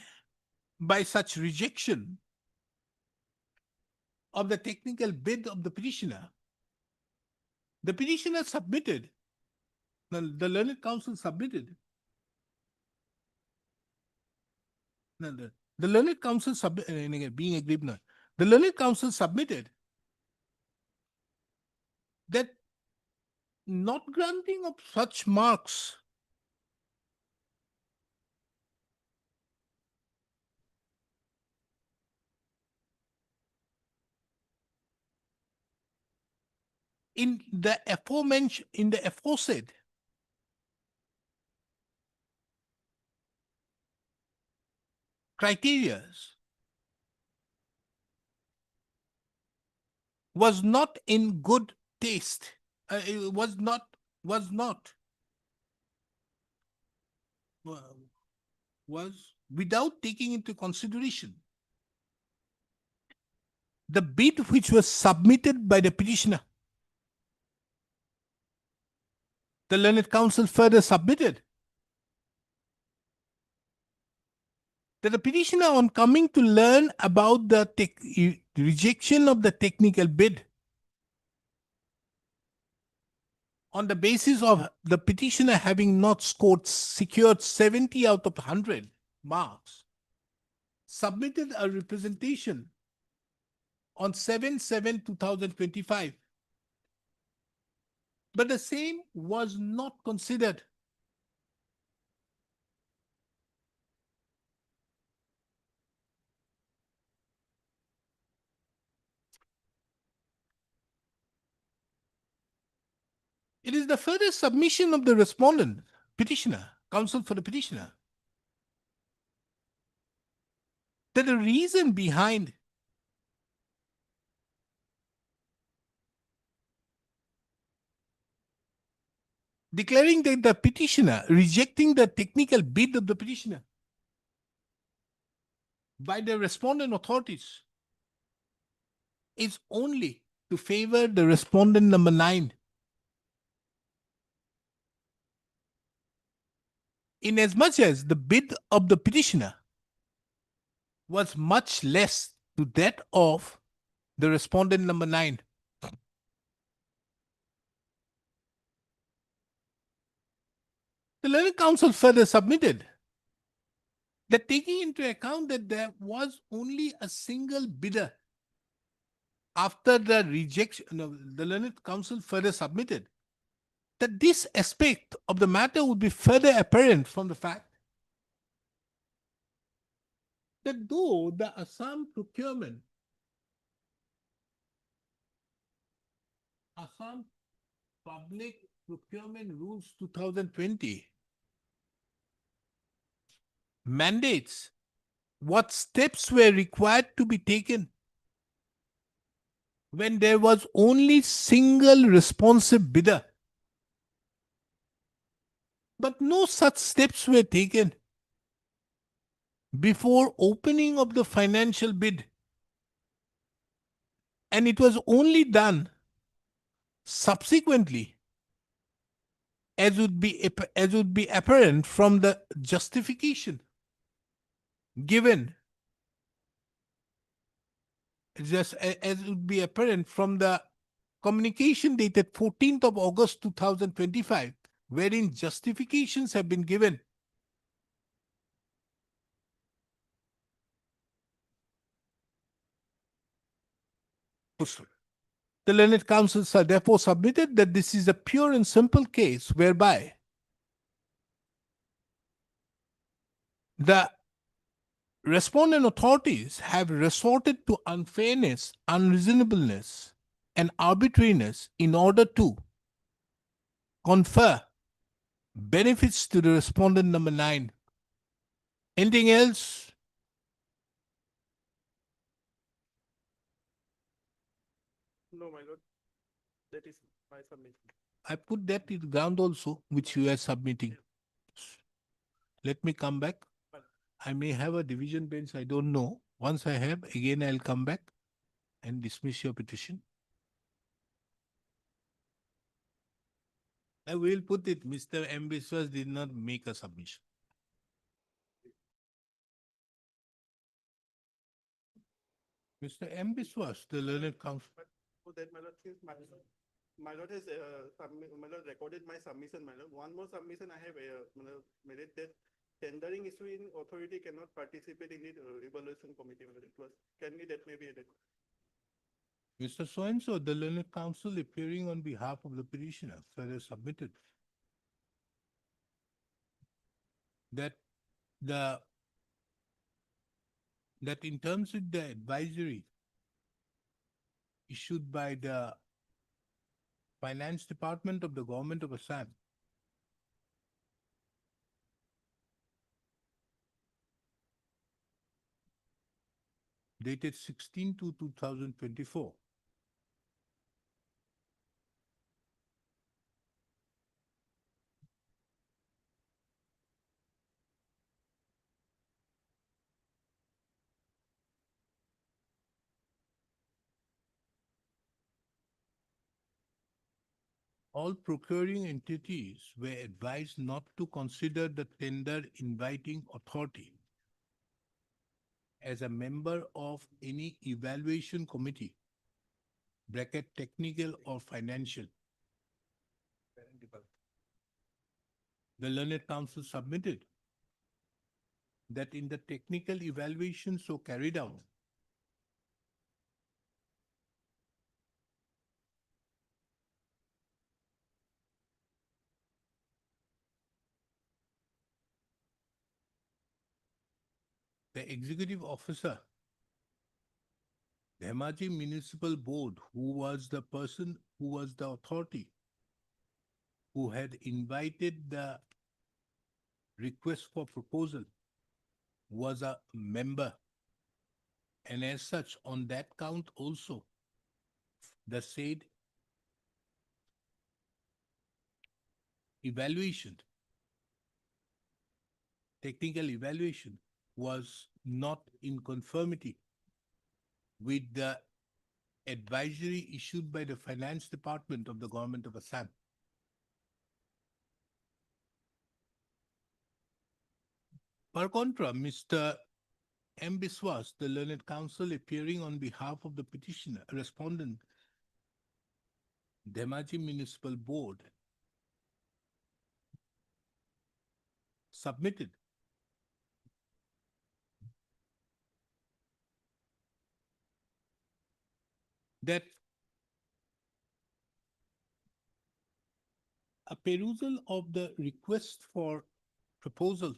by such rejection of the technical bid of the petitioner, the petitioner submitted, the learned counsel submitted, the learned counsel being aggrieved now, the learned counsel submitted that not granting of such marks in the aforesaid criterias was not in good taste. It was not was without taking into consideration the bid which was submitted by the petitioner. The learned counsel further submitted that the petitioner, on coming to learn about the rejection of the technical bid, on the basis of the petitioner having not secured 70 out of 100 marks, submitted a representation on 7/7/2025. But the same was not considered. It is the further submission of the respondent, petitioner, counsel for the petitioner, that the reason behind declaring that the petitioner rejecting the technical bid of the petitioner by the respondent authorities is only to favor the respondent number 9. Inasmuch as the bid of the petitioner was much less to that of the respondent number 9. The learned counsel further submitted that, taking into account that there was only a single bidder after the rejection, the learned counsel further submitted that this aspect of the matter would be further apparent from the fact that though the Assam Public Procurement Rules 2020 mandates what steps were required to be taken when there was only single responsive bidder. But no such steps were taken before opening of the financial bid. And it was only done subsequently, as would be apparent from the justification given, as would be apparent from the communication dated 14th of August 2025, wherein justifications have been given. The learned counsels are therefore submitted that this is a pure and simple case whereby the respondent authorities have resorted to unfairness, unreasonableness, and arbitrariness in order to confer benefits to the respondent number 9. Anything else? No, my lord. That is my submission. I put that in the ground also, which you are submitting. Let me come back. I may have a division bench, I don't know. Once I have, again I'll come back and dismiss your petition. I will put it, Mr. M. Biswas did not make a submission. Mr. M. Biswas, the learned counsel. For that, my lord, since my lord has my lord recorded my submission, my lord. One more submission I have made it that tendering issuing authority cannot participate in the evaluation committee. My lord. It was, can be that may be added. Mr. So-and-so, the learned counsel appearing on behalf of the petitioner further submitted that in terms of the advisory issued by the Finance Department of the Government of Assam dated 16/2/2024. All procuring entities were advised not to consider the tender inviting authority as a member of any evaluation committee, bracket technical or financial. The Learned Council submitted that in the technical evaluation so carried out, the executive officer, Dhemaji Municipal Board, who was the person who was the authority, who had invited the request for proposal, was a member. And as such, on that count also, the said evaluation, technical evaluation, was not in conformity with the advisory issued by the Finance Department of the Government of Assam. Per contra, Mr. M. Biswas, the Learned Counsel, appearing on behalf of the petitioner, respondent, Dhemaji Municipal Board, submitted that a perusal of the request for proposal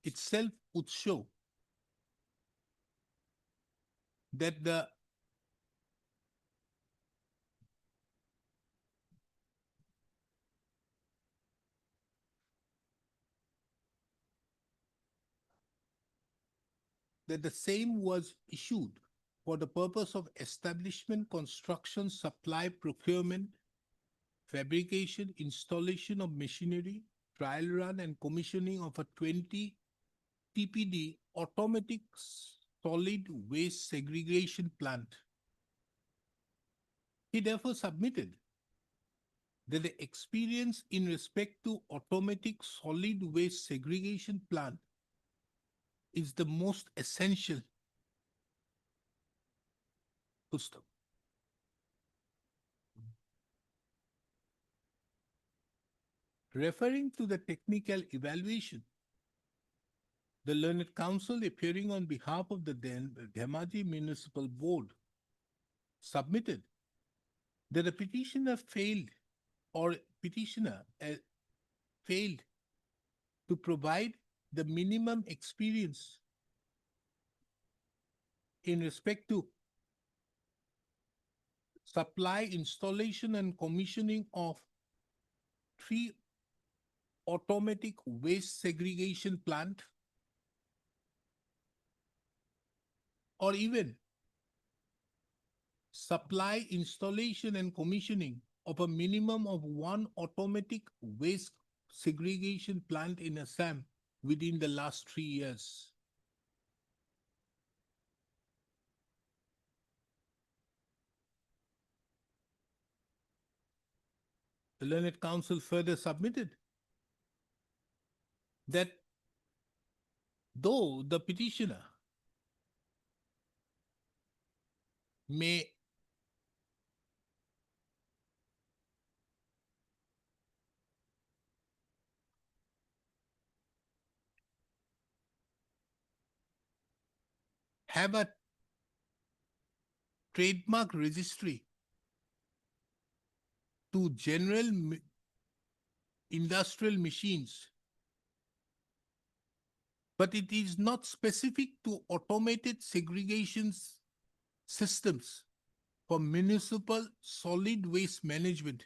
itself would show that the same was issued for the purpose of establishment, construction, supply, procurement, fabrication, installation of machinery, trial run and commissioning of a 20 TPD automatic solid waste segregation plant. He therefore submitted that the experience in respect to automatic solid waste segregation plant is the most essential. Full stop. Referring to the technical evaluation, the Learned Counsel, appearing on behalf of the Dhemaji Municipal Board, submitted that the petitioner failed to provide the minimum experience in respect to supply, installation and commissioning of 3 automatic waste segregation plant, or even supply, installation and commissioning of a minimum of 1 automatic waste segregation plant in Assam within the last 3 years. The Learned Counsel further submitted that though the petitioner may have a trademark registry to general industrial machines, but it is not specific to automated systems for municipal solid waste management.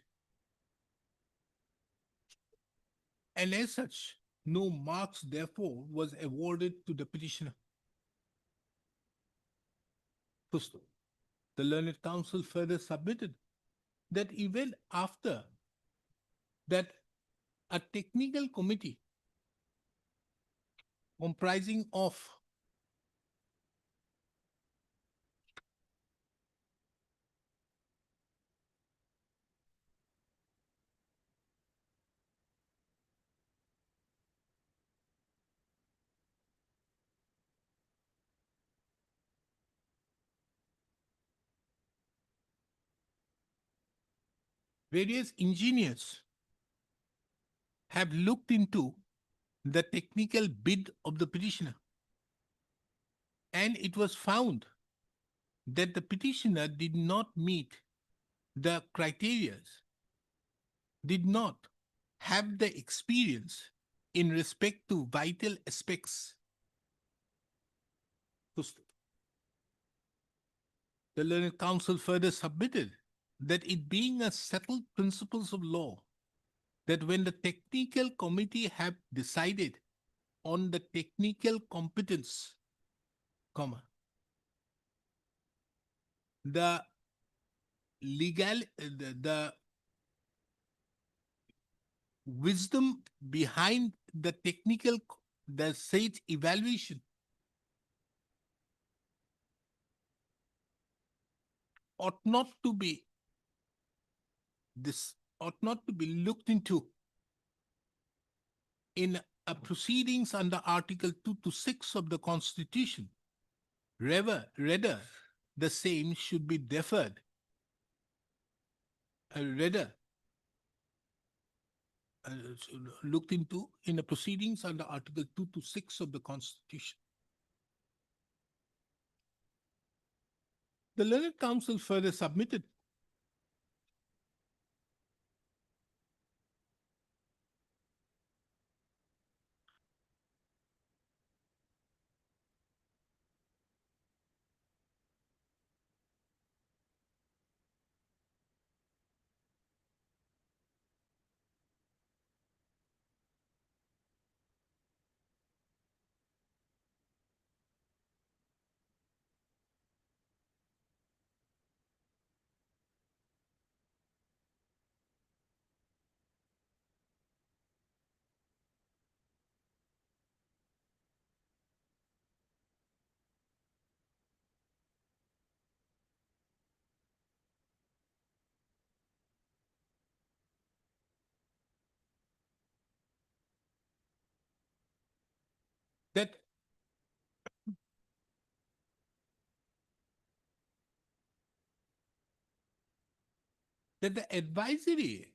And as such, no marks therefore was awarded to the petitioner. First, the learned counsel further submitted that even after that a technical committee comprising of various engineers have looked into the technical bid of the petitioner. And it was found that the petitioner did not meet the criteria, did not have the experience in respect to vital aspects. The learned counsel further submitted that it being a settled principles of law that when the technical committee have decided on the technical competence, comma, the the wisdom behind the technical, the said evaluation ought not to be looked into in a proceedings under Article 2 to 6 of the Constitution. Rather, the same should be deferred. Looked into in the proceedings under Article 2 to 6 of the Constitution. The learned counsel further submitted that the advisory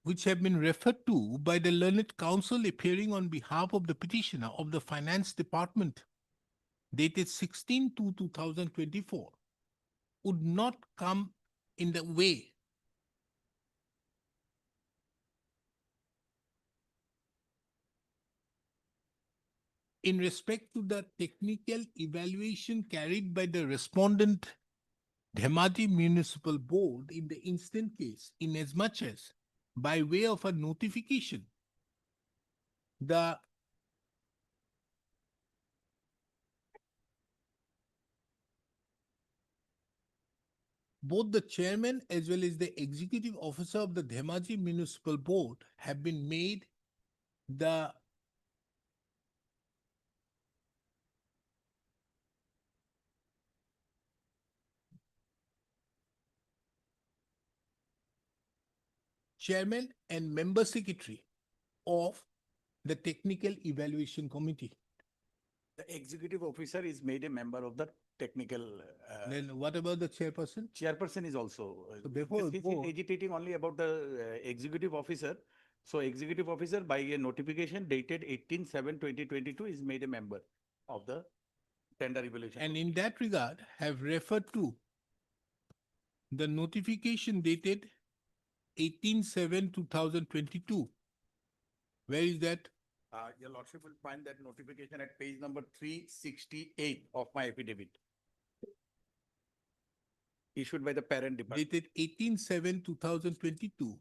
which have been referred to by the learned counsel appearing on behalf of the petitioner of the Finance Department dated 16/2/2024 would not come in the way in respect to the technical evaluation carried by the respondent Dhemaji Municipal Board in the instant case, inasmuch as by way of a notification, the both the chairman as well as the executive officer of the Dhemaji Municipal Board have been made the chairman and member secretary of the Technical Evaluation Committee. The executive officer is made a member of the technical. Then what about the chairperson? Chairperson is also. So before He's board- agitating only about the executive officer. So executive officer by a notification dated 18/7/2022 is made a member of the tender evaluation. And in that regard, have referred to the notification dated 18/7/2022. Where is that? Your lordship will find that notification at page number 368 of my affidavit. issued by the parent department. dated 18/7/2022,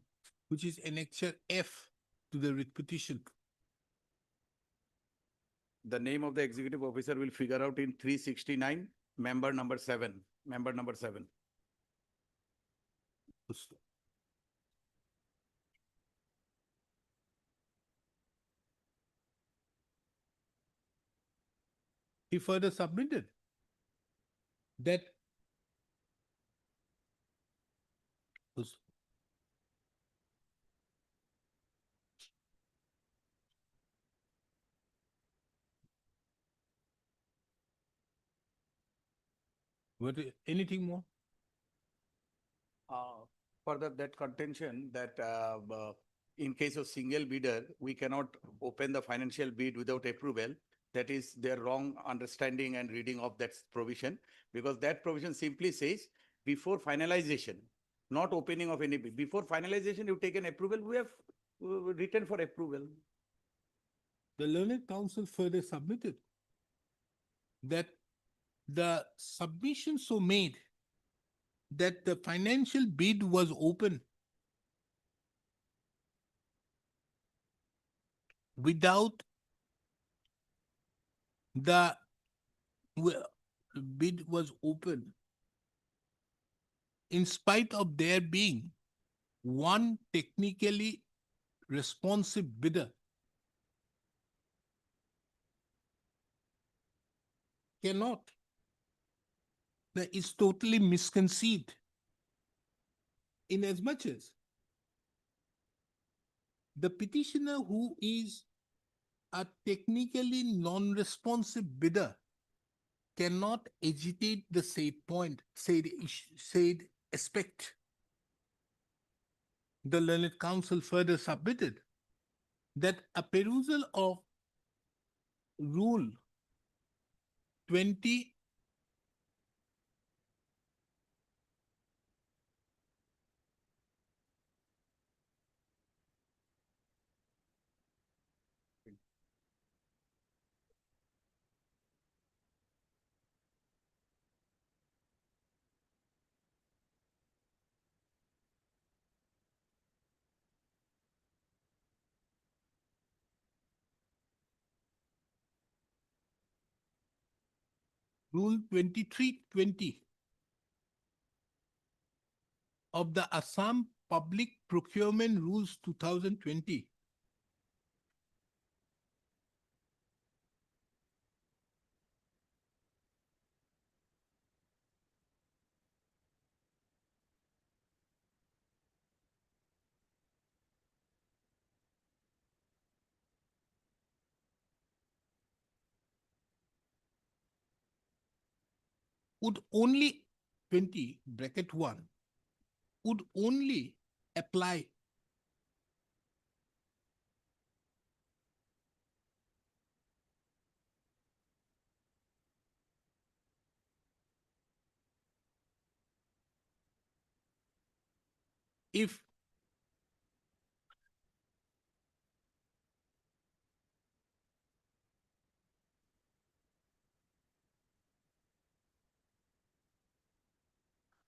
which is Annexure F to the writ petition. The name of the executive officer will figure out in 369, member number 7, member number 7. He further submitted that anything more? Further, that contention that in case of single bidder, we cannot open the financial bid without approval. That is their wrong understanding and reading of that provision, because that provision simply says before finalization, not opening of any bid. Before finalization, you take an approval, we have written for approval. The learned counsel further submitted that the submission so made that the financial bid was open without the bid was open in spite of there being one technically responsive bidder cannot. That is totally misconceived. In as much as the petitioner who is a technically non-responsive bidder cannot agitate the said point, said aspect. The learned counsel further submitted that a perusal of Rule 20 Rule 2320 of the Assam Public Procurement Rules 2020 would only 20(1) would only apply if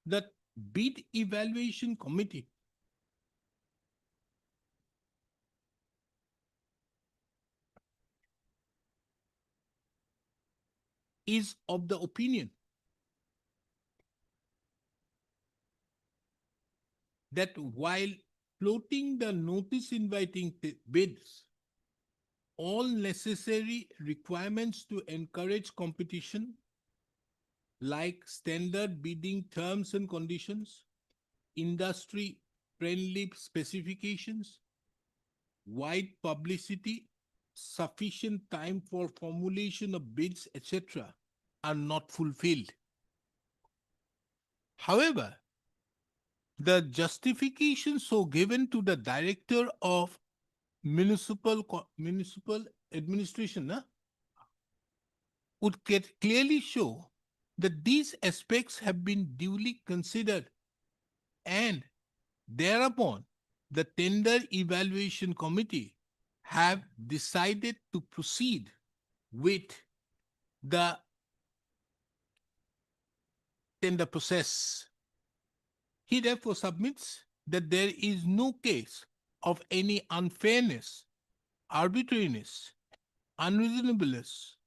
the bid evaluation committee is of the opinion that while floating the notice inviting bids, all necessary requirements to encourage competition, like standard bidding terms and conditions, industry-friendly specifications, wide publicity, sufficient time for formulation of bids, etc., are not fulfilled. However, the justification so given to the Director of Municipal Administration would clearly show that these aspects have been duly considered, and thereupon the Tender Evaluation Committee have decided to proceed with the tender process. He therefore submits that there is no case of any unfairness, arbitrariness, unreasonableness,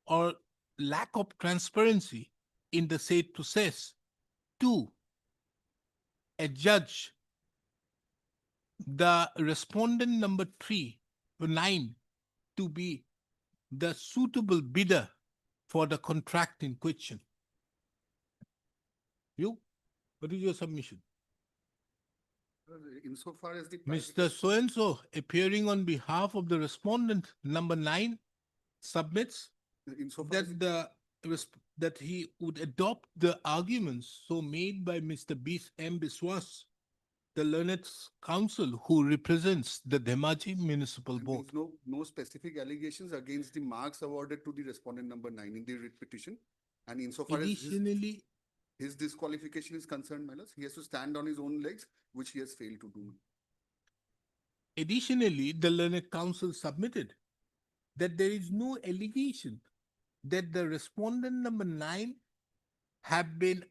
or lack of transparency in the said process to adjudge the respondent number 9 to be the suitable bidder for the contract in question. You, what is your submission? Insofar as the Mr. So-and-so appearing on behalf of the respondent number 9 submits insofar as that that he would adopt the arguments so made by Mr. M. Biswas, the learned counsel who represents the Dhemaji Municipal and Board. there's no specific allegations against the marks awarded to the respondent number 9 in the writ petition. And insofar as Additionally, his disqualification is concerned, my lords, he has to stand on his own legs, which he has failed to do. Additionally, the learned counsel submitted that there is no allegation that the respondent number 9 have been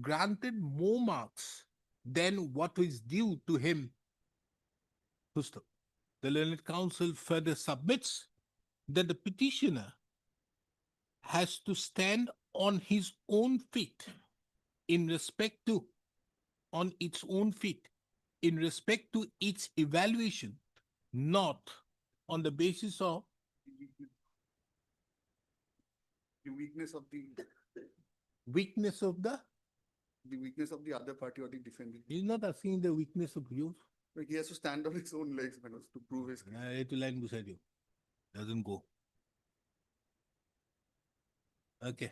granted more marks than what is due to him. Pusto. The learned counsel further submits that the petitioner has to stand on his own feet in respect to, on its own feet in respect to its evaluation, not on the basis of The weakness of weakness of the other party or the defendant. he's not asking the weakness of you. Like, he has to stand on his own legs, my lords, to prove his case. To line beside you. Doesn't go. Okay.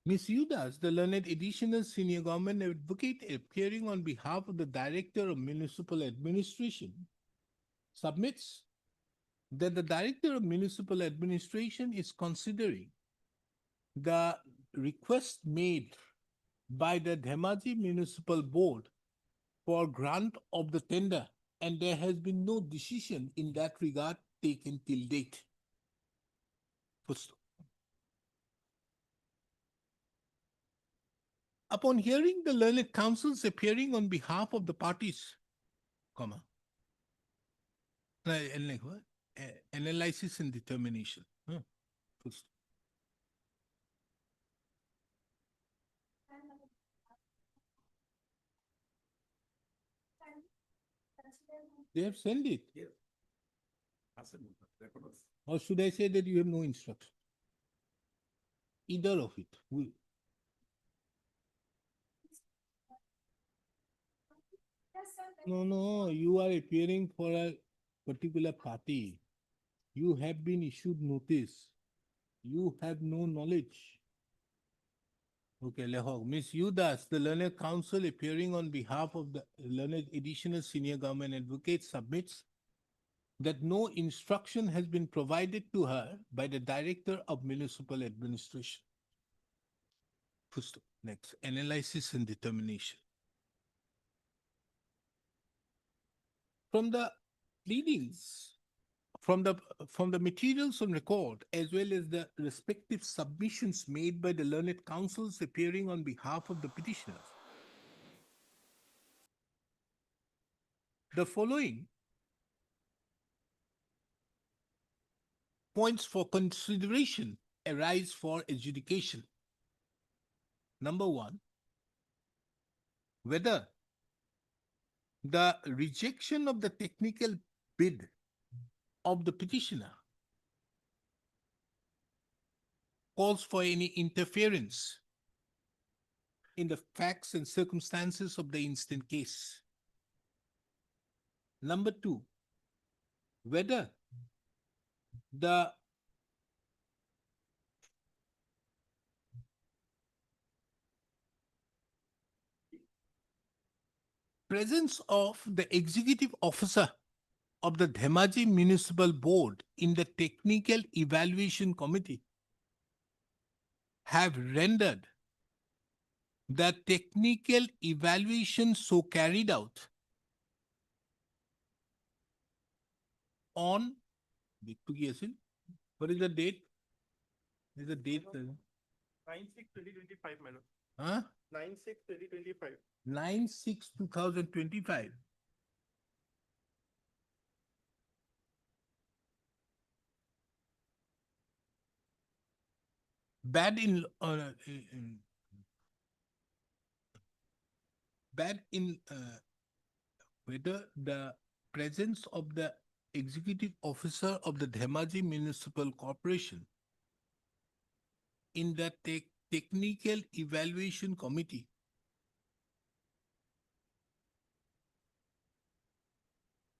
Ms. Udas, the learned additional senior government advocate appearing on behalf of the Director of Municipal Administration, submits that the Director of Municipal Administration is considering the request made by the Dhemaji Municipal Board for grant of the tender, and there has been no decision in that regard taken till date. First. Upon hearing the learned counsels appearing on behalf of the parties, comma, analysis and determination. First. They have sent it. Or should I say that you have no instruction? Either of it. No, you are appearing for a particular party. You have been issued notice. You have no knowledge. Okay, Lehok. Ms. Udas, the learned counsel appearing on behalf of the learned additional senior government advocate submits that no instruction has been provided to her by the Director of Municipal Administration. First, next, analysis and determination. From the pleadings, from the materials on record, as well as the respective submissions made by the learned counsels appearing on behalf of the petitioners, the following points for consideration arise for adjudication. Number one, whether the rejection of the technical bid of the petitioner calls for any interference in the facts and circumstances of the instant case. Number two, whether the presence of the executive officer of the Dhemaji Municipal Board in the Technical Evaluation Committee have rendered the technical evaluation so carried out on, দেখতো কি আছিল? What is the date? Is the date? 9/6/2025, my lord. Huh? 9/6/2025. 9/6/2025. Bad in, bad in whether the presence of the executive officer of the Dhemaji Municipal Corporation in the technical evaluation committee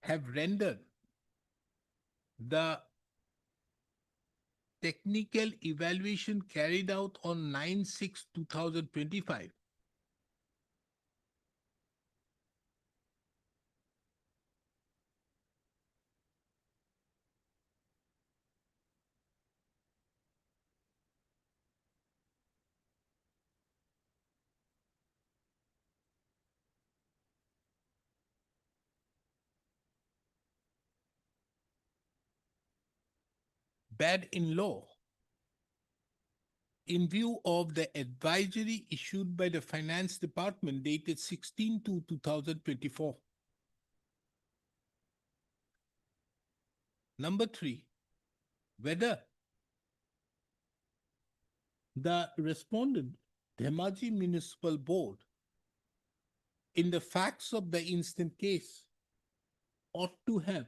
have rendered the technical evaluation carried out on 9/6/2025 bad in law in view of the advisory issued by the Finance Department dated 16/2/2024. Number 3, whether the respondent, Dhemaji Municipal Board, in the facts of the instant case, ought to have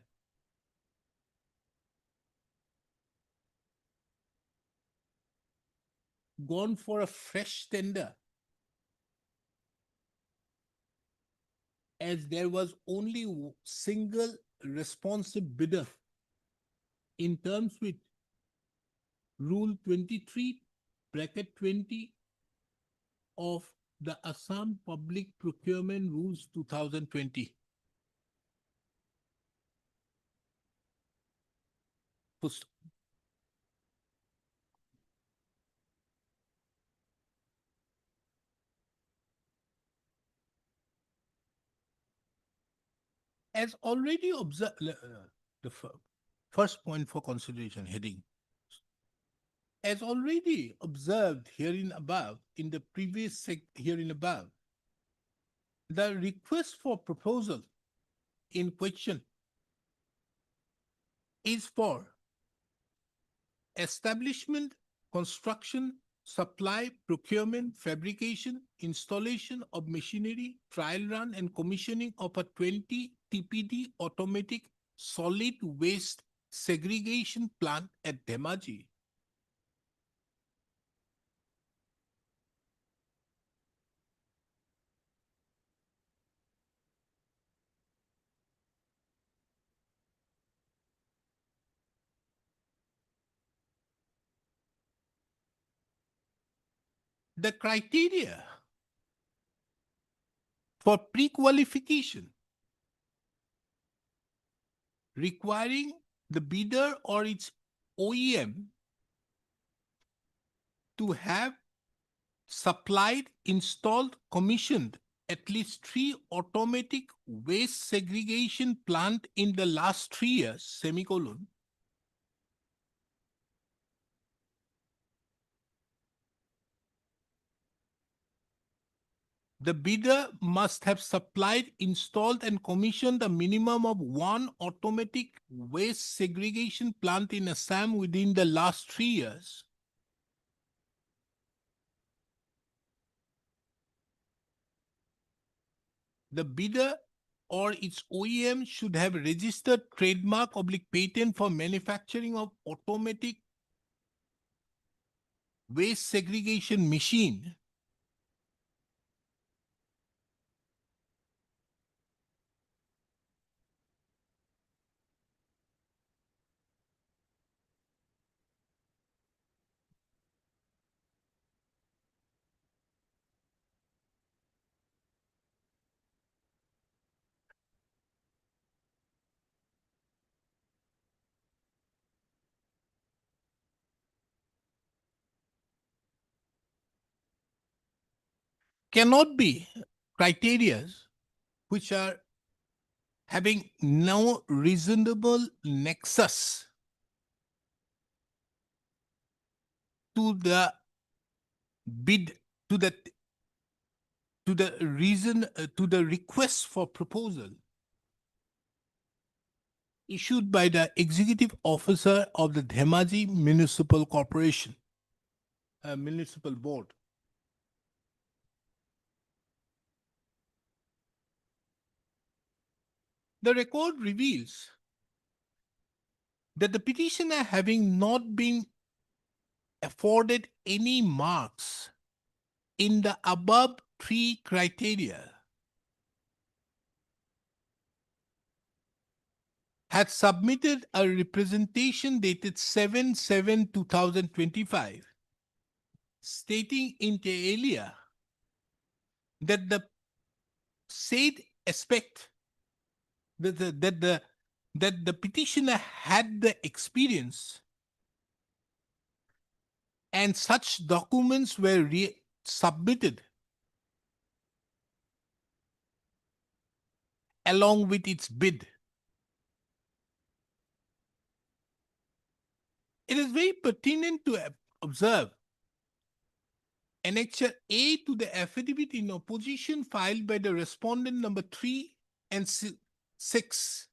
gone for a fresh tender, as there was only single responsive bidder in terms with Rule 23(20) of the Assam Public Procurement Rules 2020. First, as already observed, the first point for consideration heading. As already observed herein above, in the previous herein above, the request for proposal in question is for establishment, construction, supply, procurement, fabrication, installation of machinery, trial run and commissioning of a 20 TPD automatic solid waste segregation plant at Dhemaji. The criteria for pre-qualification requiring the bidder or its OEM to have supplied, installed, commissioned at least 3 automatic waste segregation plant in the last 3 years, semicolon. The bidder must have supplied, installed, and commissioned a minimum of 1 automatic waste segregation plant in Assam within the last 3 years. The bidder or its OEM should have registered trademark / patent for manufacturing of automatic waste segregation machine. cannot be criteria which are having no reasonable nexus to the bid, to the reason, to the request for proposal issued by the executive officer of the Dhemaji Municipal Corporation, Municipal Board. The record reveals that the petitioner, having not been afforded any marks in the above three criteria, had submitted a representation dated 7/7/2025, stating inter alia that the said aspect that the petitioner had the experience and such documents were submitted along with its bid. It is very pertinent to observe Annexure A to the affidavit in opposition filed by the respondent number 3 and 6,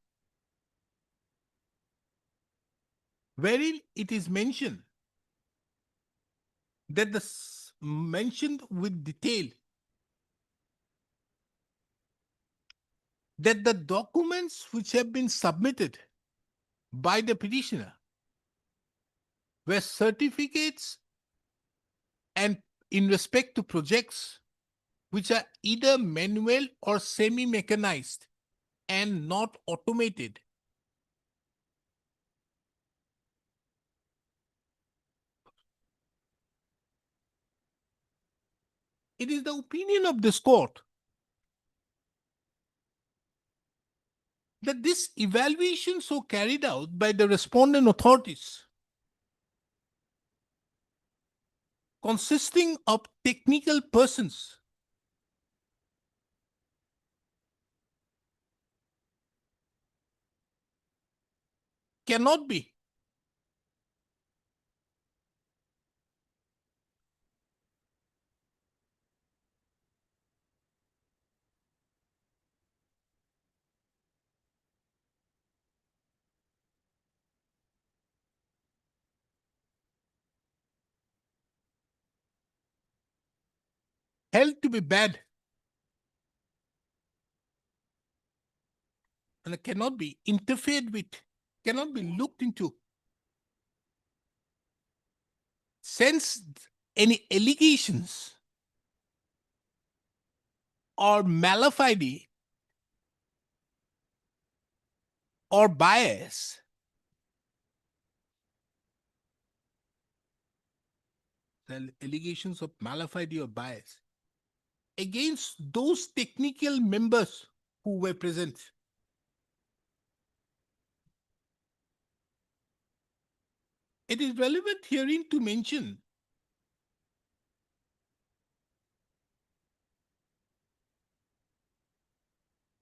wherein it is mentioned that mentioned with detail that the documents which have been submitted by the petitioner were certificates and in respect to projects which are either manual or semi-mechanized and not automated. It is the opinion of this court that this evaluation so carried out by the respondent authorities, consisting of technical persons, cannot be held to be bad and cannot be interfered with, cannot be looked into. Since any allegations or malafide or bias the allegations of malafide or bias against those technical members who were present. It is relevant herein to mention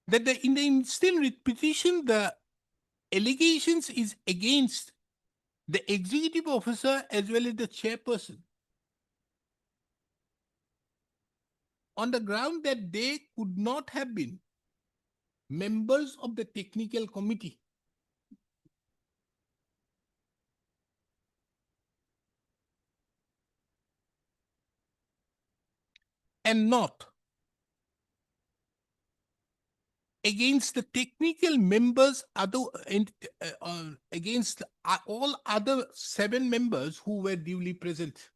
that in the instant writ petition, the allegations is against the executive officer as well as the chairperson, on the ground that they could not have been members of the technical committee. And not against the technical members, against all other 7 members who were duly present.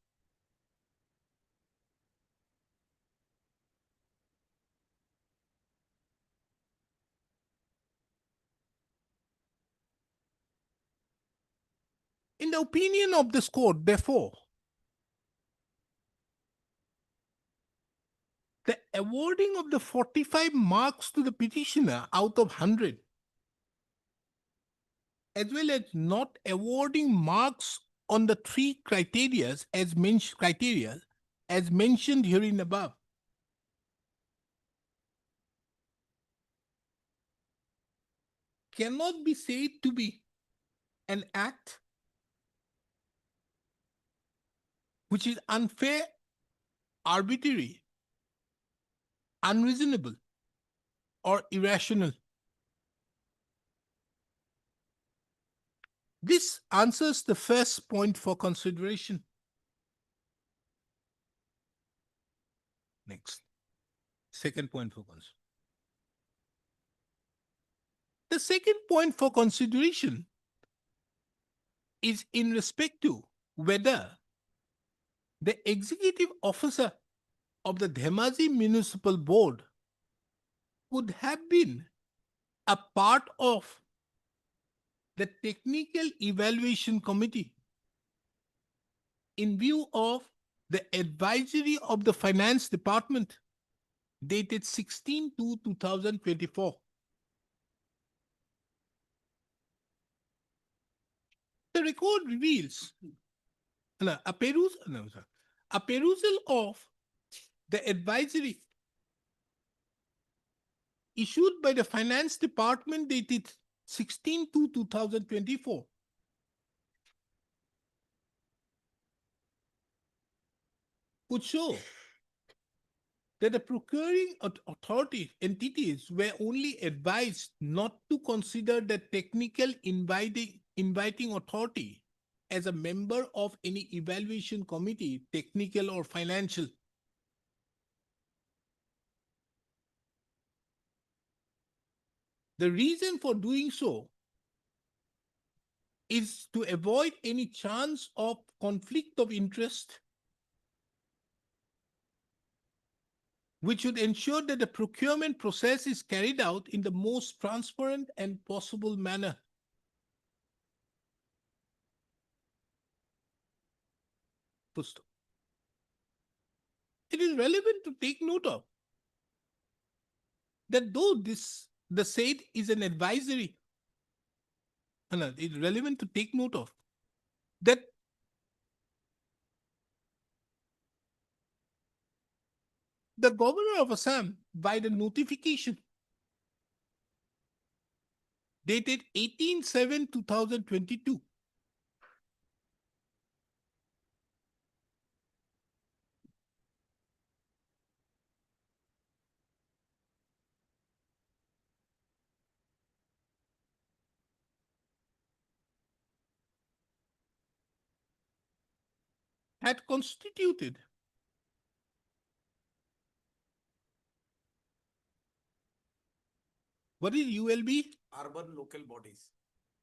In the opinion of this court, therefore, the awarding of the 45 marks to the petitioner out of 100, as well as not awarding marks on the 3 criteria as mentioned herein above, cannot be said to be an act which is unfair, arbitrary, unreasonable, or irrational. This answers the first point for consideration. Next, second point for consideration. The second point for consideration is in respect to whether the executive officer of the Dhemaji Municipal Board could have been a part of the technical evaluation committee in view of the advisory of the finance department dated 16/2/2024. The record reveals a perusal of the advisory issued by the finance department dated 16/2/2024 would show that the procuring authority entities were only advised not to consider the technical inviting authority as a member of any evaluation committee, technical or financial. The reason for doing so is to avoid any chance of conflict of interest, which would ensure that the procurement process is carried out in the most transparent and possible manner. First, it is relevant to take note of that though the said is an advisory, it's relevant to take note of that the governor of Assam, by the notification dated 18/7/2022, had constituted what is ULB? Urban local bodies.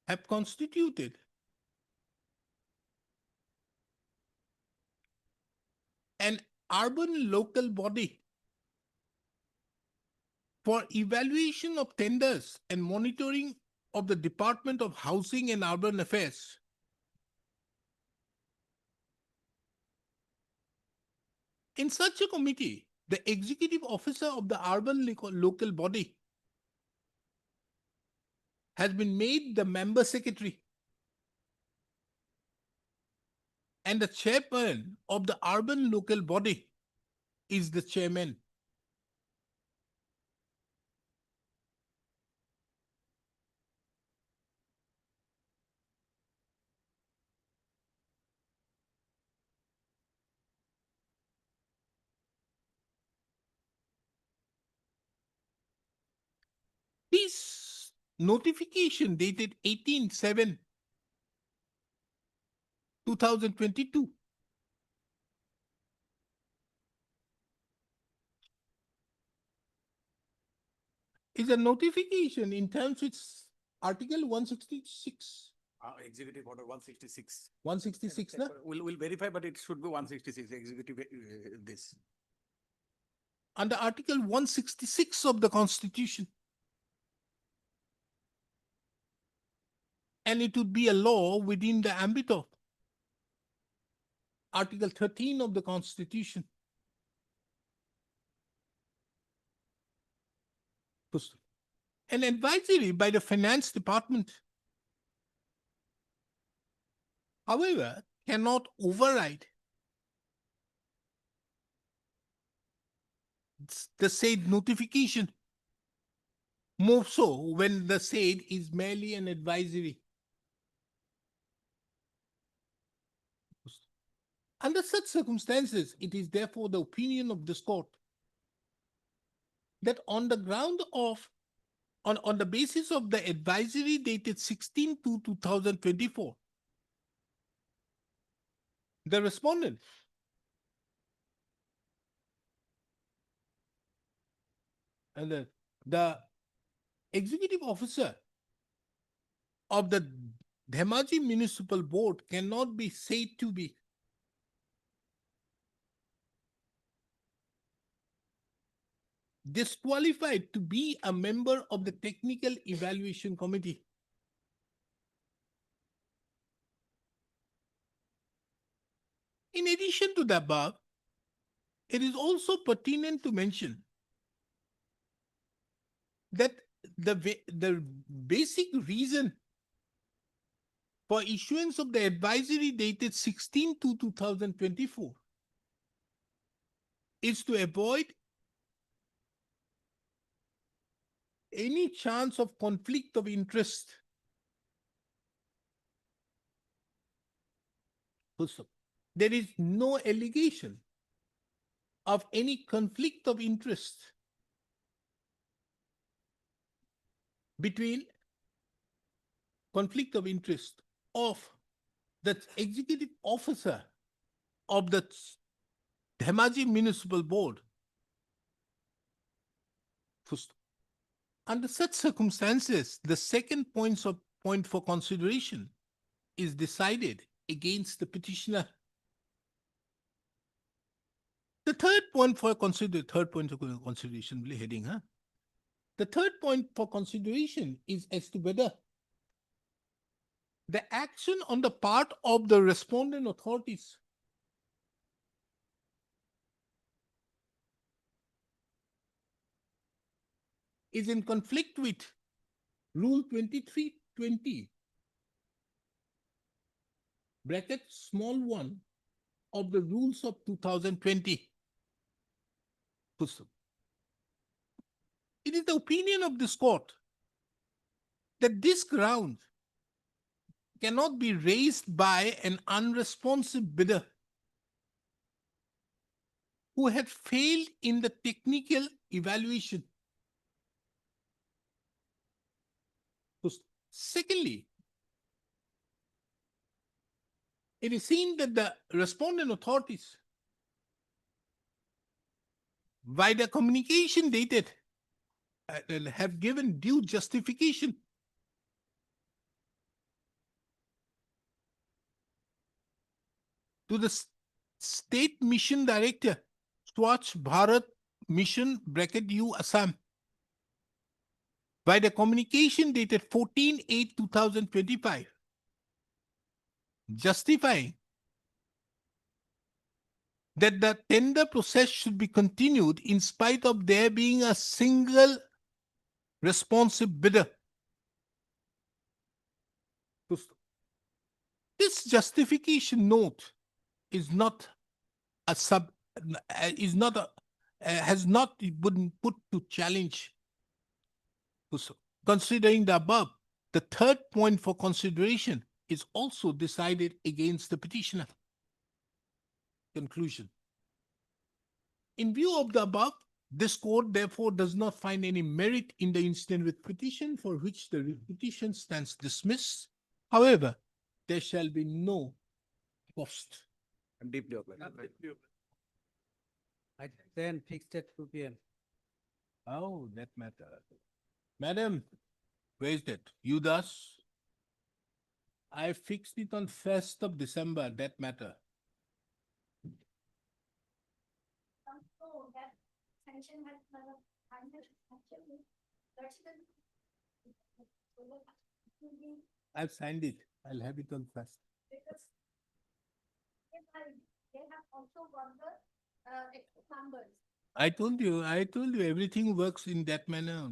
Have constituted an urban local body for evaluation of tenders and monitoring of the Department of Housing and Urban Affairs. In such a committee, the executive officer of the urban local body has been made the member secretary, and the chairman of the urban local body is the chairman. This notification dated 18/7/2022 is a notification in terms with Article 166. Executive order 166. 166, na? We'll verify, but it should be 166, executive, this. Under Article 166 of the Constitution. And it would be a law within the ambit of Article 13 of the Constitution. An advisory by the Finance Department, however, cannot override the said notification More so when the said is merely an advisory. Under such circumstances, it is therefore the opinion of this court that on the ground of on the basis of the advisory dated 16/2/2024, the respondent and the executive officer of the Dhemaji Municipal Board cannot be said to be disqualified to be a member of the Technical Evaluation Committee. In addition to the above, it is also pertinent to mention that the basic reason for issuance of the advisory dated 16/2/2024 is to avoid any chance of conflict of interest. There is no allegation of any conflict of interest between conflict of interest of the executive officer of the Dhemaji Municipal Board. Under such circumstances, the second point for consideration is decided against the petitioner. The third point for consideration, heading, huh? The third point for consideration is as to whether the action on the part of the respondent authorities is in conflict with Rule 2320 bracket small 1 of the rules of 2020. It is the opinion of this court that this ground cannot be raised by an unresponsive bidder who had failed in the technical evaluation. Secondly, it is seen that the respondent authorities, by the communication dated, have given due justification to the State Mission Director, Swachh Bharat Mission bracket U Assam, by the communication dated 14/8/2025, justifying that the tender process should be continued in spite of there being a single responsive bidder. This justification note is not a has not been put to challenge. Considering the above, the third point for consideration is also decided against the petitioner. Conclusion. In view of the above, this court therefore does not find any merit in the incident with petition, for which the petition stands dismissed. However, there shall be no cost. I'm deeply obliged. I then fixed at 2 p.m. Oh, that matter. Madam, where is that? Udas? I fixed it on 1st of December, that matter. So that sanction has actually, that's I've signed it. I'll have it on 1st. because they have also got the numbers. I told you, everything works in that manner.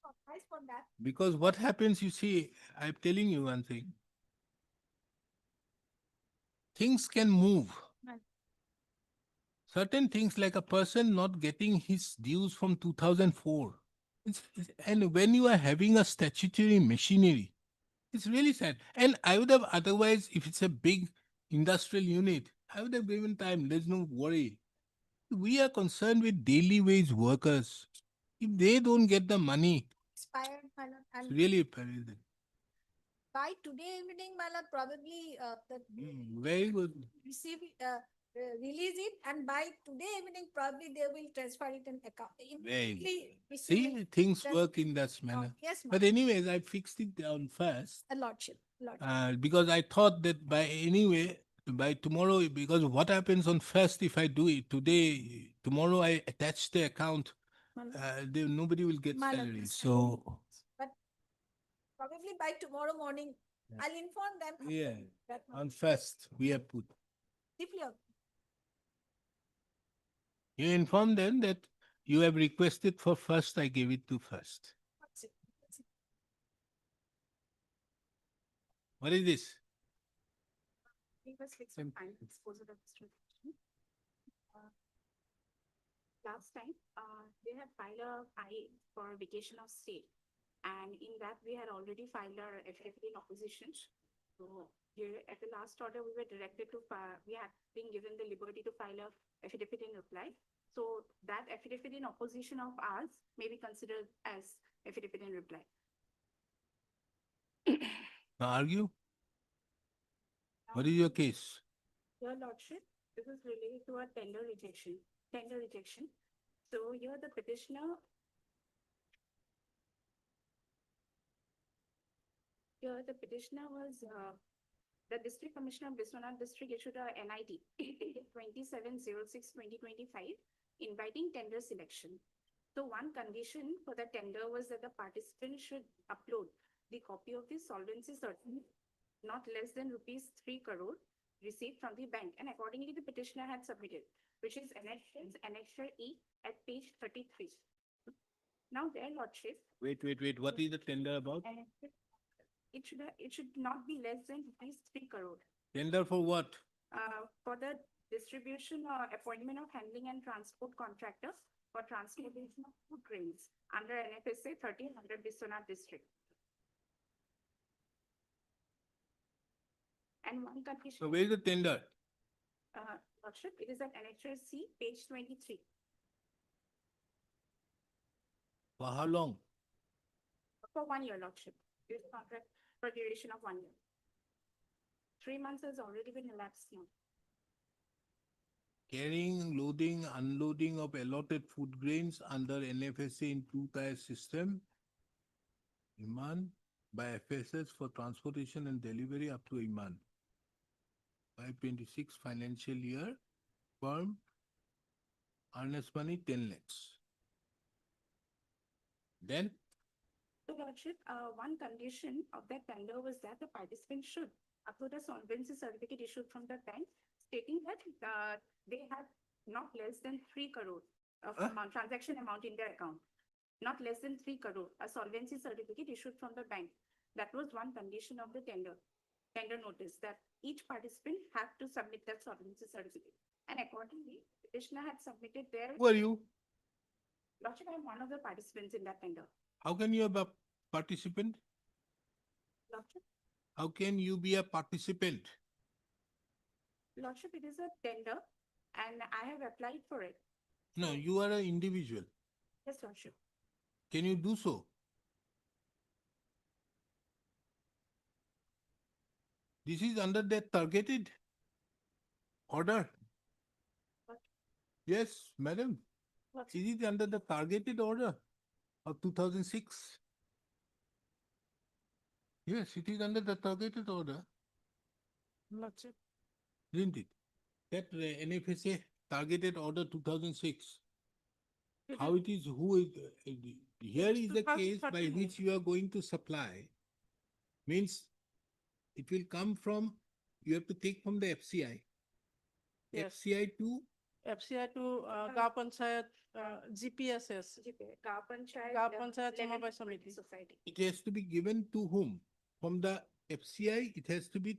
Surprise for that. Because what happens, you see, I'm telling you one thing. Things can move. Right. Certain things like a person not getting his dues from 2004 And when you are having a statutory machinery, it's really sad. And I would have otherwise, if it's a big industrial unit, I would have given time. There's no worry. We are concerned with daily wage workers. If they don't get the money, Expired, my lord, it's and really peril. by today evening, my lord, probably, the Very good. receive, release it, and by today evening, probably they will transfer it in account. Very immediately good. receive See, it. things That's- work in that manner. Yes, But anyways, I fixed it down first. lordship, lordship. Because I thought that by tomorrow, because what happens on first if I do it today, tomorrow I attach the account, My lord. nobody will get My lord, salary. that's So, But probably by tomorrow morning, Yeah. I'll inform them. yeah, That on first, we have put. deeply. You inform them that you have requested for first, I gave it to first. That's it. That's it. What is this? Previous fixed Same. final disposal of distribution. Last time, they had filed a I for vacation of state. And in that, we had already filed our affidavit in opposition. So here at the last order, we were directed to, we had been given the liberty to file a affidavit in reply. So that affidavit in opposition of ours may be considered as affidavit in reply. Now argue? What is your case? Your lordship, this is related to a tender rejection. So here the petitioner. Here the petitioner was, the district commissioner of Biswanath district issued a NIT 2706/2025 inviting tender selection. So one condition for the tender was that the participant should upload the copy of the solvency certificate not less than rupees 3 crore received from the bank, and accordingly the petitioner had submitted, which is Annexure E at page 33. Now their lordship, Wait. What is the tender about? Annexure, it should not be less than rupees 3 crore. Tender for what? For the distribution or appointment of handling and transport contractor for transportation of food grains under NFSA 1300 Biswanath district. And one condition. So where is the tender? Lordship, it is at Annexure C, page 23. For how long? For 1 year, Lordship. This contract for duration of 1 year. 3 months has already been elapsed now. Carrying, loading, unloading of allotted food grains under NFSA in two-tier system. Iman by FSS for transportation and delivery up to Iman. 526 financial year, firm, earnest money 10 lakhs. Then, So Lordship, one condition of that tender was that the participant should upload a solvency certificate issued from the bank stating that they have not less than 3 crore of amount, transaction amount in their account. Not less than 3 crore, a solvency certificate issued from the bank. That was one condition of the tender notice, that each participant had to submit that solvency certificate. And accordingly, petitioner had submitted their, who are you? Lordship, I am one of the participants in that tender. How can you be a participant? Lordship, How can you be a participant? Lordship, it is a tender and I have applied for it. No, you are an individual. Yes, Lordship. Can you do so? This is under that targeted order. What? Yes, madam. What? Is it under the targeted order of 2006? Yes, it is under the targeted order, Lordship. isn't it? That NFSA targeted order 2006. How it is, who is, here It's is the case by 2013. which you are going to supply. Means it will come from, you have to take from the FCI. Yes. FCI to, FCI to Gaon Panchayat, GPSS, Gaon Panchayat. Gaon Level Panchayat Development Samabay Samiti. Society. it has to be given to whom? From the FCI, it has to be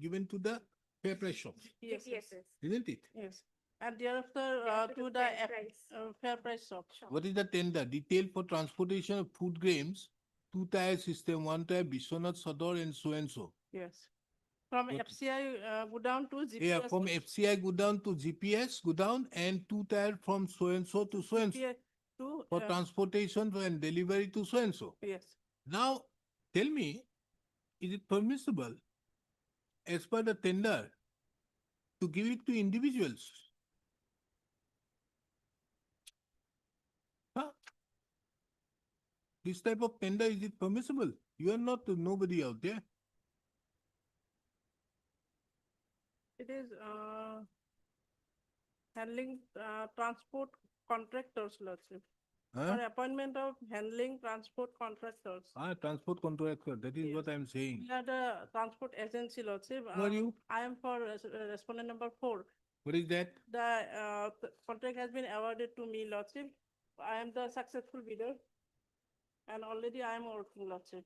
given to the fair price shops, Yes, yes, GPSS. isn't it? yes. And thereafter, Thereafter to the the fair price. fair price shop. What is the tender? Detail for transportation of food grains, two-tier system, one-tier Biswanath Sadar and so and so. Yes. From What- FCI, go down to GPS. Yeah, from FCI go down to GPS, go down and two-tier from so and so to so and so. GPS to, For transportation and delivery to so and so. yes. Now, tell me, is it permissible as per the tender to give it to individuals? Huh? This type of tender, is it permissible? You are not nobody out there. It is, handling, transport contractors, Lordship. Huh? For appointment of handling transport contractors. Transport contractor, that is what I am saying. We are the transport agency, Lordship. Who are you? I am for respondent number 4. What is that? The contract has been awarded to me, Lordship. I am the successful bidder. And already I am working, Lordship.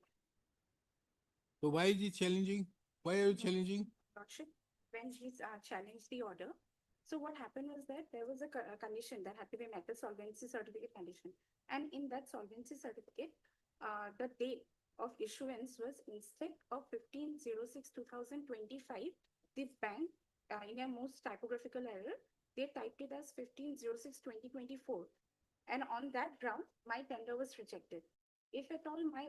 So why is he challenging? Why are you challenging? Lordship, when he's challenged the order, so what happened was that there was a condition that had to be met, the solvency certificate condition. And in that solvency certificate, the date of issuance was instead of 15/06/2025, the bank, in a most typographical error, they typed it as 15/06/2024. And on that ground, my tender was rejected. If at all my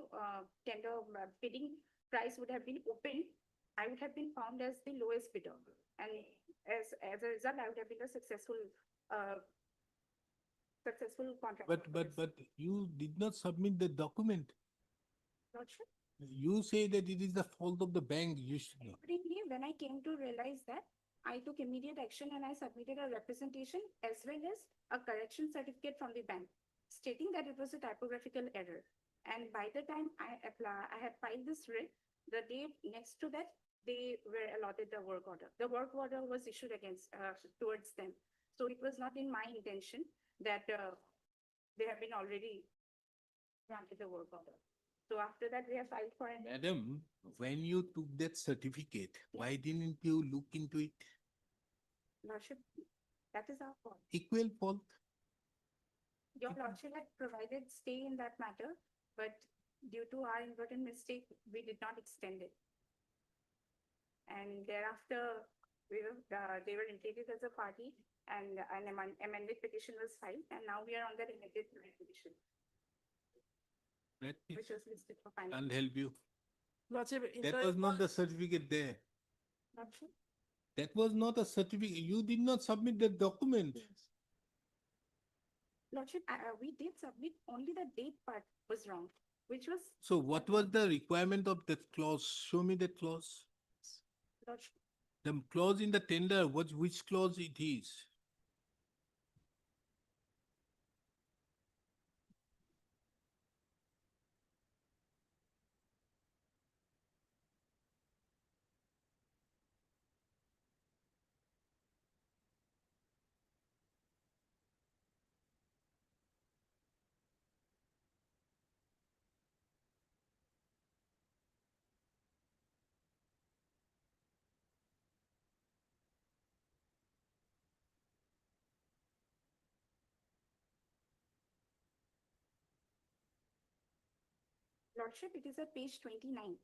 tender bidding price would have been opened, I would have been found as the lowest bidder. And as a result, I would have been a successful contract. But you did not submit the document. Lordship, You say that it is the fault of the bank. You should know. accordingly, when I came to realize that, I took immediate action and I submitted a representation as well as a correction certificate from the bank stating that it was a typographical error. And by the time I had filed this writ, the day next to that, they were allotted the work order. The work order was issued against, towards them. So it was not in my intention that they have been already granted the work order. So after that, we have filed for an. Madam, when you took that certificate, why didn't you look into it? Lordship, that is our fault. Equal fault. Your Lordship had provided stay in that matter, but due to our inadvertent mistake, we did not extend it. And thereafter, they were indicated as a party and an amended petition was filed, and now we are on that amended petition, That which was listed for final. can't help you. Lordship, That was not the certificate there. Lordship, That was not a certificate. You did not submit that document. Lordship, we did submit, only the date part was wrong, which was. So what was the requirement of that clause? Show me that clause. Lordship, The clause in the tender, which clause it is? Lordship, it is at page 29.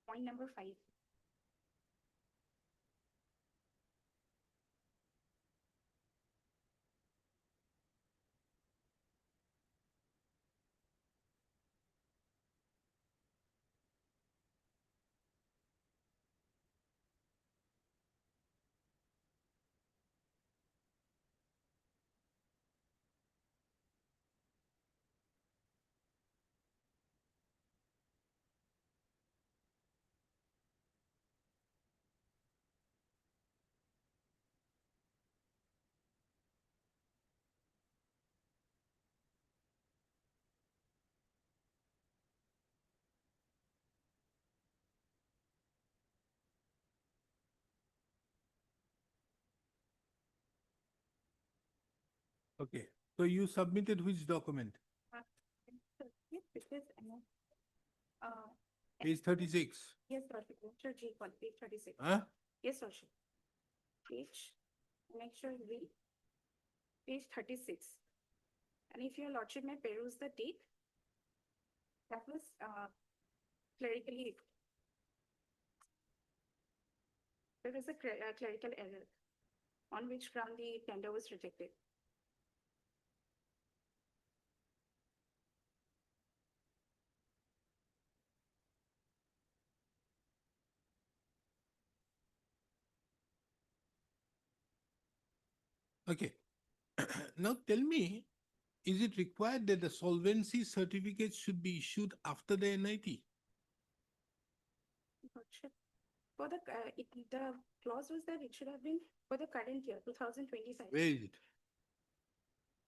Point number 5. Okay, so you submitted which document? Because, Page 36. yes, Lordship, Mr. G, page 36. Huh? Yes, Lordship. Page, make sure you read. Page 36. And if your Lordship may peruse the date, that was clerically. There was a clerical error on which ground the tender was rejected. Okay. Now tell me, is it required that the solvency certificate should be issued after the NIT? Lordship, for the, the clause was that it should have been for the current year, 2025. Where is it?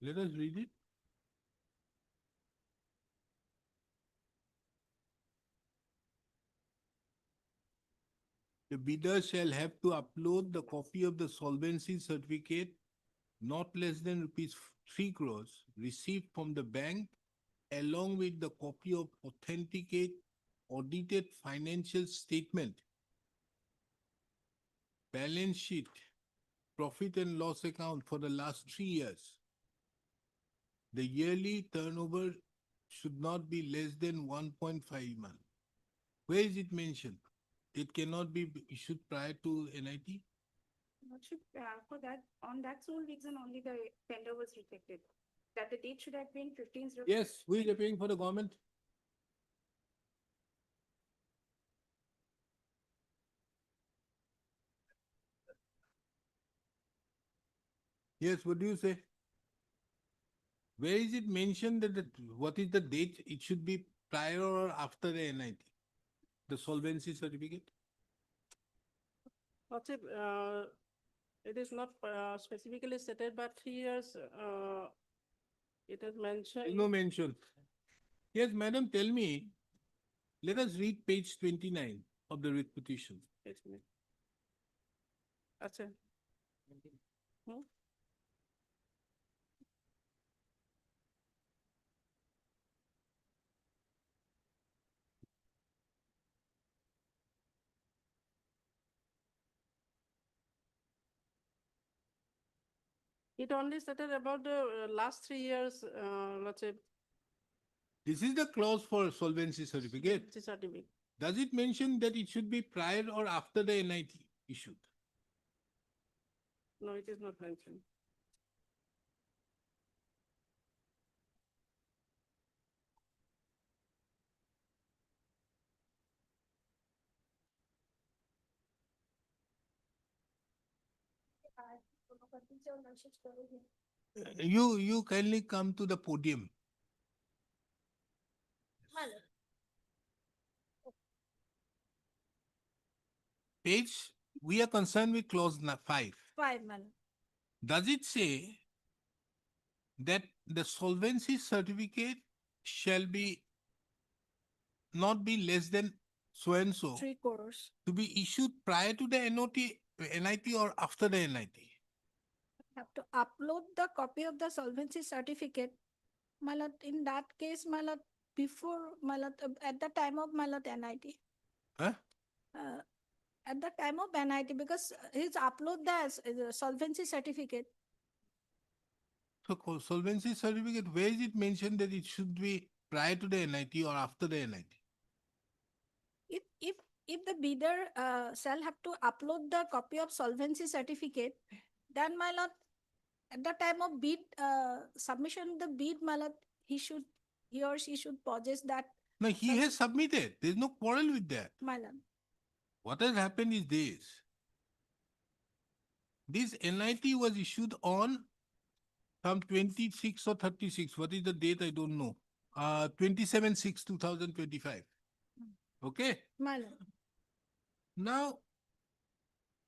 Let us read it. The bidder shall have to upload the copy of the solvency certificate not less than rupees 3 crores received from the bank along with the copy of authenticate audited financial statement, balance sheet, profit and loss account for the last 3 years. The yearly turnover should not be less than 1.5 months. Where is it mentioned? It cannot be issued prior to NIT? Lordship, for that, on that sole reason only the tender was rejected. That the date should have been 15th. Yes, who is appearing for the government? Yes, what do you say? Where is it mentioned that what is the date? It should be prior or after the NIT? The solvency certificate? Lordship, it is not specifically stated, but 3 years, it is mentioned. No mention. Yes, madam, tell me. Let us read page 29 of the writ petition. Wait a minute. Acha. Hmm? It only stated about the last 3 years, Lordship. This is the clause for solvency certificate. Certificate. Does it mention that it should be prior or after the NIT issued? No, it is not mentioned. You kindly come to the podium. Page, we are concerned with clause 5. 5, my lord. Does it say that the solvency certificate shall be not be less than so and so 3 crores. to be issued prior to the NIT or after the NIT? Have to upload the copy of the solvency certificate. My lord, in that case, my lord, before, my lord, at the time of my lord NIT. Huh? At the time of NIT, because he's upload the solvency certificate. So solvency certificate, where is it mentioned that it should be prior to the NIT or after the NIT? If the bidder shall have to upload the copy of solvency certificate, then my lord, at the time of bid submission, the bid, my lord, he or she should possess that. No, he has submitted. There is no quarrel with that. My lord. What has happened is this. This NIT was issued on some 26 or 36. What is the date? I don't know. 27/6/2025. Okay. My lord. Now,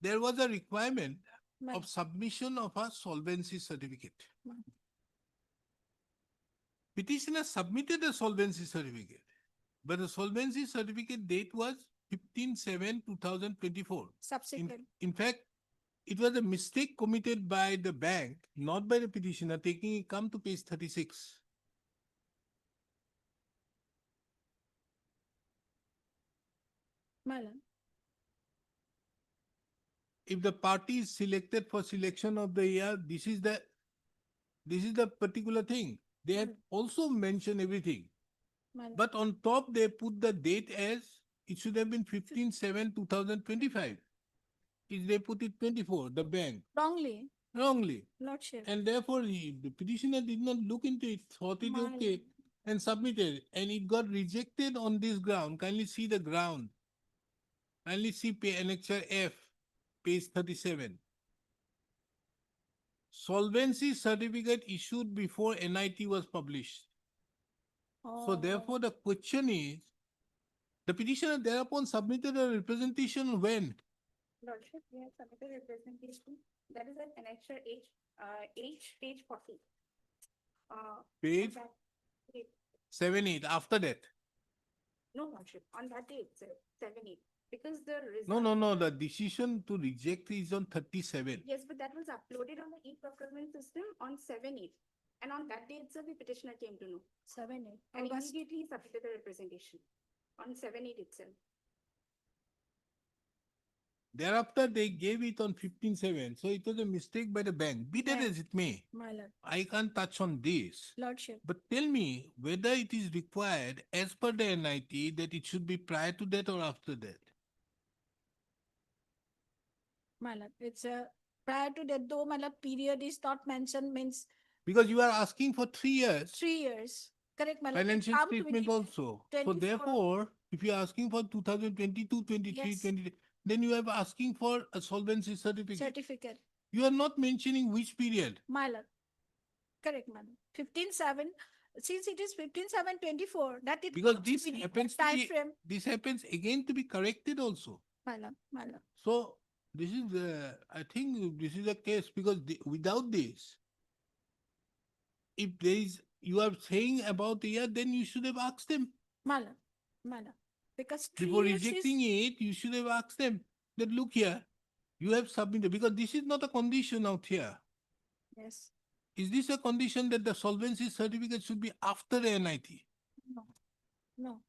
there was a requirement My of submission of a solvency certificate. Mm. Petitioner submitted a solvency certificate, but the solvency certificate date was 15/7/2024. Subsequent. In fact, it was a mistake committed by the bank, not by the petitioner, come to page 36. My lord. if the party is selected for selection of the year, this is the particular thing. They had also mentioned everything. my lord. But on top, they put the date as, it should have been 15/7/2025. They put it 24, the bank, Wrongly, wrongly. lordship. And therefore, the petitioner did not look into it, thought it My okay, and submitted, and it got rejected on this ground. Kindly see the ground. Kindly see Annexure F, page 37. Solvency certificate issued before NIT was published. So Oh, therefore, the question is, the petitioner thereupon submitted a representation when? Lordship, we have submitted representation, that is at annexure H, page 40. Page on that date- 7-8, after that. No, Lordship, on that date, 7/8, because the No, the decision to reject is on 37. Yes, but that was uploaded on the e-procurement system on 7/8. And on that day itself, the petitioner came to know. 7/8. And August. immediately he submitted the representation on 7/8 itself. Thereafter, they gave it on 15/7. So it was a mistake by the bank. Be that Yeah. as it may, My lord, I can't touch on this. lordship. But tell me whether it is required as per the NIT that it should be prior to that or after that. My lord, it's a prior to that, though, my lord, period is not mentioned, means Because you are asking for 3 years. 3 years. Correct, my lord. It Financial come to statement 20 also. So 24. therefore, if you are asking for 2022, 23, Yes. 20, then you are asking for a solvency certificate. Certificate, You are not mentioning which period. my lord. Correct, my lord. 15/7, since it is 15/7/24, that it. Because comes this within that happens to time be, frame, this happens again to be corrected also. my lord, my lord. So this is, I think this is a case because without this, if there is, you are saying about the year, then you should have asked them. My lord, my lord. Because 3 Before years rejecting is, it, you should have asked them that, look here, you have submitted, because this is not a condition out here. yes, Is this a condition that the solvency certificate should be after the NIT? no, no.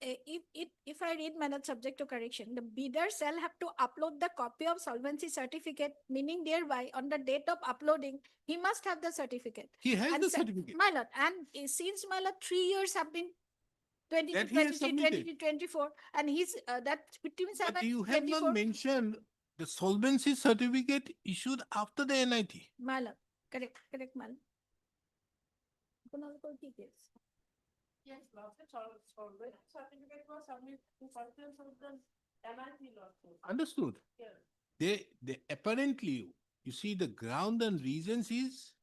If I read, my lord, subject to correction, the bidder shall have to upload the copy of solvency certificate, meaning thereby on the date of uploading, he must have the certificate. He has And the se- certificate. My lord, and since, my lord, 3 years have been 22, That he has 23, submitted. 23, 24, and he's, that between But 7, you have not 24, mentioned the solvency certificate issued after the NIT. my lord, correct, my lord. Economical details. Yes, lordship, solvency certificate was submitted to purpose of the MIT lordship. Understood? Yes. They apparently, you see, the ground and reasons is,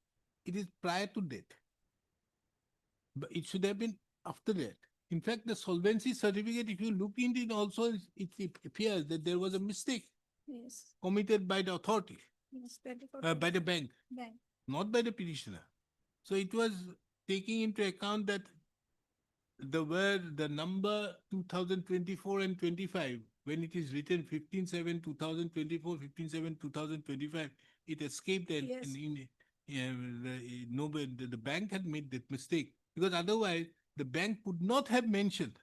it is prior to that. But it should have been after that. In fact, the solvency certificate, if you look into it also, it appears that there was a mistake Yes, committed by the authority, yes, 24. by the bank, Bank. not by the petitioner. So it was taking into account that the number 2024 and 25, when it is written 15/7/2024, 15/7/2025, it escaped and, Yes. the bank had made that mistake, because otherwise the bank would not have mentioned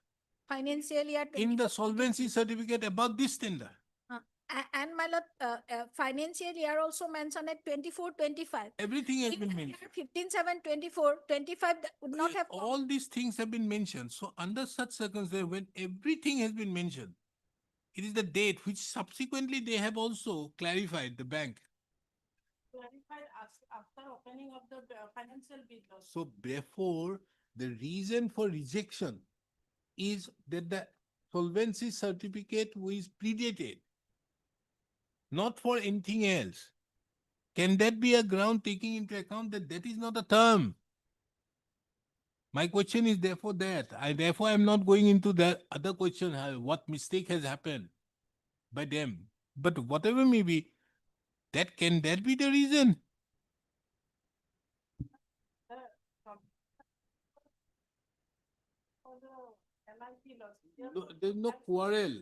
Financial year. in the 24, solvency certificate about this tender. And, my lord, financial year also mentioned at 24-25. Everything has been mentioned. 15/7/24, 25 that would not have. All these things have been mentioned. So under such circumstances, when everything has been mentioned, it is the date which subsequently they have also clarified, the bank. Clarified after opening of the financial bid. lordship. So therefore, the reason for rejection is that the solvency certificate is predated, not for anything else. Can that be a ground taking into account that that is not a term? My question is therefore that. Therefore am not going into the other question, what mistake has happened by them. But whatever may be, can that be the reason? For the MIT lordship. No, there's no quarrel.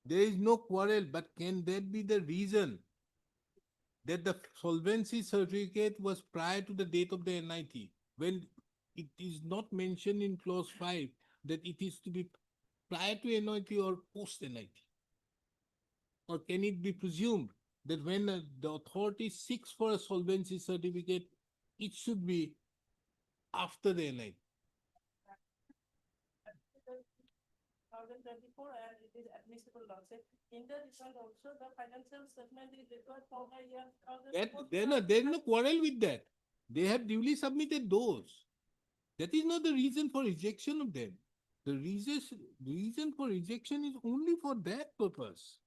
There is no quarrel, but can that be the reason that the solvency certificate was prior to the date of the NIT, when it is not mentioned in clause 5 that it is to be prior to NIT or post NIT? or can it be presumed that when the authority seeks for a solvency certificate, it should be after the NI? 2024 and it is admissible losses. In the result also, the financial statement is required for the year. There is no quarrel with that. They have duly submitted those. That is not the reason for rejection of them. The reason for rejection is only for that purpose.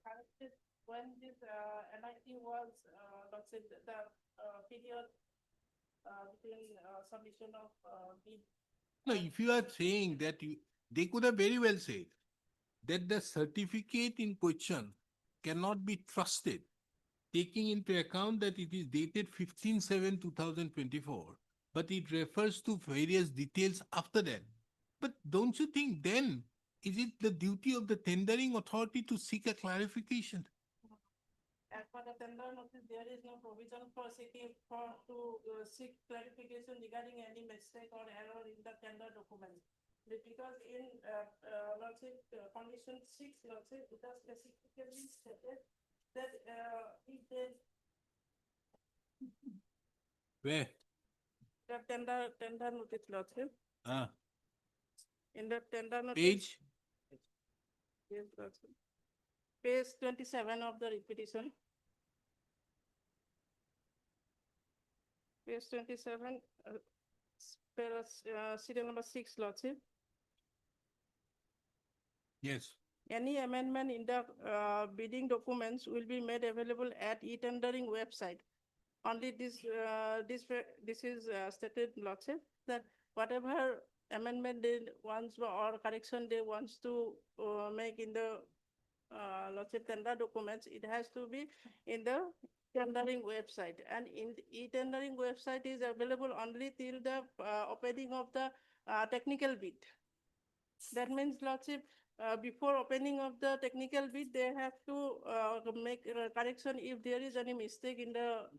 Corrected when this NIT was, let's say, the period between submission of bid. No, if you are saying that they could have very well said that the certificate in question cannot be trusted, taking into account that it is dated 15/7/2024, but it refers to various details after that. But don't you think then is it the duty of the tendering authority to seek a clarification? As per the tender notice, there is no provision for seeking seek clarification regarding any mistake or error in the tender document. Because in let's say condition 6, let's say, it has specifically stated that if there Where? the tender notice, let's say, Ah, in the tender notice. page? Yes, let's say, page 27 of the repetition. Page 27, serial number 6, Lordship. Yes. Any amendment in the bidding documents will be made available at e-tendering website. Only this is stated, Lordship, that whatever amendment they wants or correction they wants to make in the Lordship tender documents, it has to be in the tendering website, and in the e-tendering website is available only till the opening of the technical bid. That means, Lordship, before opening of the technical bid, they have to make a correction if there is any mistake in the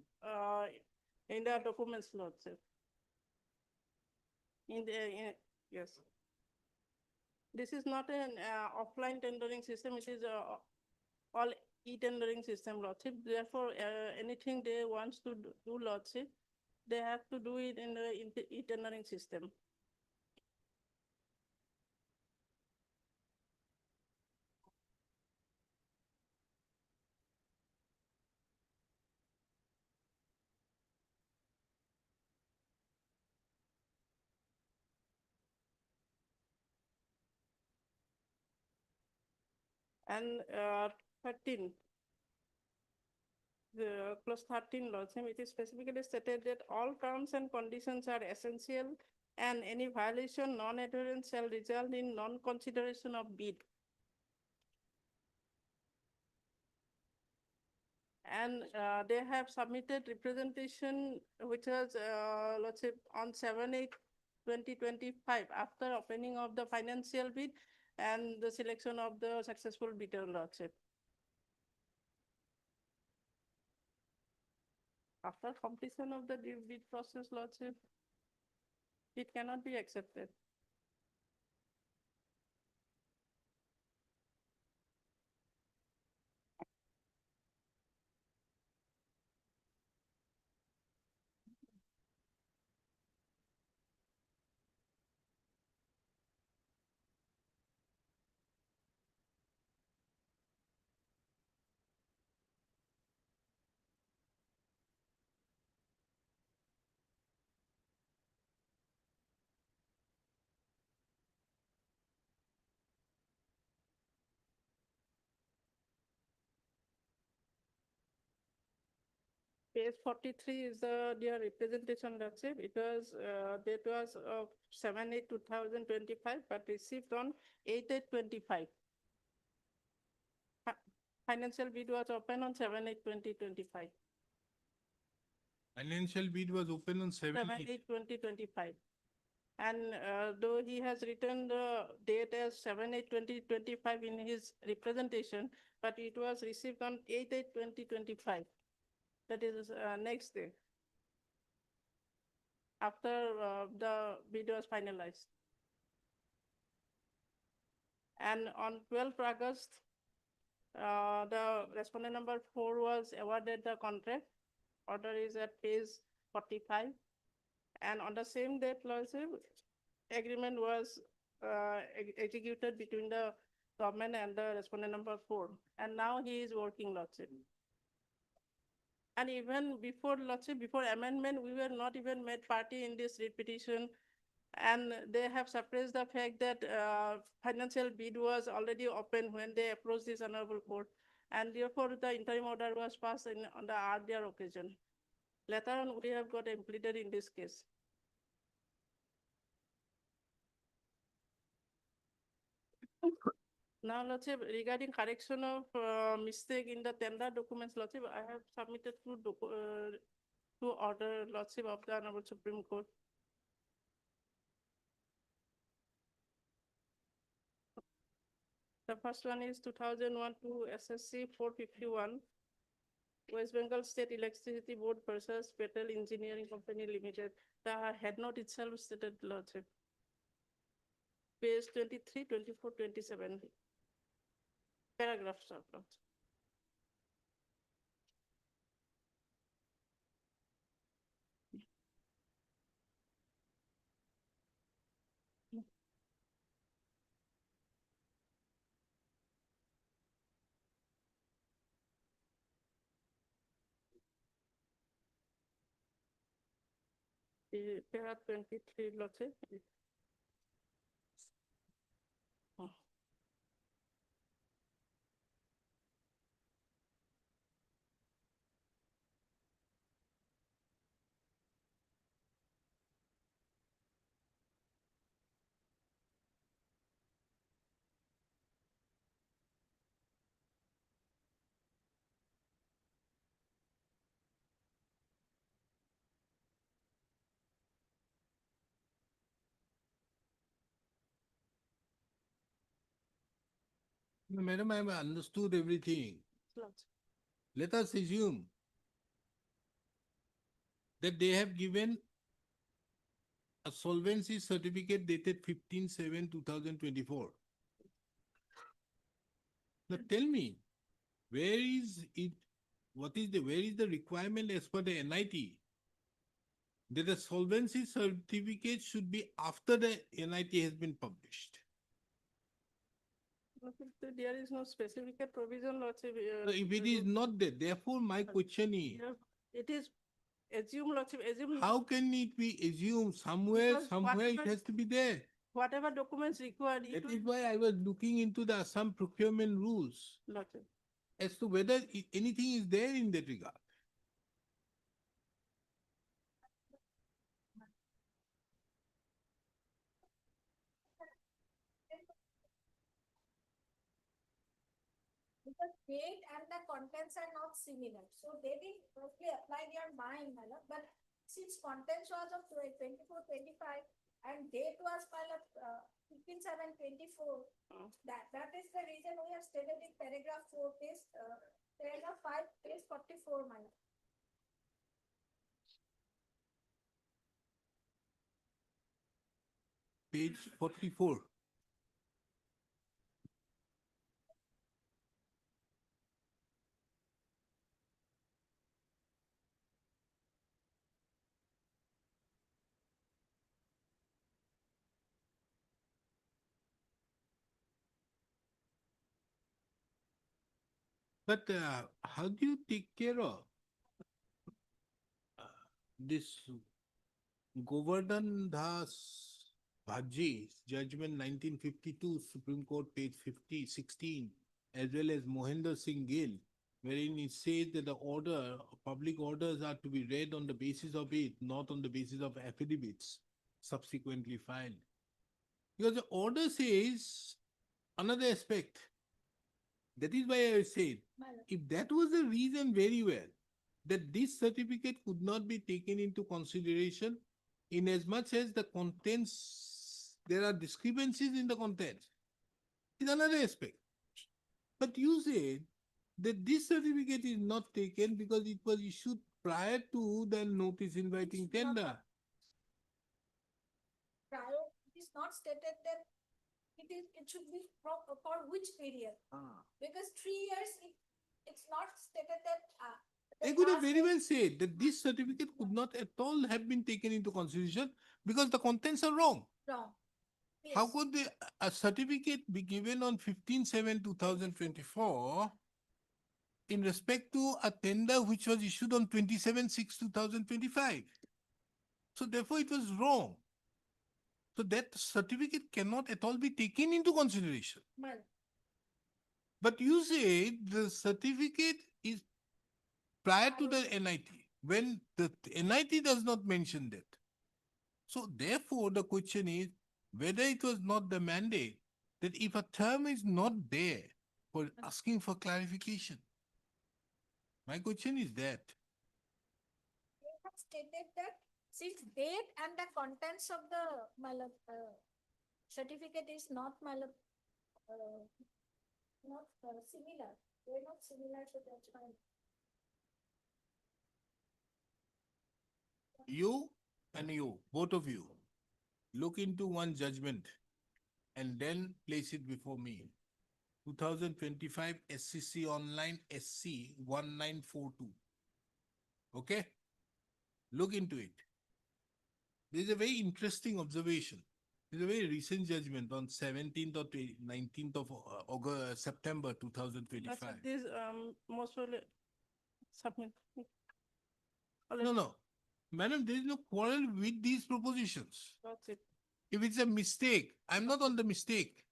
documents, Lordship. Yes. This is not an offline tendering system, it is all e-tendering system, Lordship. Therefore, anything they want to do, Lordship, they have to do it in the e-tendering system. And 13. The clause 13, Lordship, it is specifically stated that all terms and conditions are essential and any violation, non-adherence shall result in non-consideration of bid. And they have submitted representation which was, let's say, on 7/8/2025 after opening of the financial bid and the selection of the successful bidder, Lordship. After completion of the bid process, Lordship, it cannot be accepted. Page 43 is their representation, Lordship. It was, date was of 7/8/2025, but received on 8/8/25. Financial bid was open on 7/8/2025. Financial bid was open on 7/8. 7/8/2025. And though he has written the date as 7/8/2025 in his representation, but it was received on 8/8/2025. That is next day. After the bid was finalized. And on 12th August, the respondent number 4 was awarded the contract. Order is at page 45. And on the same date, Lordship, agreement was executed between the government and the respondent number 4. And now he is working, Lordship. And even before, Lordship, before amendment, we were not even made party in this writ petition. And they have suppressed the fact that financial bid was already open when they approached this honorable court. And therefore, the interim order was passed on the earlier occasion. Later on, we have got implemented in this case. Now, Lordship, regarding correction of mistake in the tender documents, Lordship, I have submitted two order, Lordship, of the Honorable Supreme Court. The first one is 2001 to SSC 451, West Bengal State Electricity Board versus Petal Engineering Company Limited. The head note itself stated, Lordship. Page 23, 24, 27. Paragraphs of Lordship. Para 23, Lordship. Oh. No, Madam, I have understood everything. Lordship. Let us assume that they have given a solvency certificate dated 15/7/2024. Now tell me, where is it, where is the requirement as per the NIT? That the solvency certificate should be after the NIT has been published. Lordship, there is no specific provision, Lordship. So if it is not there, therefore my question is, Yeah, it is assume, Lordship, assume. how can it be assumed somewhere Because it whatever- has to be there? Whatever documents required. it That will- is why I was looking into the Assam procurement rules Lordship. as to whether anything is there in that regard. Because date and the contents are not similar, so they didn't totally apply their mind, my lord, but since contents was of 24-25 and date was 15/7/24, that is the reason we have stated in paragraph 4, paragraph 5, page 44, my lord. Page 44. But how do you take care of this Govardhan Das Bhaji's judgment 1952, Supreme Court, page 16, as well as Mohinder Singh Gill, wherein it says that the public orders are to be read on the basis of it, not on the basis of affidavits subsequently filed. Because the order says another aspect. That is why I said, My lord. if that was the reason, very well, that this certificate could not be taken into consideration in as much as the contents, there are discrepancies in the contents. Is another aspect. But you said that this certificate is not taken because it was issued prior to the notice inviting It's not tender. Prior, it is not stated that it should be for which period? Because 3 years, it's not stated that. They the could have last very date- well said that this certificate could not at all have been taken into consideration because the contents are wrong. Wrong. How Yes. could a certificate be given on 15/7/2024 in respect to a tender which was issued on 27/6/2025? So therefore it was wrong. So that certificate cannot at all be taken into consideration. Well, But you say the certificate is prior to the NIT, when the NIT does not mention that. So therefore, the question is whether it was not the mandate that if a term is not there for asking for clarification. My question is that. they have stated that since date and the contents of the certificate is not similar. They're not similar, so that's fine. You and you, both of you, look into one judgment and then place it before me. 2025 SCC Online SC 1942. Okay? Look into it. There is a very interesting observation. There's a very recent judgment on 17th or 19th of August, September That's 2025. what this, most probably submit. No, no. Madam, there is no quarrel with these propositions. That's it. If it's a mistake, I'm not on the mistake.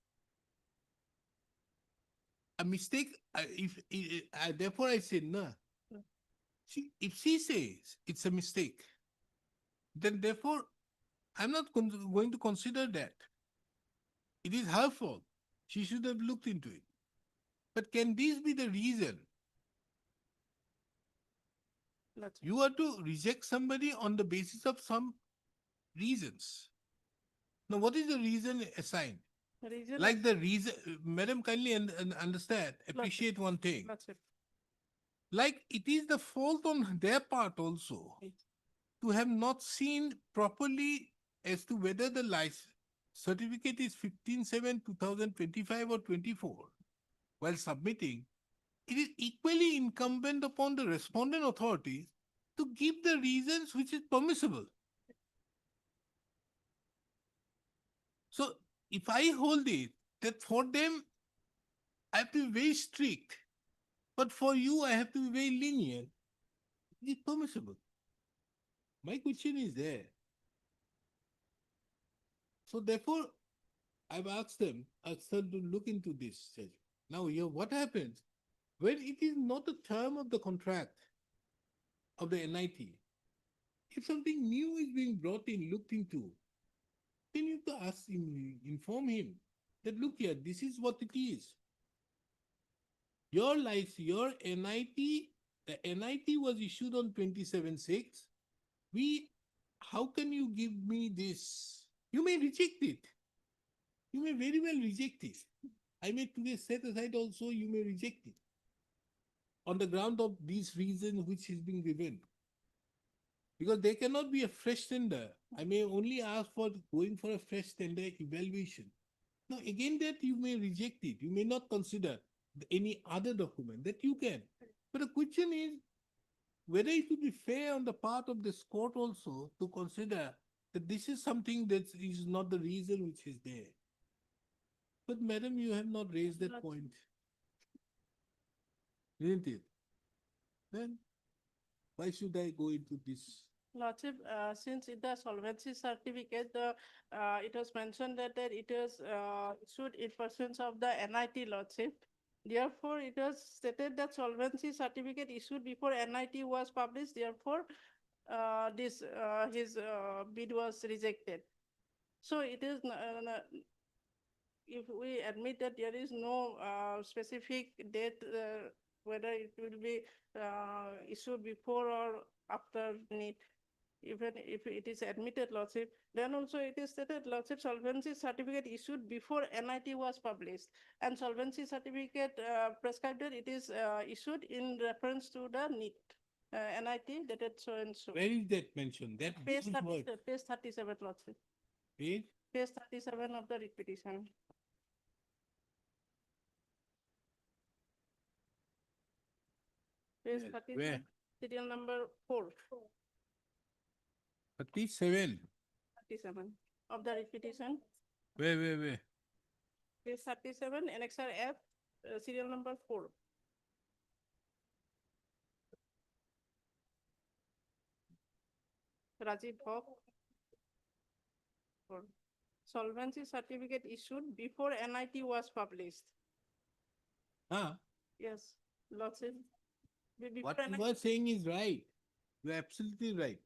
A mistake, therefore I say no. Hmm. If she says it's a mistake, then therefore I'm not going to consider that. It is her fault. She should have looked into it. But can this be the reason? That's it. You are to reject somebody on the basis of some reasons. Now, what is the reason assigned? Reason Like is- the reason, madam, kindly understand, appreciate one thing. That's it. Like it is the fault on their part also Yes. to have not seen properly as to whether the license certificate is 15/7/2025 or 24. While submitting, it is equally incumbent upon the respondent authorities to give the reasons which is permissible. So if I hold it that for them I have to be very strict, but for you I have to be very lenient, it is permissible. My question is there. So therefore, I've asked them to look into this. Now here, what happens when it is not a term of the contract of the NIT? If something new is being brought in, looked into, then you have to ask him, inform him that look here, this is what it is. Your NIT, the NIT was issued on 27/6. How can you give me this? You may reject it. You may very well reject it. I may today set aside also, you may reject it. On the ground of these reasons which is being given. Because there cannot be a fresh tender. I may only ask for going for a fresh tender evaluation. Now again that you may reject it. You may not consider any other document that you can. But the question is whether it would be fair on the part of this court also to consider that this is something that is not the reason which is there. But madam, you have not raised that Not- point. Isn't it? Then why should I go into this? Lordship, since in the solvency certificate, it was mentioned that it was issued in pursuance of the NIT Lordship. Therefore, it was stated that solvency certificate issued before NIT was published, therefore, his bid was rejected. So it is, if we admit that there is no specific date, whether it will be issued before or after NIT, even if it is admitted lordship, then also it is stated lordship solvency certificate issued before NIT was published. And solvency certificate prescribed that it is issued in reference to the NIT, NIT dated so and so. Where is that mentioned? That Page those words. page 37, lordship. Page? Page 37 of the writ petition. Page Yes, 37, where? serial number 4. 37. 37 of the writ petition. Where? Page 37, annexure F, serial number 4. Rajiv Bhog. Solvency certificate issued before NIT was published. Huh? Yes, lordship. Before What you NIT were saying is right. You're absolutely right.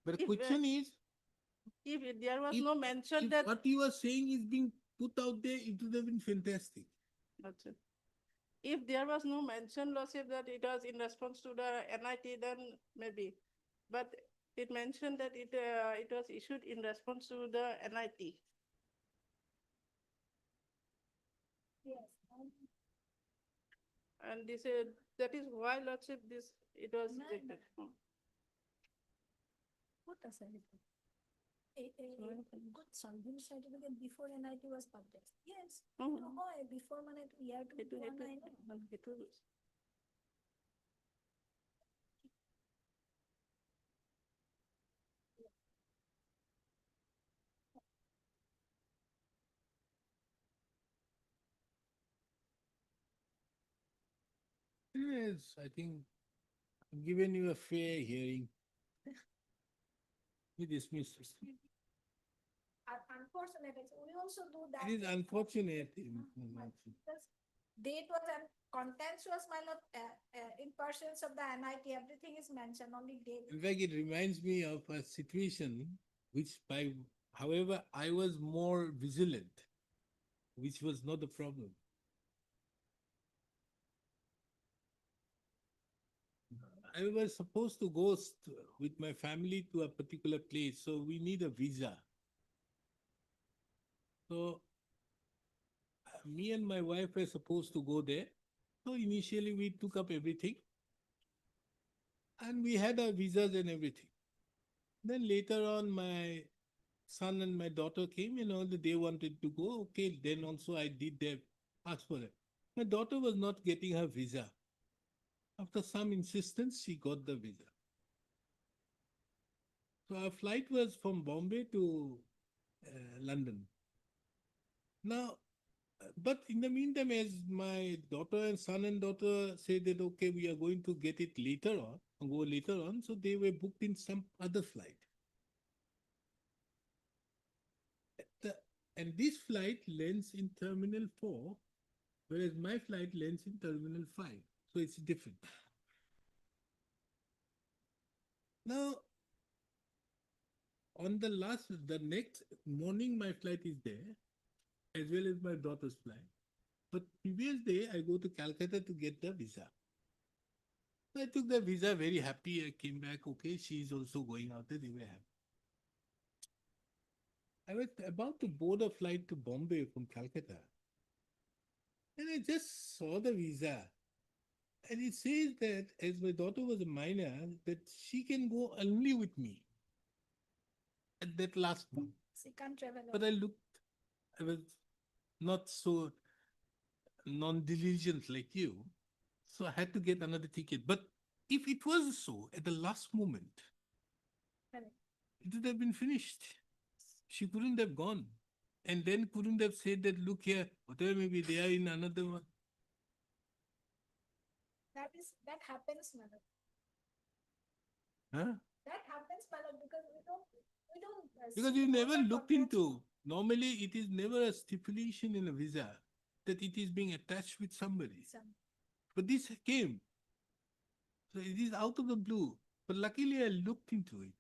But the If, question is, if there was if- no mention if that. what you are saying is being put out there, it would have been fantastic. Lordship. If there was no mention, lordship, that it was in response to the NIT, then maybe. But it mentioned that it was issued in response to the NIT. Yes. And this is, that is why, lordship, it was No, rejected. What does it? Good solvency certificate before NIT was published. Yes. Mhm. Oh, before মানে year to Itu- one, itu- I know. itu- Yes, I think I've given you a fair hearing. We dismiss it. Unfortunate, we also do that. It is unfortunate. Because date was and contents was my not, in persons of the NIT, everything is mentioned, only date. In fact, it reminds me of a situation which however, I was more vigilant, which was not the problem. I was supposed to go with my family to a particular place, so we need a visa. So me and my wife were supposed to go there. So initially we took up everything and we had our visas and everything. Then later on, my son and my daughter came, they wanted to go. Okay, then also I did ask for it. My daughter was not getting her visa. After some insistence, she got the visa. So our flight was from Bombay to London. Now, but in the meantime, as my son and daughter said that, okay, we are going to get it later on, go later on, so they were booked in some other flight. And this flight lands in Terminal 4, whereas my flight lands in Terminal 5. So it's different. Now, on the next morning, my flight is there, as well as my daughter's flight. But previous day, I go to Calcutta to get the visa. So I took the visa, very happy. I came back, okay, she's also going out there, they were happy. I was about to board a flight to Bombay from Calcutta. And I just saw the visa. And it says that as my daughter was a minor, that she can go only with me at that last one. She can't travel. But I was not so non-diligent like you. So I had to get another ticket. But if it was so at the last moment, Correct. it would have been finished. She couldn't have gone. And then couldn't have said that, look here, whatever may be, they are in another one. That happens, madam. Huh? That happens, madam, because we don't. Because you never looked into, normally it is never a stipulation in a visa that it is being attached with somebody. But this came. So it is out of the blue. But luckily I looked into it.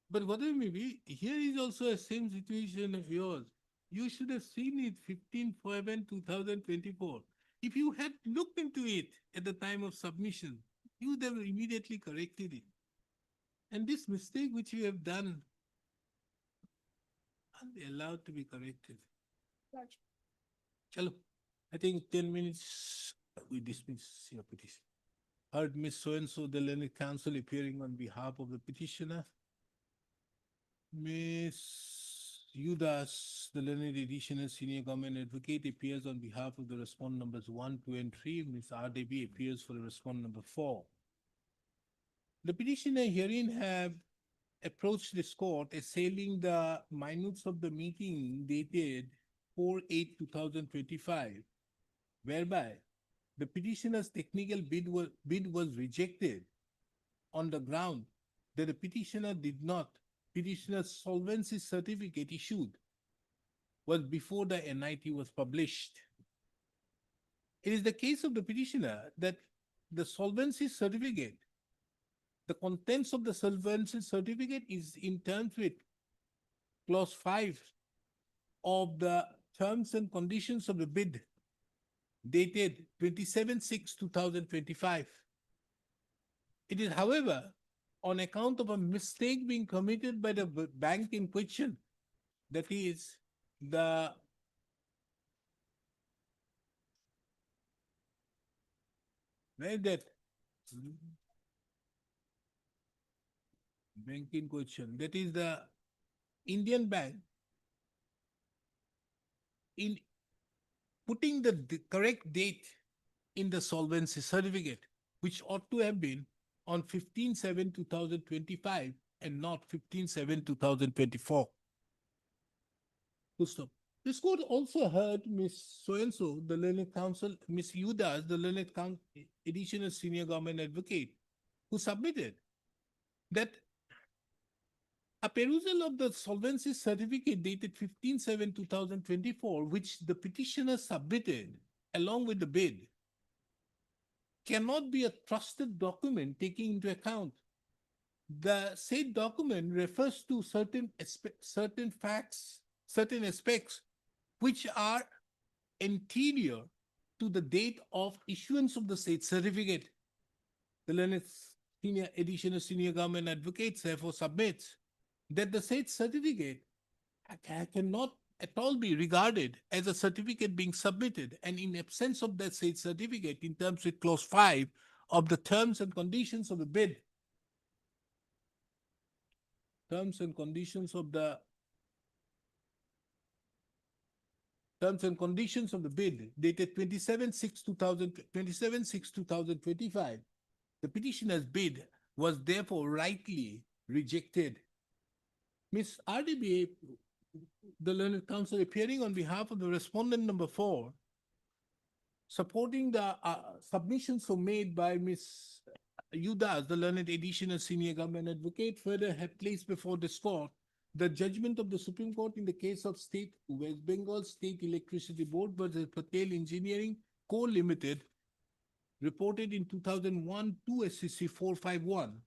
But whatever may be, here is also a same situation of yours. You should have seen it 15/7/2024. If you had looked into it at the time of submission, you would have immediately corrected it. And this mistake which you have done can't be allowed to be corrected. Lordship. Chalo, I think 10 minutes we dismiss your petition. Heard Miss So-and-so, the learned counsel appearing on behalf of the petitioner. Miss Udas, the learned additional senior government advocate, appears on behalf of the respondent numbers 1, 2, and 3. Miss RDB appears for the respondent number 4. The petitioner herein have approached this court assailing the minutes of the meeting dated 4/8/2025, whereby the petitioner's technical bid was rejected on the ground that the petitioner's solvency certificate issued was before the NIT was published. It is the case of the petitioner that the solvency certificate, the contents of the solvency certificate is in terms with clause 5 of the terms and conditions of the bid dated 27/6/2025. It is, however, on account of a mistake being committed by the bank in question, that is the where that bank in question, that is the Indian Bank, in putting the correct date in the solvency certificate, which ought to have been on 15/7/2025 and not 15/7/2024. Full stop. This court also heard Miss So-and-so, the learned counsel, Miss Udas, the learned additional senior government advocate, who submitted that a perusal of the solvency certificate dated 15/7/2024, which the petitioner submitted along with the bid, cannot be a trusted document taking into account the said document refers to certain facts, certain aspects which are anterior to the date of issuance of the said certificate. The learned additional senior government advocates therefore submits that the said certificate cannot at all be regarded as a certificate being submitted, and in absence of that said certificate in terms with clause 5 of the terms and conditions of the bid, terms and conditions of the bid dated 27/6/2025, the petitioner's bid was therefore rightly rejected. Ms. RDB, the learned counsel appearing on behalf of the respondent number 4, supporting the submissions so made by Ms. Udas, the learned additional senior government advocate, further have placed before this court the judgment of the Supreme Court in the case of West Bengal State Electricity Board versus Patel Engineering Co. Limited, reported in 2001 2 SCC 451,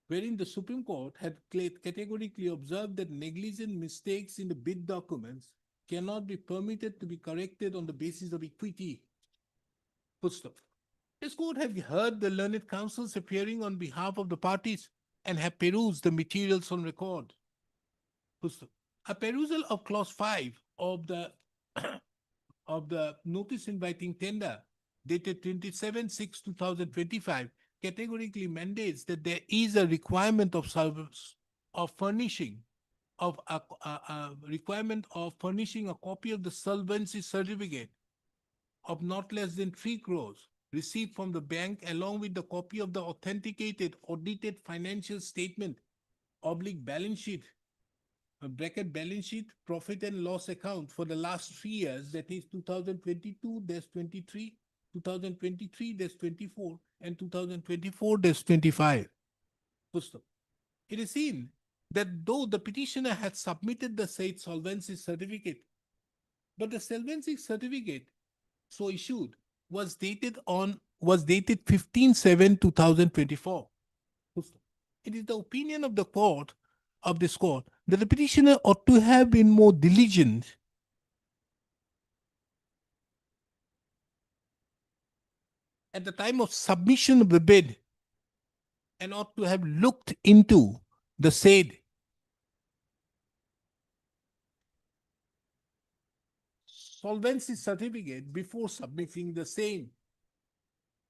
wherein the Supreme Court had categorically observed that negligent mistakes in the bid documents cannot be permitted to be corrected on the basis of equity. Full stop. This court have heard the learned counsels appearing on behalf of the parties and have perused the materials on record. Full stop. A perusal of clause 5 of the of the notice inviting tender dated 27/6/2025 categorically mandates that there is a requirement of furnishing a copy of the solvency certificate of not less than 3 crores received from the bank, along with the copy of the authenticated audited financial statement (balance sheet) balance sheet, profit and loss account for the last 3 years, that is 2022-23, 2023-24, and 2024-25. It is seen that though the petitioner had submitted the said solvency certificate, but the solvency certificate so issued was dated 15/7/2024. It is the opinion of this court that the petitioner ought to have been more diligent at the time of submission of the bid and ought to have looked into the said solvency certificate before submitting the same.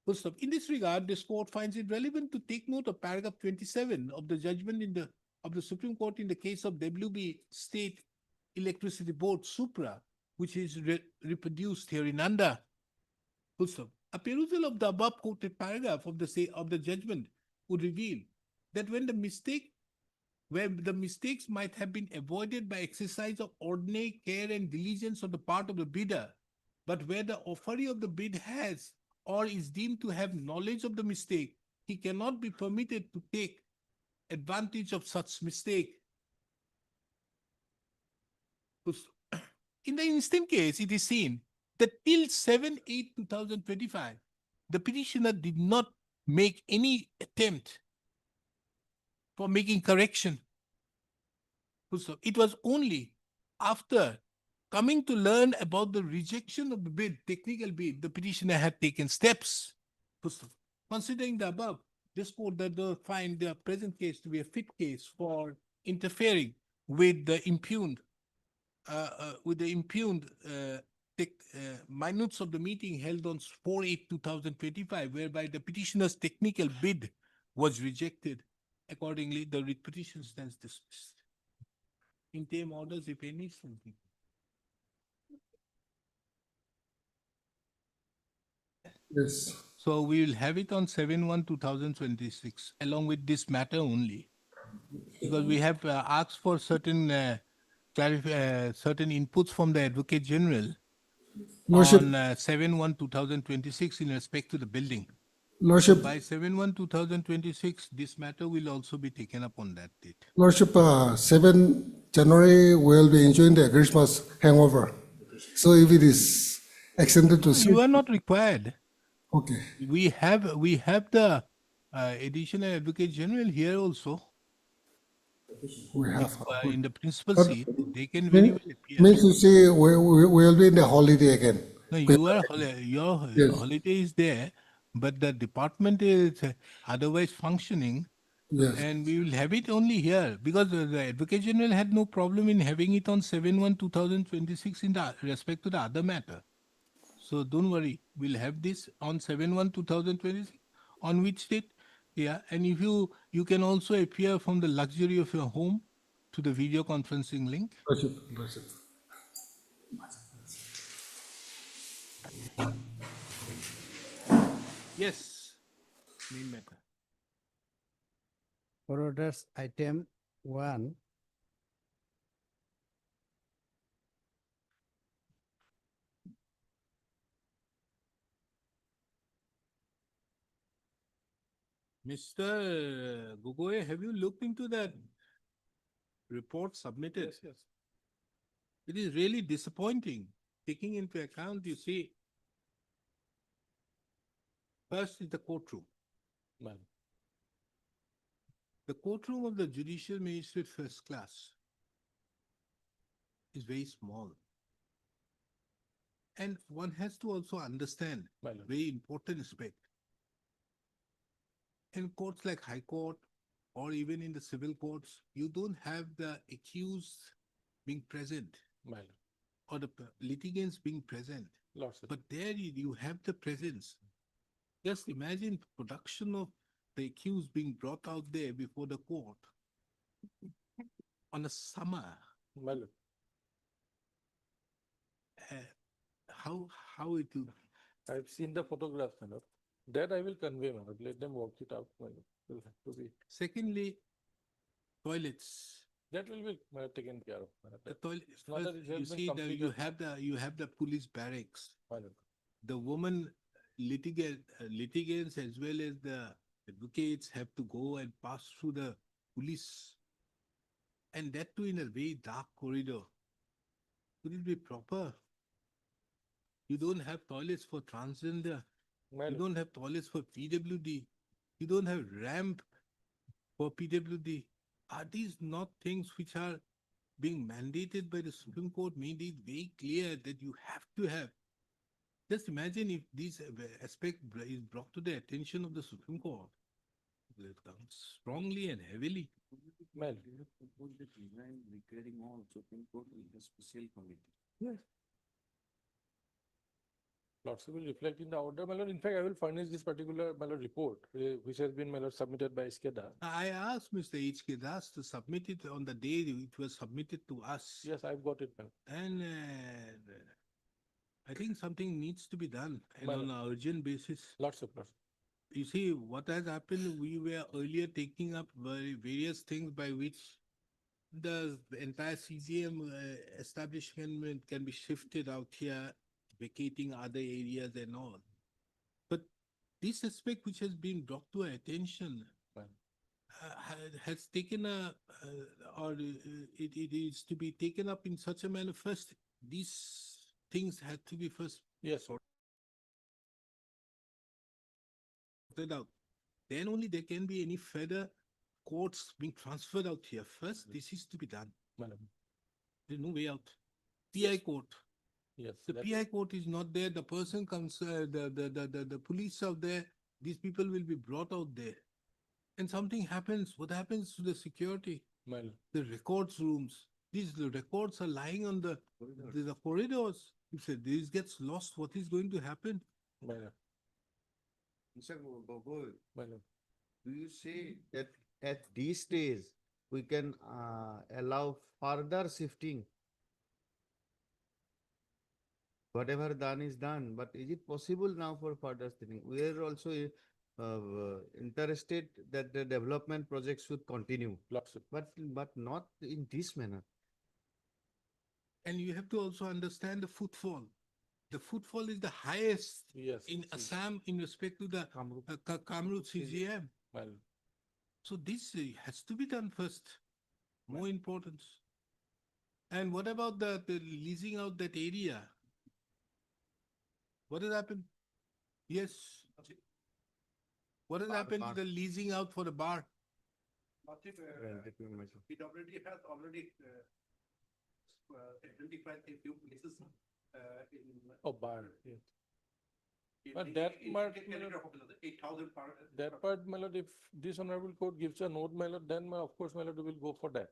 Full stop. In this regard, this court finds it relevant to take note of paragraph 27 of the judgment of the Supreme Court in the case of WB State Electricity Board Supra, which is reproduced here in under. Full stop. A perusal of the above quoted paragraph of the judgment would reveal that where the mistakes might have been avoided by exercise of ordinary care and diligence on the part of the bidder, but where the offeree of the bid has or is deemed to have knowledge of the mistake, he cannot be permitted to take advantage of such mistake. In the instant case, it is seen that till 7/8/2025, the petitioner did not make any attempt for making correction. So it was only after coming to learn about the rejection of the bid, technical bid, the petitioner had taken steps. Considering the above, this court does find the present case to be a fit case for interfering with the impugned minutes of the meeting held on 4/8/2025, whereby the petitioner's technical bid was rejected. Accordingly, the writ petition stands dismissed. Interim orders, if any, something. Yes. So we will have it on 7/1/2026, along with this matter only. Because we have asked for certain certain inputs from the Advocate General Lordship, on 7/1/2026 in respect to the building. Lordship, By 7/1/2026, this matter will also be taken up on that date. Lordship, 7 January we'll be enjoying the Christmas hangover. So if it is extended to You are not required. okay. We have the additional Advocate General here also. We have. In the principal But seat, they can very well appear. Means you say we'll be in the holiday again. No, your Yes. holiday is there, but the department is otherwise functioning, Yes. and we will have it only here because the Advocate General had no problem in having it on 7/1/2026 in the respect to the other matter. So don't worry, we'll have this on 7/1/2026. On which date? Yeah, and if you can also appear from the luxury of your home to the video conferencing link. Lordship, Lordship. Yes, main matter. For orders, item 1. Mr. Gogoi, have you looked into that report submitted? Yes. It is really disappointing, taking into account, you see, first is the courtroom. Ma'am. The courtroom of the Judicial Magistrate First Class is very small. And one has to also understand My lord. very important aspect. In courts like High Court or even in the civil courts, you don't have the accused being present My lord. or the litigants being present. Lordship. But there you have the presence. Just imagine production of the accused being brought out there before the court on a summer. My lord. How it will. I've seen the photographs, my lord. That I will convey, my lord. Let them work it out, my lord. Will have to be. Secondly, toilets. That will be taken care of, my lord. The toilets. not that First, it has you been see that completed. you have the police barracks. My lord. The woman litigants as well as the advocates have to go and pass through the police, and that too in a very dark corridor. Could it be proper? You don't have toilets for transgender. My You lord. don't have toilets for PWD. You don't have ramp for PWD. Are these not things which are being mandated by the Supreme Court? Made it very clear that you have to have. Just imagine if this aspect is brought to the attention of the Supreme Court. strongly and heavily. Well, Yes. Lordship will reflect in the order, my lord. In fact, I will furnish this particular, my lord, report, which has been, my lord, submitted by SKEDA. I asked Mr. H.K. Das to submit it on the day it was submitted to us. Yes, I've got it, my lord. And I think something needs to be done and My on an urgent basis. Lordship, lordship. You see, what has happened, we were earlier taking up various things by which the entire CGM establishment can be shifted out here, vacating other areas and all. But this aspect which has been brought to our attention Right. has taken it is to be taken up in such a manner. First, these things had to be first Yes, sir. sorted out. Then only there can be any further courts being transferred out here. First, this is to be done. My lord. There's no way out. PI court. Yes. The that- PI court is not there. The person comes, the police out there. These people will be brought out there. And something happens. What happens to the security? My lord. The records rooms. The records are lying on the corridors. If this gets lost, what is going to happen? My lord. Mr. Gogoi, My lord. do you say that at this stage, we can allow further shifting? Whatever done is done, but is it possible now for further shifting? We are also interested that the development project should continue, Lordship. but not in this manner. And you have to also understand the footfall. The footfall is the highest Yes. in see, Assam in respect to the Kamrup. Kamrup CGM. My lord. So this has to be done first. More importance. And what about the leasing out that area? What has happened? Yes. What has happened to the leasing out for the bar? PWD has already identified a few places in. Oh, bar, yes. But that part, my lord, 8,000 per. that part, my lord, if this honorable court gives a note, my lord, then of course, my lord, we will go for that.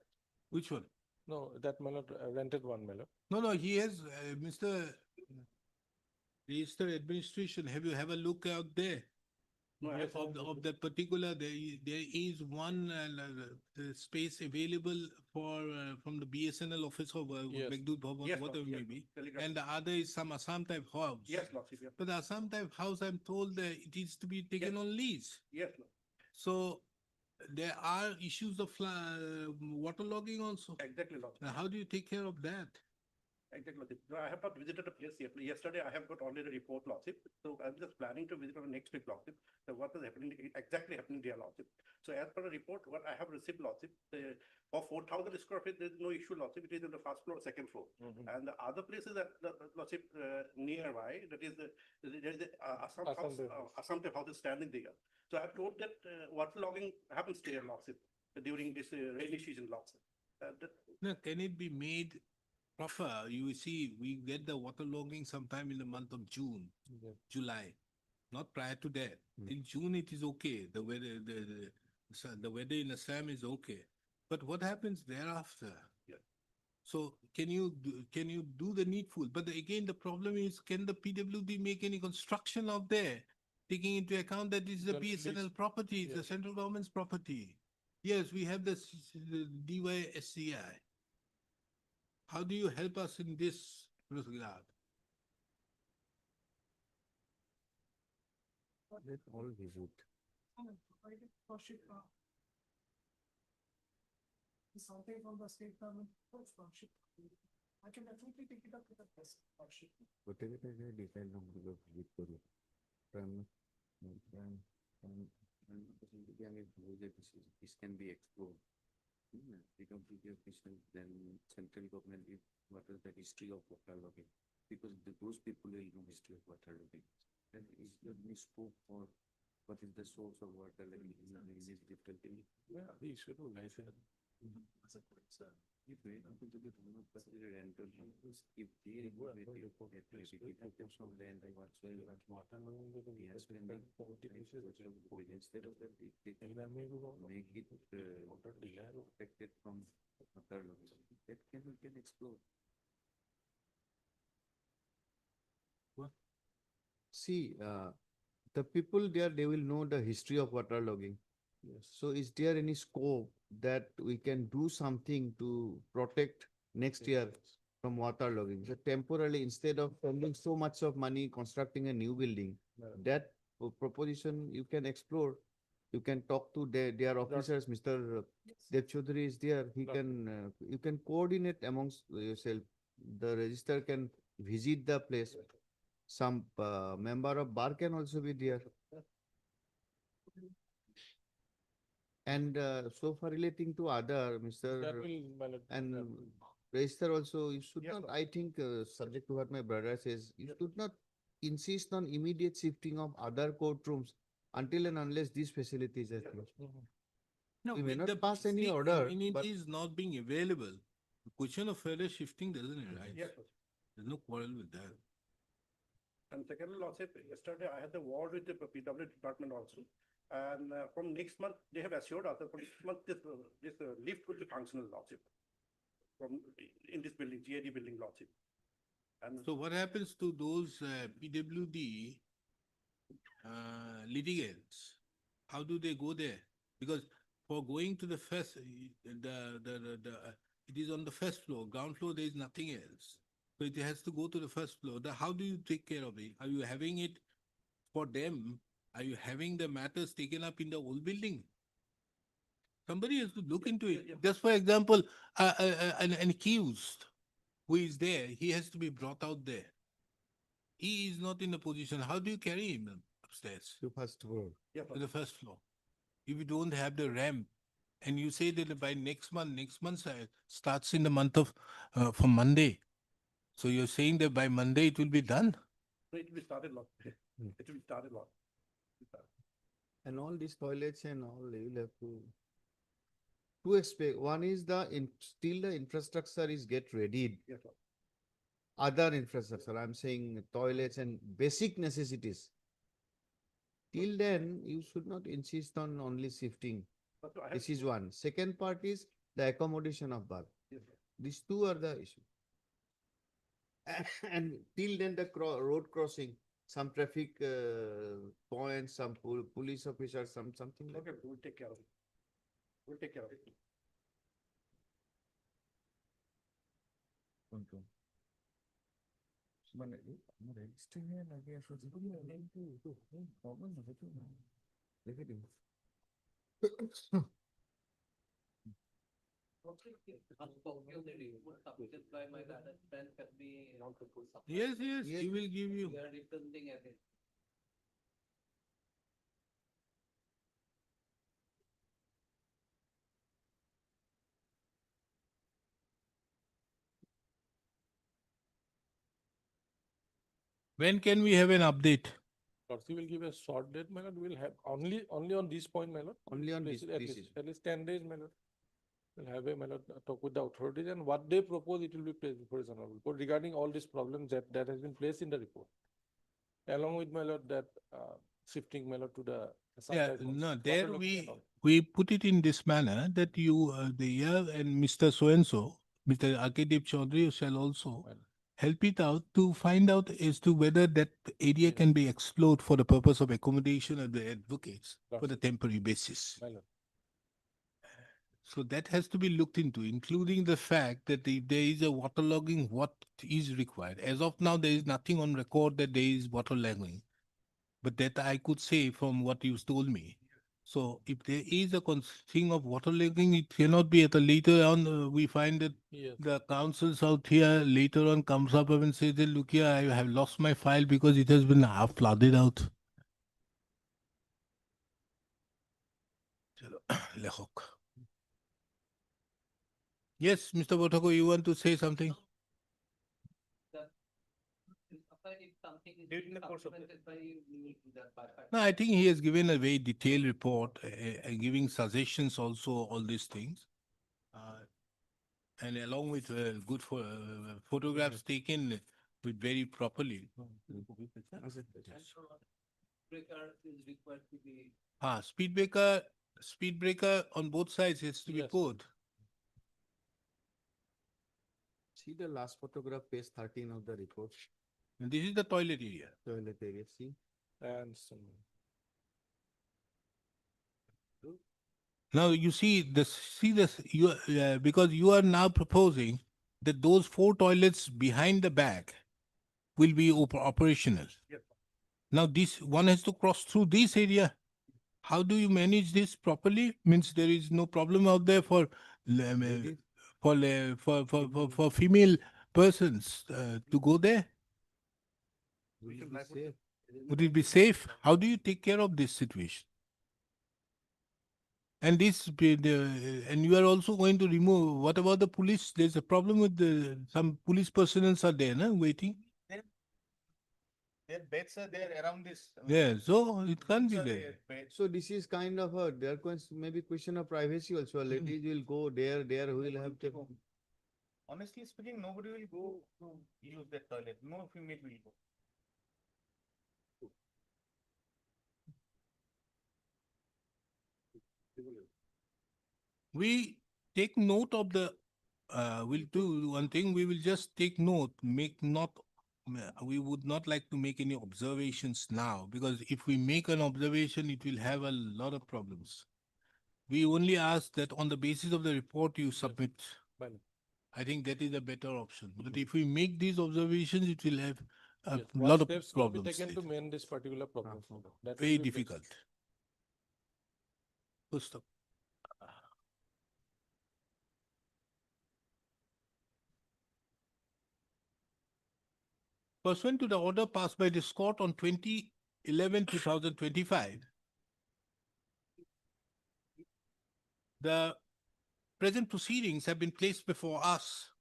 Which one? No, that, my lord, rented one, my lord. No, he has, Mr. Register Administration, have you have a look out there? No, I Of that particular, there is one space available for, from the BSNL office of Yes. Megdut Bhavan, Yes, whatever Lordship, may be. Telegraph. And the other is some Assam type house. Yes, Lordship, yes. But the Assam type house, I'm told that it is to be taken on lease. Yes, Lord. So there are issues of waterlogging also. Exactly, Lordship. Now, how do you take care of that? Exactly, Lordship. No, I have not visited the place yet. Yesterday, I have got only the report, Lordship. So I'm just planning to visit on next week, Lordship. So what is happening, exactly happening there, Lordship. So as per the report, what I have received, Lordship, for 4,000 square feet, there is no issue, Lordship. It is in the first floor, second floor. And the other places that, Lordship, nearby, that is, there is Assam Assam house, type house. Assam type house is standing there. So I've told that water logging happens there, Lordship, during this rainy season, Lordship. Now, can it be made proper? You see, we get the water logging sometime in the month of June, Yes. July, not prior to that. In June, it is okay. The weather, the weather in Assam is okay. But what happens thereafter? Yeah. So can you do the needful? But again, the problem is, can the PWD make any construction out there? Taking into account that this is a The lease- BSNL property, it's the yes. central government's property. Yes, we have the DYSCI. How do you help us in this regard? Let all visit. Something from the state government, scholarship. I can definitely take it up with the scholarship. Whatever it is, decide now to go visit karo. This can be explored. Then central government, what is the history of water logging? Because those people will know history of water logging. Then is there any scope for what is the source of water logging in this different thing? Yeah, the issue of license. If we are going to be considered rental, if they remove it, if some land or whatsoever, he has to make instead of that, make it protected from water loss. That we can explore. See, the people there, they will know the history of water logging. So is there any scope that we can do something to protect next year from water logging? So temporarily, instead of spending so much of money constructing a new building, that proposition you can explore. You can talk to their officers, Mr. Dev Chaudhary is there. He can, you can coordinate amongst yourself. The register can visit the place. Some member of bar can also be there. And so far relating to other, That Mr. will, my lord. And register also, you should not, I think, subject to what my brother says, you should not insist on immediate shifting of other courtrooms until and unless these facilities are closed. No, We may but not pass any see, order, and it but- is not being available. The question of further shifting doesn't arise. There's no quarrel with that. And secondly, Lordship, yesterday I had the word with the PW department also. And from next month, they have assured us that from next month, this lift will be functional, Lordship. From, in this building, GAD building, Lordship. And So what happens to those PWD litigants? How do they go there? Because for going to the first, it is on the first floor, ground floor, there is nothing else. So it has to go to the first floor. How do you take care of it? Are you having it for them? Are you having the matters taken up in the old building? Somebody has to look into it. Just for example, an accused who is there, he has to be brought out there. He is not in a position. How do you carry him upstairs To first floor. to the first floor? If you don't have the ramp, and you say that by next month starts in the month of from Monday. So you're saying that by Monday it will be done? it will be started, Lord. It will be started, Lord. And all these toilets and all, you will have to. Two aspects. One is still the infrastructure is get ready. Yes, Lord. Other infrastructure, I'm saying toilets and basic necessities. Till then, you should not insist on only shifting. But I have- This is one. Second part is the accommodation of bath. Yes, Lord. These two are the issue. And till then, the road crossing, some traffic points, some police officers, something like. Okay, we'll take care of it. We'll take care of it. Yes, he will give you. When can we have an update? Lordship will give a short date, my lord. We'll have only on this point, my lord. Only on this, At least 10 days, my lord. We'll have a, my lord, talk with the authorities, and what they propose, it will be placed before his honorable court regarding all these problems that has been placed in the report. Along with, my lord, that shifting, my lord, to the. Yeah, sunrise no, water there logging and all. we put it in this manner that you, the year and Mr. So-and-so, Mr. Akedev Chaudhary shall also Well, help it out to find out as to whether that area can be explored for the purpose of accommodation of the advocates for the temporary basis. my lord. So that has to be looked into, including the fact that if there is a waterlogging, what is required. As of now, there is nothing on record that there is waterlogging. But that I could say from what you told me. So if there is a thing of waterlogging, it cannot be at a later on, we find that Yes. the councils out here later on comes up and says that, look here, I have lost my file because it has been half flooded out. Chalo, Lehok. Yes, Mr. Botako, you want to say something? During the course of the- No, I think he has given a very detailed report, giving suggestions also, all these things. and along with good photographs taken with very properly. Speed breaker on both sides has to be Yes. put. See the last photograph, page 13 of the report, And this is the toilet area. toilet area, see? And some. Now you see this, because you are now proposing that those 4 toilets behind the back will be operational. Yes. Now this one has to cross through this area. How do you manage this properly? Means there is no problem out there for Ladies? for female persons to go there. Will it be safe? Would it be safe? How do you take care of this situation? And and you are also going to remove, what about the police? There's a problem with some police personnel are there, no, waiting. Their beds are there around this. Yeah, so it can't be Rooms are there. beds. So this is kind of a, there comes maybe question of privacy also. Ladies will go there, who will have the. Honestly speaking, nobody will go use that toilet. No female will go. We take note of we'll do one thing, we will just take note, we would not like to make any observations now, because if we make an observation, it will have a lot of problems. We only ask that on the basis of the report you submit. Fine. I think that is a better option. But if we make these observations, it will have a Yes. What lot of steps will be problems. taken to later. mend this particular problem? That will Very be difficult. First of Pursuant to the order passed by this court on 2025, the present proceedings have been placed before us.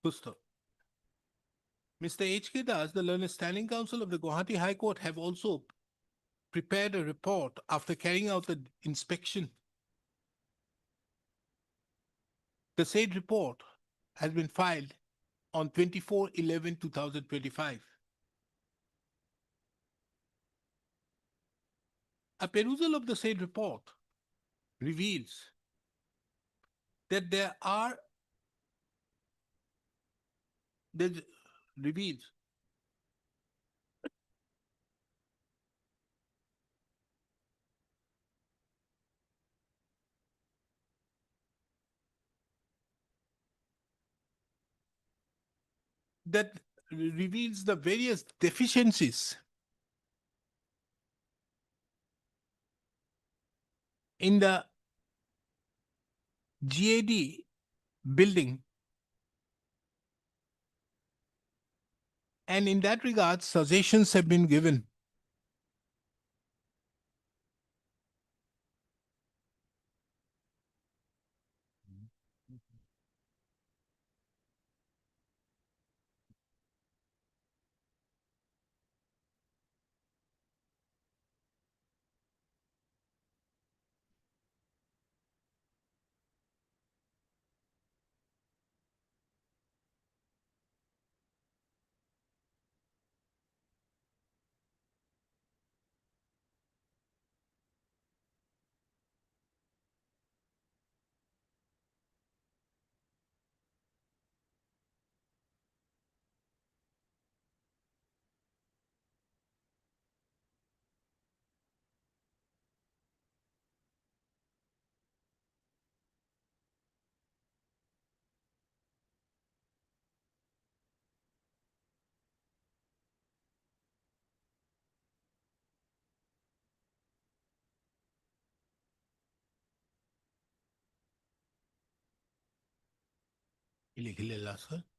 Full stop. Mr. H.K. Das, the learned standing counsel of the Guwahati High Court, have also prepared a report after carrying out the inspection. The said report has been filed on 24/11/2025. A perusal of the said report reveals that reveals the various deficiencies in the GAD building. And in that regard, suggestions have been given.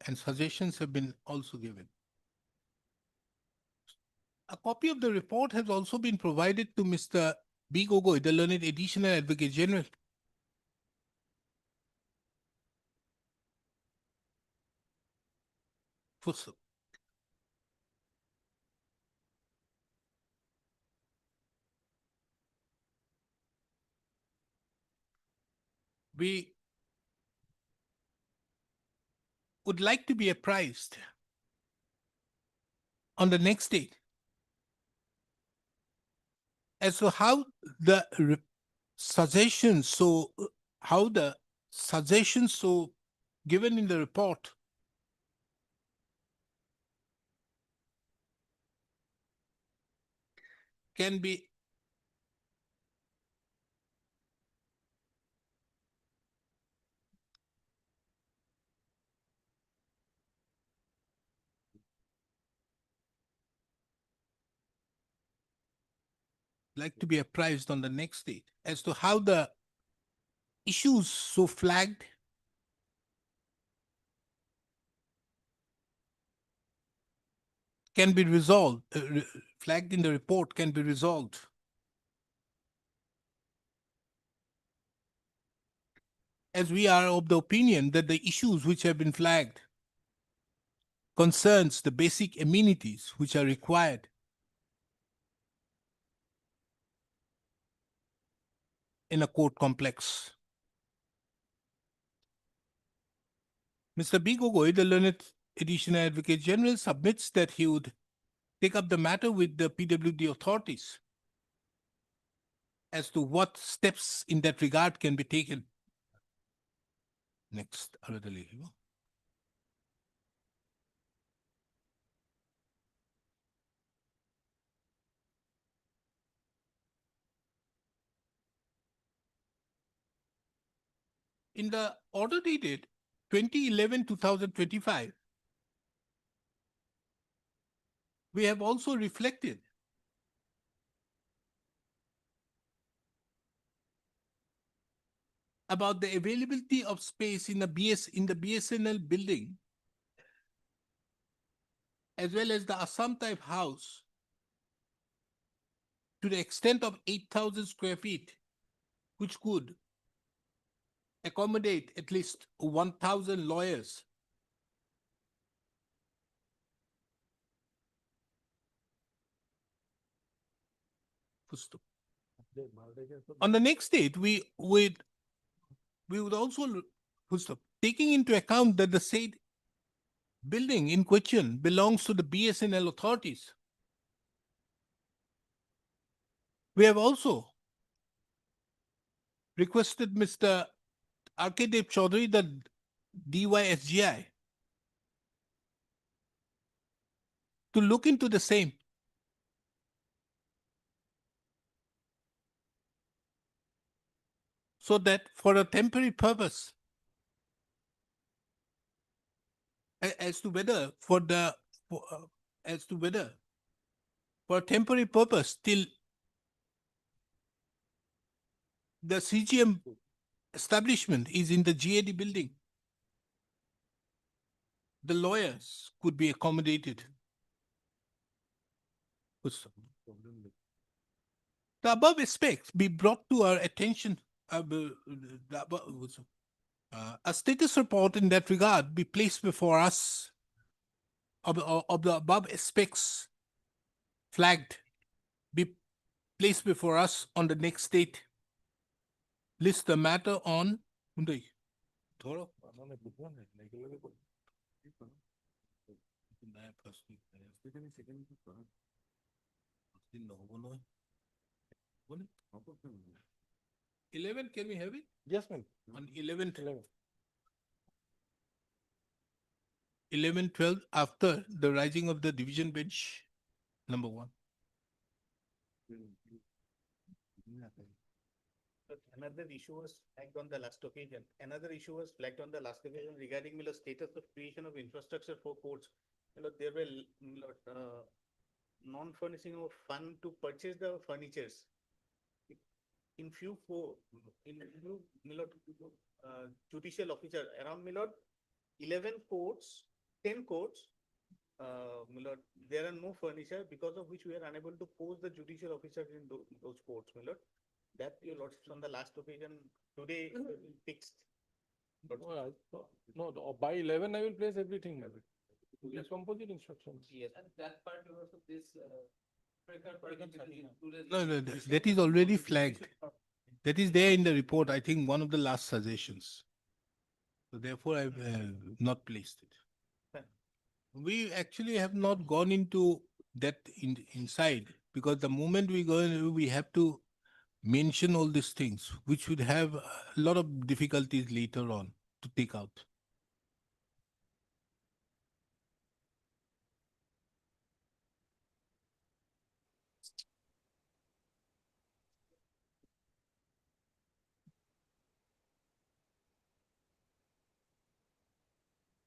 And suggestions have been also given. A copy of the report has also been provided to Mr. B. Gogoi, the learned additional advocate general. Full. we would like to be apprised on the next date as to how the suggestions, how the suggestions given in the report can be like to be apprised on the next date as to how the issues flagged can be resolved, flagged in the report can be resolved. As we are of the opinion that the issues which have been flagged concerns the basic amenities which are required in a court complex. Mr. B. Gogoi, the learned additional advocate general, submits that he would take up the matter with the PWD authorities as to what steps in that regard can be taken. Next, Aradali. In the order dated 2011-2025, we have also reflected about the availability of space in the BSNL building, as well as the Assam type house, to the extent of 8,000 square feet, which could accommodate at least 1,000 lawyers. On the next date, we would also, taking into account that the said building in question belongs to the BSNL authorities, we have also requested Mr. R.K. Dev Chaudhary, the DYSGI, to look into the same. So that for a temporary purpose, as to whether for a temporary purpose till the CGM establishment is in the GAD building, the lawyers could be accommodated. The above aspects be brought to our attention. A status report in that regard be placed before us of the above aspects flagged, be placed before us on the next date. List the matter on Eleven, can we have it? Yes, ma'am. On 11th. 11-12, after the rising of the division bench, number 1. Another issue was flagged on the last occasion. Regarding the status of creation of infrastructure for courts. There were non-furnishing of fund to purchase the furnitures. In few judicial officer around 11 courts, 10 courts, there are no furniture, because of which we are unable to post the judicial officers in those courts, That your lordship on the last occasion today fixed. No, by 11 I will place everything, ma'am. Yes, composite instructions. Yes. And that part also this. No, that is already flagged. That is there in the report, I think one of the last suggestions. So therefore, I've not placed it. We actually have not gone into that inside, because the moment we go in, we have to mention all these things, which would have a lot of difficulties later on to take out.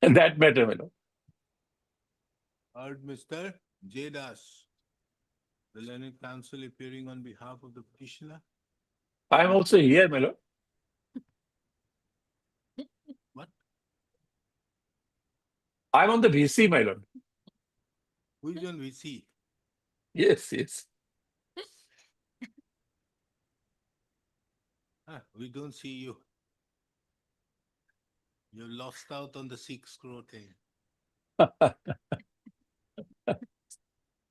That matter, my lord. Heard Mr. J. Das, the learned counsel appearing on behalf of the petitioner. I am also here, my lord. What? I'm on the VC, my lord. Who is on VC? Yes, yes. We don't see you. You're lost out on the 6 crore thing.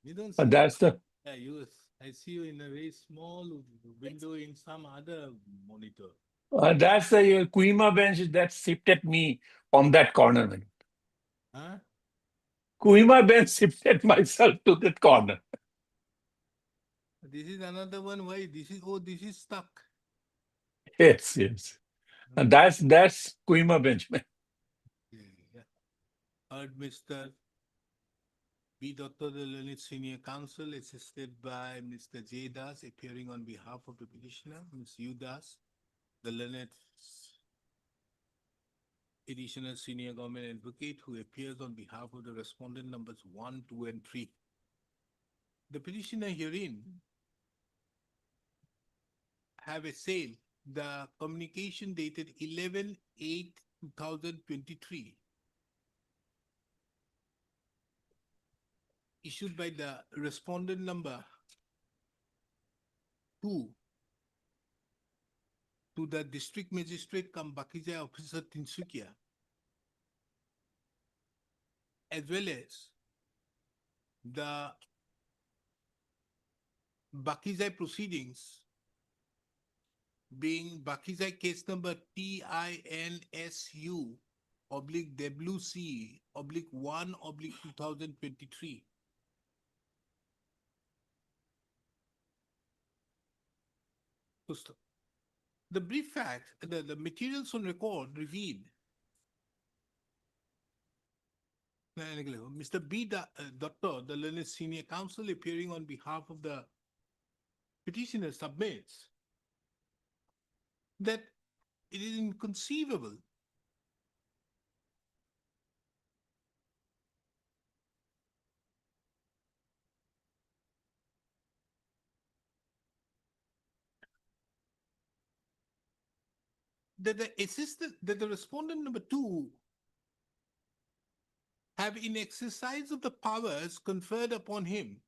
We don't see That's the Yeah, I see you in a very small window in some other monitor. that's the Kuima bench that shifted me on that corner, my lord. Huh? Kuima bench shifted myself to that corner. This is another one. Why? This is stuck. Yes, yes. And that's Kuima bench, man. Yeah. Heard Mr. B. Dr. the learned senior counsel, assisted by Mr. J. Das, appearing on behalf of the petitioner, Ms. U. Das, the learned additional senior government advocate, who appears on behalf of the respondent numbers 1, 2, and 3. The petitioner herein have assailed the communication dated 11/8/2023, issued by the respondent number 2 to the district magistrate cum Bakizai officer Tinsukia, as well as the Bakizai proceedings, being Bakizai case number TINSU/WC/1/2023. The brief fact, the materials on record revealed Mr. B. Dr. the learned senior counsel, appearing on behalf of the petitioner, submits that it is inconceivable that the respondent number 2 have, in exercise of the powers conferred upon him,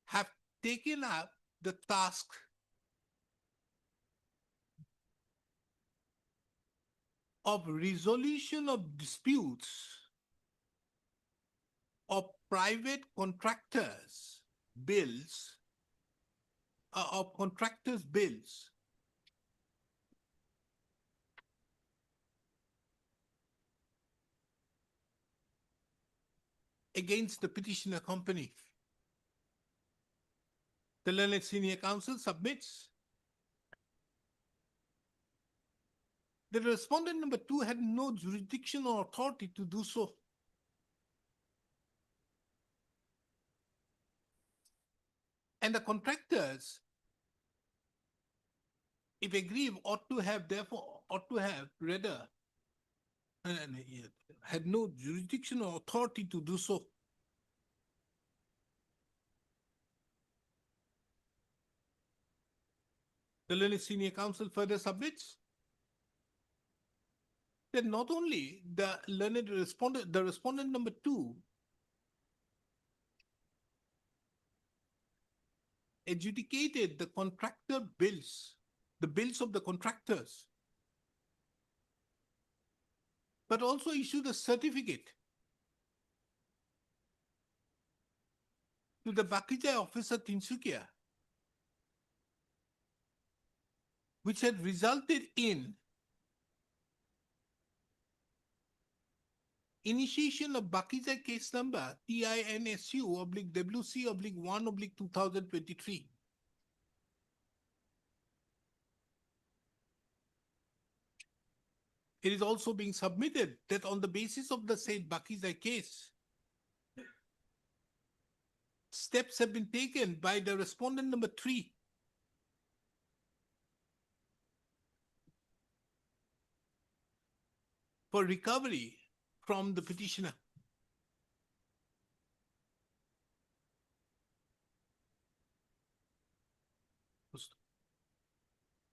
have taken up the task of resolution of disputes of private contractors' bills, of contractors' bills against the petitioner company. The learned senior counsel submits that the respondent number 2 had no jurisdiction or authority to do so. And the contractors, if aggrieved, ought to have rather had no jurisdiction or authority to do so. The learned senior counsel further submits that not only the respondent number 2 adjudicated the contractor bills, the bills of the contractors, but also issued a certificate to the Bakijai officer Tinsukia, which had resulted in initiation of Bakijai case number TINSU/WC/1/2023. It is also being submitted that on the basis of the said Bakijai case, steps have been taken by the respondent number 3 for recovery from the petitioner.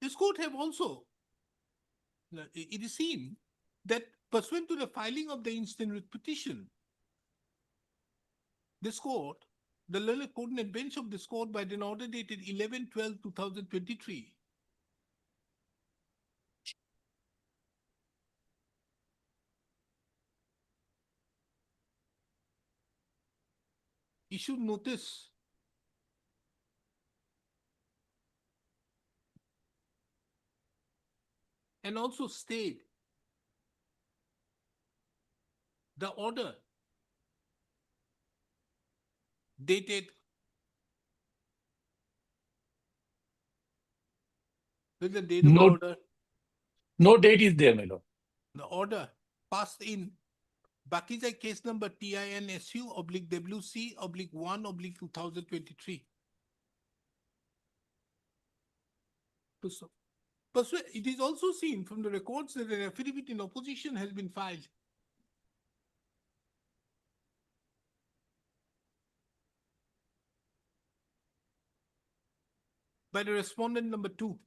This court have also, it is seen that pursuant to the filing of the instant writ petition, this court, the learned coordinate bench of this court by an order dated 11/12/2023, issued notice and also stayed the order dated with the date of the No. order, No date is there, my lord. the order passed in Bakijai case number TINSU/WC/1/2023. It is also seen from the records that an affidavit in opposition has been filed. By the respondent number 2.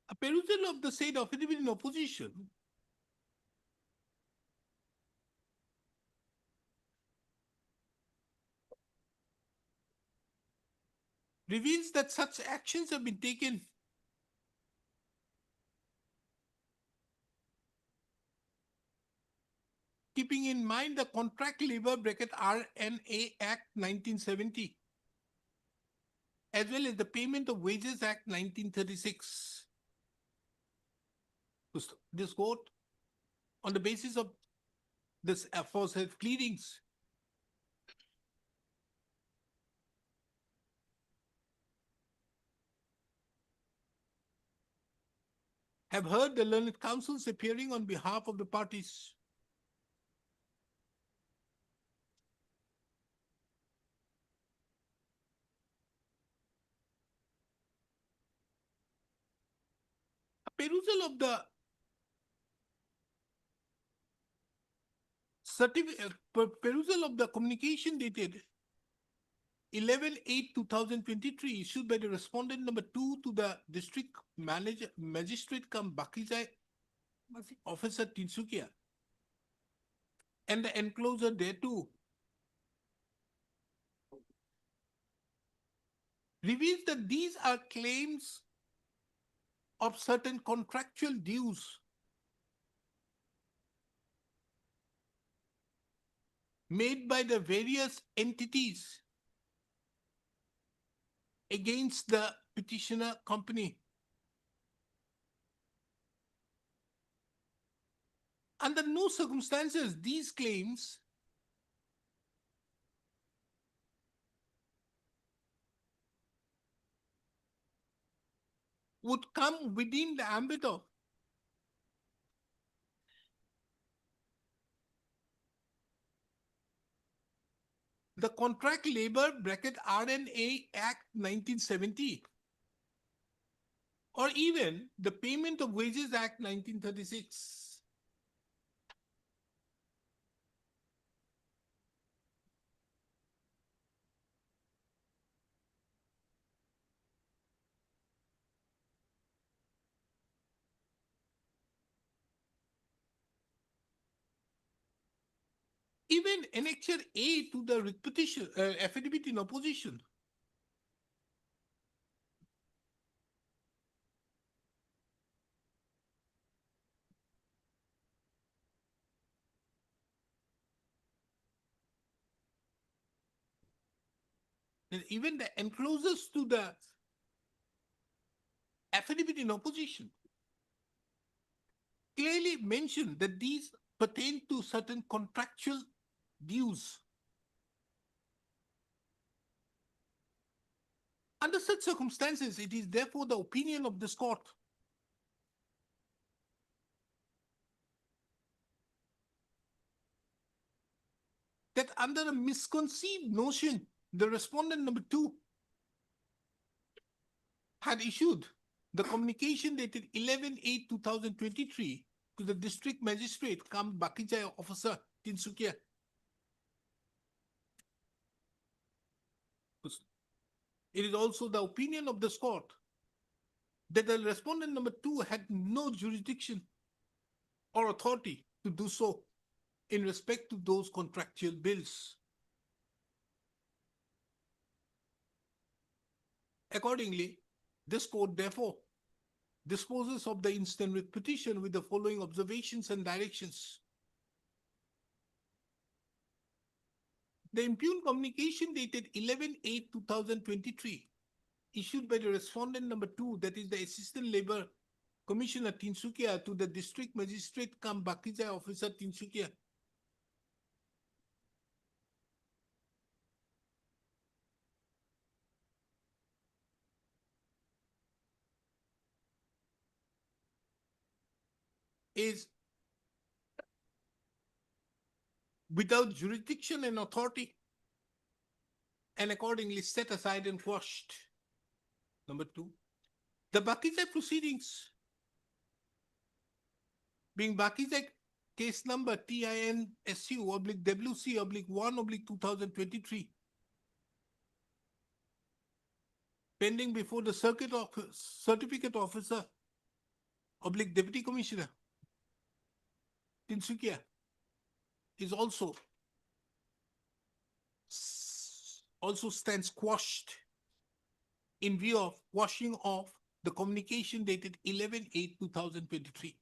A perusal of the said affidavit in opposition reveals that such actions have been taken keeping in mind the Contract Labor (RNA) Act 1970, as well as the Payment of Wages Act 1936. This court, on the basis of this aforesaid pleadings, have heard the learned counsels appearing on behalf of the parties. A perusal of the perusal of the communication dated 11/8/2023 issued by the respondent number 2 to the district magistrate cum Bakijai officer Tinsukia and the enclosure thereto reveals that these are claims of certain contractual dues made by the various entities against the petitioner company. Under no circumstances these claims would come within the ambit of the Contract Labor (RNA) Act 1970 or even the Payment of Wages Act 1936. Even Annexure A to the writ petition, affidavit in opposition And even the enclosures to the affidavit in opposition clearly mention that these pertain to certain contractual dues. Under such circumstances, it is therefore the opinion of this court that under a misconceived notion, the respondent number 2 had issued the communication dated 11/8/2023 to the district magistrate cum Bakijai officer Tinsukia. It is also the opinion of this court that the respondent number 2 had no jurisdiction or authority to do so in respect to those contractual bills. Accordingly, this court therefore disposes of the instant writ petition with the following observations and directions. The impugned communication dated 11/8/2023 issued by the respondent number 2, that is the Assistant Labor Commissioner Tinsukia, to the District Magistrate cum Bakijai Officer Tinsukia. Is without jurisdiction and authority, and accordingly set aside and quashed. Number 2, the Bakijai proceedings, being Bakijai case number TINSU/WC/1/2023, pending before the circuit office, certificate officer /Deputy Commissioner Tinsukia, is also stands quashed in view of washing off the communication dated 11/8/2023.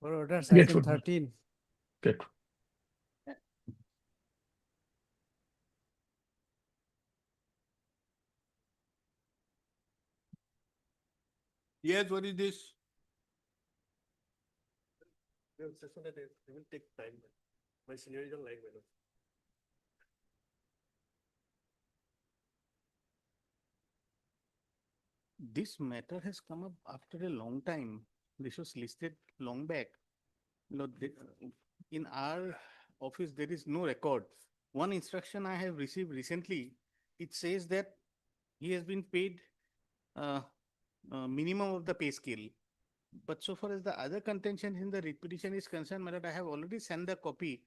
For orders, Get item food. 13. Good. Yes, what is this? We have session that it will take time. My senior is on line, madam. This matter has come up after a long time. This was listed long back. In our office, there is no record. One instruction I have received recently, it says that he has been paid minimum of the pay scale. But so far as the other contention in the writ petition is concerned, my lord, I have already sent the copy.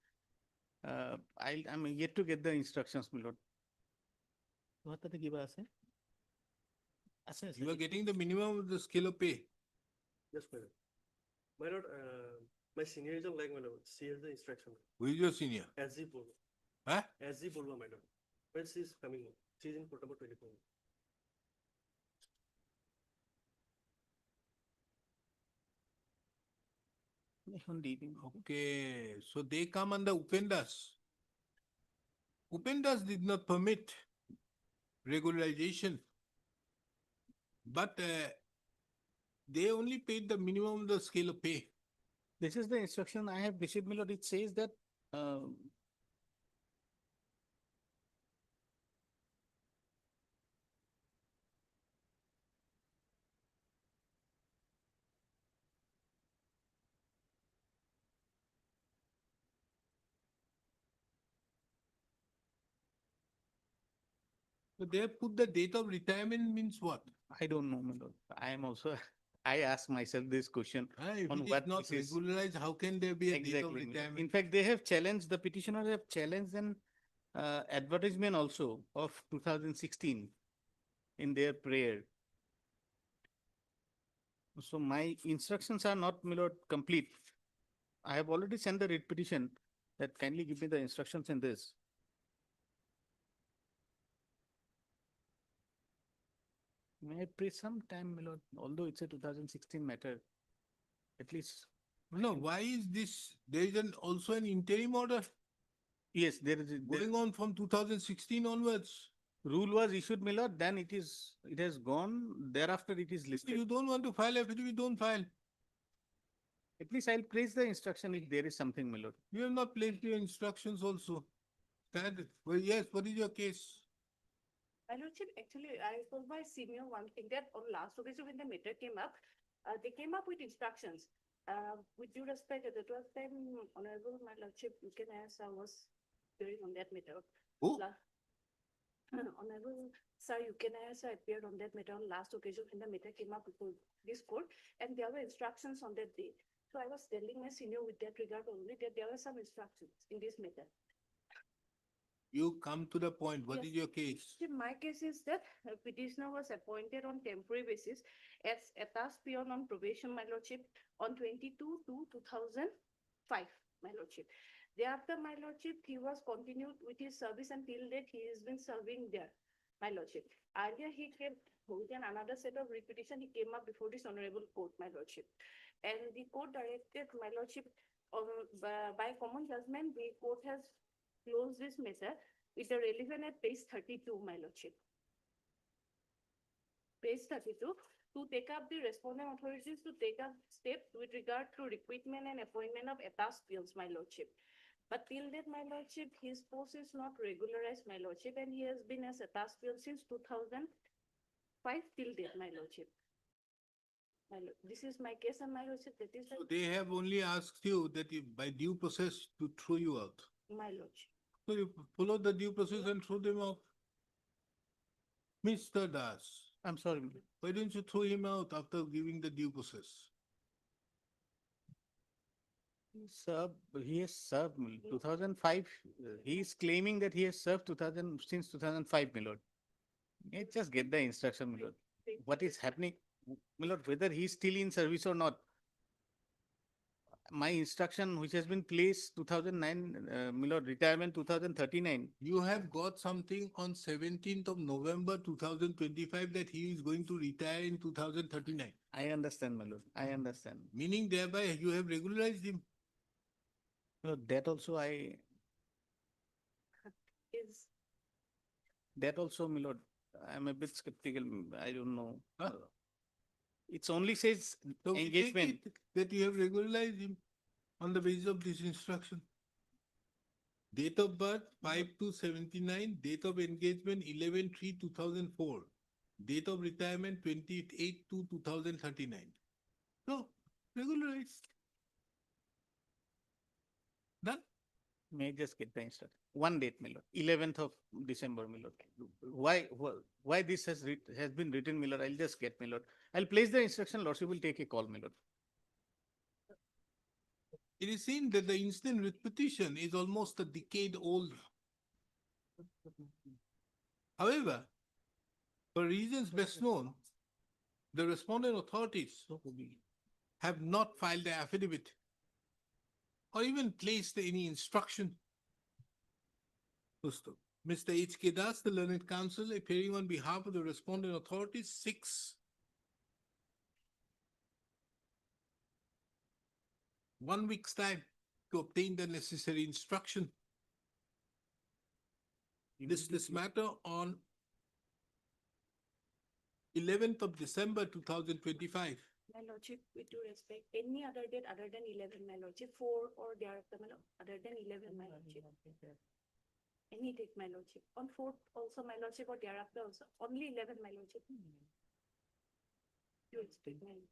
I'm yet to get the instructions, my lord. What are the give us? You are getting the minimum of the scale of pay. Yes, madam. My lord, my senior is on line, madam. She has the instruction. Who is your senior? SG Purva. Huh? SG Purva, madam. When she is coming home. She is in port number 24. Okay, so they come under Upendas. Upendas did not permit regularization, but they only paid the minimum of the scale of pay. This is the instruction I have received, my lord. It says that So they have put the date of retirement means what? I don't know, my lord. I am also, I ask myself this question. If on it is what not basis- regularized, how can there be a date of Exactly. my lord. retirement? In fact, they have challenged, the petitioners have challenged an advertisement also of 2016 in their prayer. So my instructions are not, my lord, complete. I have already sent the writ petition that kindly give me the instructions in this. May I pray some time, my lord, although it's a 2016 matter, at least No, why is this, there is also an interim order Yes, there is, going on from 2016 onwards. rule was issued, my lord, then it has gone, thereafter it is If listed. you don't want to file affidavit, don't file. At least I'll place the instruction if there is something, my lord. You have not placed your instructions also. That, well, yes, what is your case? My lordship, actually, I told my senior one thing that on last occasion when the matter came up, they came up with instructions. With due respect, at the 12th time, Honorable my lordship, you can ask, I was hearing on that matter. Who? Honorable sir, you can ask, I appeared on that matter on last occasion when the matter came up before this court, and there were instructions on that day. So I was telling my senior with that regard only that there were some instructions in this matter. You come to the point. What Yes. is your case? See, my case is that petitioner was appointed on temporary basis as a task peon on probation, my lordship, on 22/2/2005, my lordship. Thereafter, my lordship, he was continued with his service until date he has been serving there, my lordship. Earlier, he came with another set of repetition, he came up before this honorable court, my lordship. And the court directed, my lordship, by common judgment, the court has closed this matter with the relevant at page 32, my lordship. Page 32, to take up the respondent authorities to take up steps with regard to recruitment and appointment of ATAS peons, my lordship. But till that, my lordship, his post is not regularized, my lordship, and he has been as ATAS peon since 2005 till date, my lordship. My lord, this is my case and my lordship, that is So they have only asked you that if by due process to throw you out. my lordship. So you follow the due process and throw them out. Mr. Das, I'm sorry, my lord. why don't you throw him out after giving the due process? He has served, my lord, 2005, he is claiming that he has served 2000, since 2005, my lord. Just get the instruction, my lord. What is happening, my lord, whether he is still in service or not. My instruction which has been placed 2009, my lord, retirement 2039. You have got something on 17th of November 2025 that he is going to retire in 2039. I understand, my lord, I understand. Meaning thereby you have regularized him. No, that also Is that also, my lord, I'm a bit skeptical, I don't know. Huh? It's only says So we take engagement. it that you have regularized him on the basis of this instruction. Date of birth 5/2/79, date of engagement 11/3/2004, date of retirement 28/2/2039. So regularized. Done. May I just get the instruction? One date, my lord, 11th of December, my lord. Why this has been written, my lord? I'll just get, my lord. I'll place the instruction, lordship will take a call, my lord. It is seen that the instant writ petition is almost a decade old. However, for reasons best known, the respondent authorities have not filed the affidavit or even placed any instruction. Mr. H.K. Das, the learned counsel, appearing on behalf of the respondent authorities, 1 week's time to obtain the necessary instruction. This matter on 11th of December 2025. my lordship, with due respect, any other date other than 11, my lordship, 4 or thereafter, my lord, other than 11, my lordship. Any date, my lordship, on 4th also, my lordship, or thereafter also, only 11, my lordship. Due respect, my lord.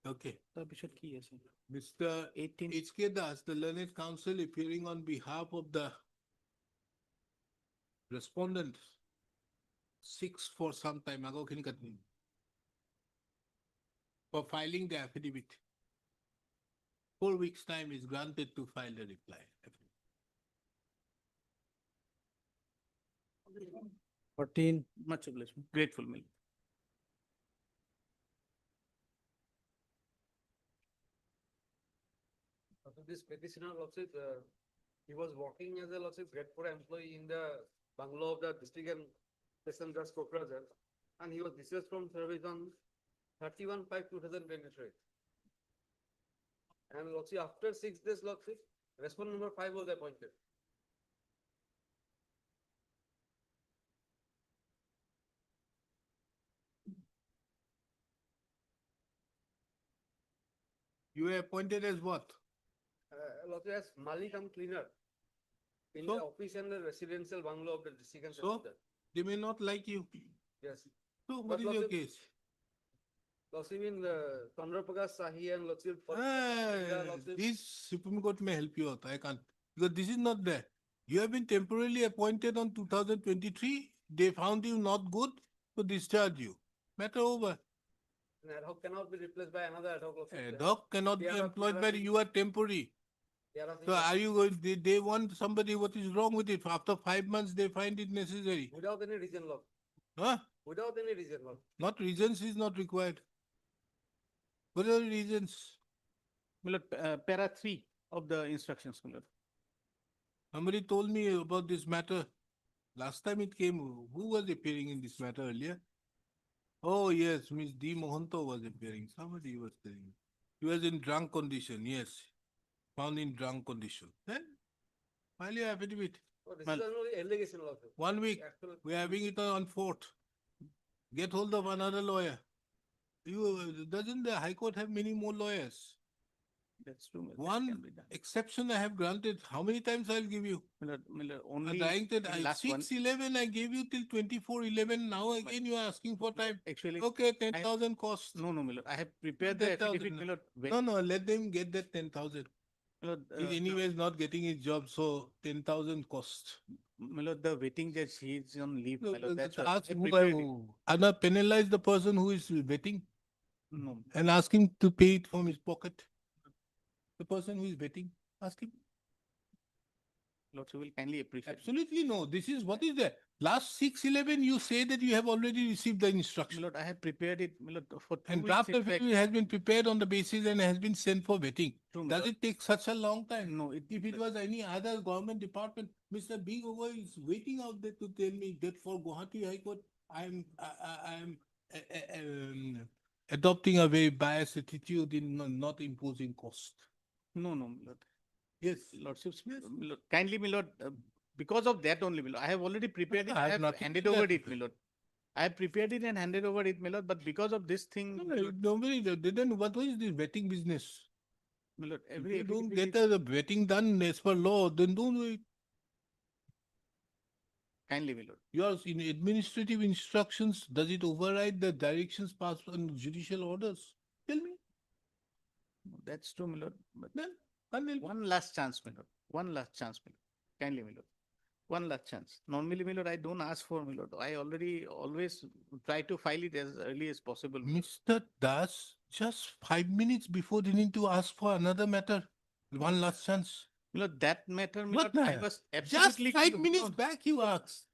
Okay. Bishop key, yes. Mr. 18. H.K. Das, the learned counsel, appearing on behalf of the respondent, 6 for some time ago, for filing the affidavit. 4 weeks' time is granted to file the reply. 14. Much obliged, grateful, my lord. This petitioner lordship, he was working as a lordship grade 4 employee in the bungalow of the district and session judge Kokrajhar, and he was discharged from service on 31/5/2023. And Lordship, after 6 days, Lordship, respondent number 5 was appointed. You were appointed as what? Lordship, as Mali cum cleaner in So? the office and the residential bungalow of the district and So? Tehsildar. They may not like you. Yes. So what But is your Lordship, case? Lordship, in Chandra Prakash Sahi and Lordship. This Supreme Court may help you out. I can't. Because this is not there. You have been temporarily appointed on 2023. They found you not good, so discharge you. Matter over. An ad hoc cannot be replaced by another ad hoc. Lordship. Ad hoc cannot be They are employed by asking- you are temporary. they are asking So that are you going, they want somebody, what is wrong with it? After 5 months, they find it necessary. Without any reason, Lord. Huh? Without any reason, Lord. Not reasons is not required. What are the reasons? Milord, para 3 of the instructions, Milord. Somebody told me about this matter. Last time it came, who was appearing in this matter earlier? Oh, yes, Miss D. Mohanto was appearing. Somebody was telling me. He was in drunk condition, yes. Found in drunk condition. Then, file your affidavit. Oh, this Well- is only allegation, Lord. 1 week. Actual- We are having it on 4th. Get hold of another lawyer. Doesn't the High Court have many more lawyers? That's true. Milord, that One can be done. exception I have granted. How many times I'll give you? Milord, I only dying that in I last one. 6/11 I gave you till 24/11. Now again you are asking for time. Actually, Okay, 10,000 cost. no, Milord, I have prepared Not the 10,000, affidavit, no. Milord. No, let them get that 10,000. Milord, He's anyways not getting his job, so 10,000 cost. Milord, the waiting judge, he is on leave, No, Milord. That's why ask I who, prepared it. Anna penalize the person who is betting No, and ask him to pay it from his pocket. The person who is betting, ask him. Lord, you will kindly appreciate. Absolutely no. This is what is there. Last 6/11, you say that you have already received the instruction. Milord, I have prepared it, Milord, for 2 And weeks. draft in fact. affidavit has been prepared on the basis and has been sent for vetting. True, Does Milord. it take such a long time? No, If it was any other government department, Mr. B. Gogoi is waiting out there to tell me that for Guwahati High Court, I am adopting a very biased attitude in not imposing cost. No, Milord. Yes. Lordships, Milord, kindly, Milord, because of that only, Milord, I have already prepared it, I I have have nothing to handed do over that. it, Milord. I have prepared it and handed over it, Milord, but because of this thing, Nobody, then what is this vetting business? Milord, If every you don't affidavit get is- the vetting done as per law, then don't do it. kindly, Milord. Yours in administrative instructions, does it override the directions passed on judicial orders? Tell me. That's true, Milord, but Then, can't help. one last chance, Milord, one last chance, Milord. Kindly, Milord. One last chance. Normally, Milord, I don't ask for, Milord. I always try to file it as early as possible. Milord. Mr. Das, just 5 minutes before they need to ask for another matter. One last chance. Milord, that matter, What Milord, I matter? was Just absolutely. 5 minutes No, back you asked.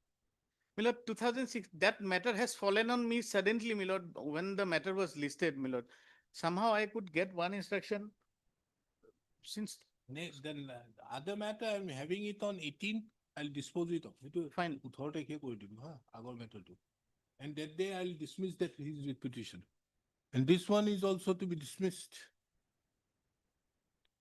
Milord, 2006, that matter has fallen on me suddenly, Milord, when the matter was listed, Milord. Somehow I could get one instruction since, Then other matter, I'm having it on 18th, I'll dispose it of. Fine. And that day I'll dismiss that his petition. And this one is also to be dismissed.